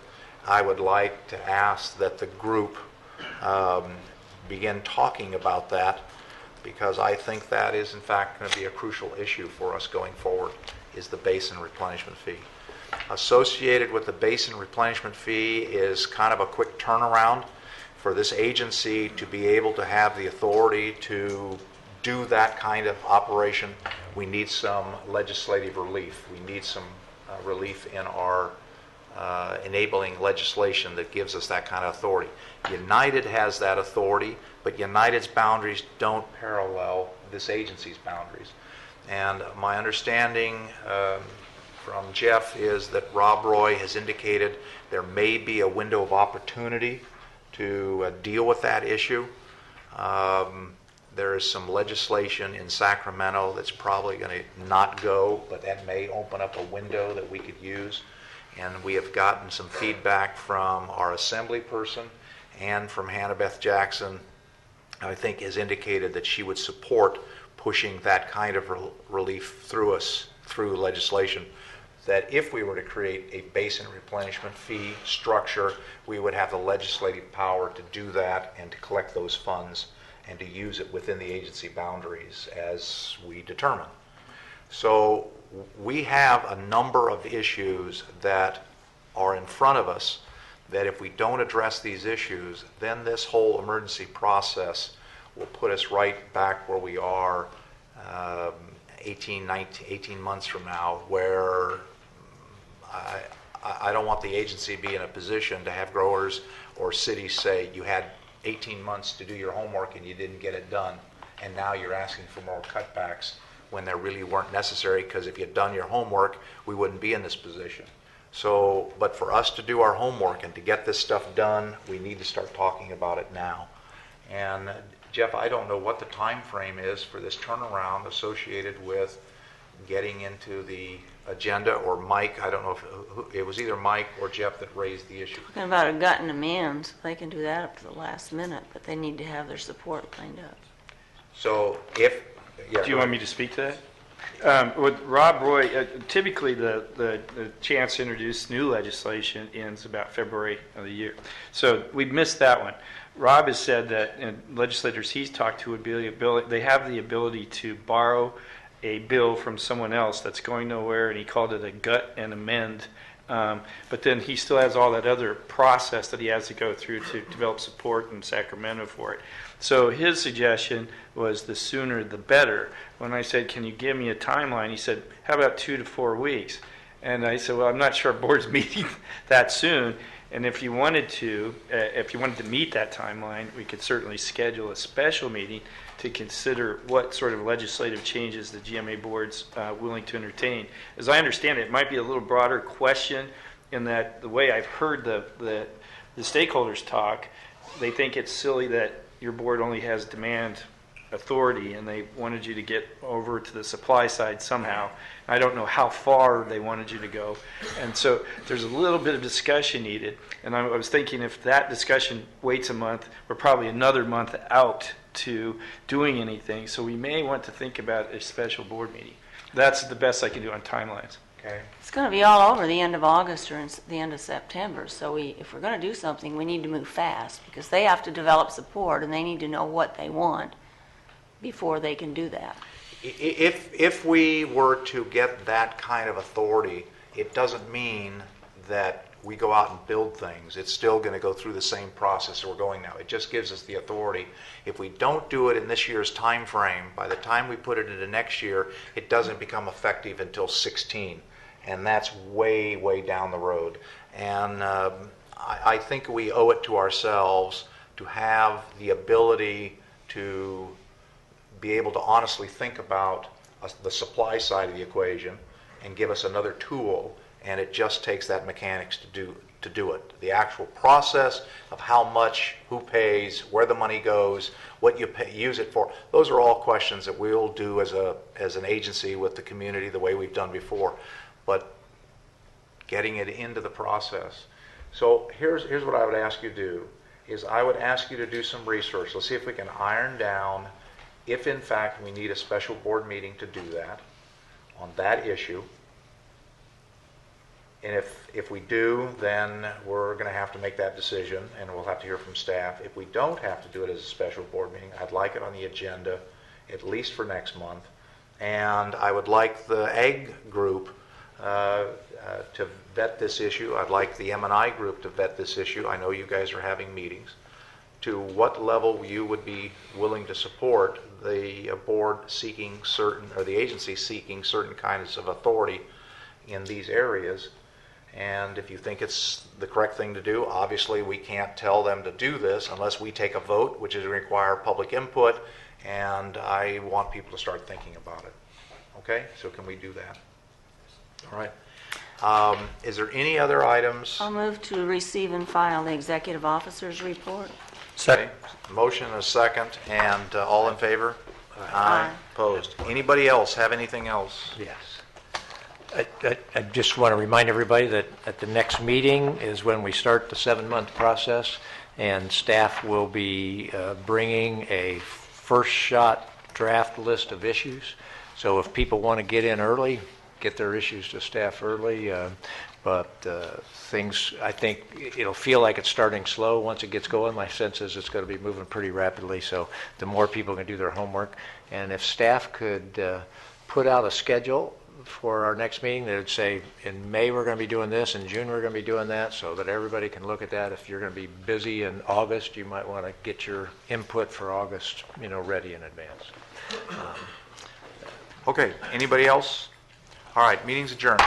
I would like to ask that the group begin talking about that, because I think that is in fact going to be a crucial issue for us going forward, is the basin replenishment fee. Associated with the basin replenishment fee is kind of a quick turnaround for this agency to be able to have the authority to do that kind of operation. We need some legislative relief. We need some relief in our enabling legislation that gives us that kind of authority. United has that authority, but United's boundaries don't parallel this agency's boundaries. And my understanding from Jeff is that Rob Roy has indicated there may be a window of opportunity to deal with that issue. There is some legislation in Sacramento that's probably going to not go, but that may open up a window that we could use. And we have gotten some feedback from our assembly person and from Hannah Beth Jackson, I think, has indicated that she would support pushing that kind of relief through legislation. That if we were to create a basin replenishment fee structure, we would have the legislative power to do that and to collect those funds and to use it within the agency boundaries as we determine. So we have a number of issues that are in front of us that if we don't address these issues, then this whole emergency process will put us right back where we are 18 months from now, where I don't want the agency to be in a position to have growers or cities say, you had 18 months to do your homework and you didn't get it done, and now you're asking for more cutbacks when there really weren't necessary, because if you'd done your homework, we wouldn't be in this position. So, but for us to do our homework and to get this stuff done, we need to start talking about it now. And Jeff, I don't know what the time frame is for this turnaround associated with getting into the agenda, or Mike, I don't know if it was either Mike or Jeff that raised the issue. Talking about a gut and amends, they can do that up to the last minute, but they need to have their support lined up. So if, yeah. Do you want me to speak to that? With Rob Roy, typically the chance to introduce new legislation ends about February of the year. So we missed that one. Rob has said that legislators he's talked to would be the ability, they have the ability to borrow a bill from someone else that's going nowhere, and he called it a gut and amend. But then he still has all that other process that he has to go through to develop support in Sacramento for it. So his suggestion was the sooner the better. When I said, can you give me a timeline? He said, how about 2 to 4 weeks? And I said, well, I'm not sure our board's meeting that soon. And if you wanted to meet that timeline, we could certainly schedule a special meeting to consider what sort of legislative changes the GMA board's willing to entertain. As I understand it, it might be a little broader question in that the way I've heard the stakeholders talk, they think it's silly that your board only has demand authority, and they wanted you to get over to the supply side somehow. I don't know how far they wanted you to go. And so there's a little bit of discussion needed. And I was thinking if that discussion waits a month, we're probably another month out to doing anything. So we may want to think about a special board meeting. That's the best I can do on timelines. Okay. It's going to be all over the end of August or the end of September. So if we're going to do something, we need to move fast, because they have to develop support and they need to know what they want before they can do that. If we were to get that kind of authority, it doesn't mean that we go out and build things. It's still going to go through the same process that we're going now. It just gives us the authority. If we don't do it in this year's time frame, by the time we put it into next year, it doesn't become effective until 16. And that's way, way down the road. And I think we owe it to ourselves to have the ability to be able to honestly think about the supply side of the equation and give us another tool, and it just takes that mechanics to do it. The actual process of how much, who pays, where the money goes, what you use it for, those are all questions that we'll do as an agency with the community the way we've done before. But getting it into the process. So here's what I would ask you to do, is I would ask you to do some research. Let's see if we can iron down if in fact we need a special board meeting to do that on that issue. And if we do, then we're going to have to make that decision, and we'll have to hear from staff. If we don't have to do it as a special board meeting, I'd like it on the agenda at least for next month. And I would like the Ag group to vet this issue. I'd like the M&I group to vet this issue. I know you guys are having meetings. To what level you would be willing to support the board seeking certain, or the agency seeking certain kinds of authority in these areas. And if you think it's the correct thing to do, obviously we can't tell them to do this unless we take a vote, which is require public input, and I want people to start thinking about it. Okay, so can we do that? All right. Is there any other items? I'll move to receive and file the executive officer's report. Second. Motion and a second, and all in favor? Aye. Opposed? Anybody else have anything else? Yes. I just want to remind everybody that at the next meeting is when we start the 7-month process, and staff will be bringing a first shot draft list of issues. So if people want to get in early, get their issues to staff early. But things, I think it'll feel like it's starting slow. Once it gets going, my sense is it's going to be moving pretty rapidly. So the more people can do their homework, and if staff could put out a schedule for our next meeting that would say, in May, we're going to be doing this, in June, we're going to be doing that, so that everybody can look at that. If you're going to be busy in August, you might want to get your input for August, ready in advance. Okay, anybody else? All right, meeting's adjourned.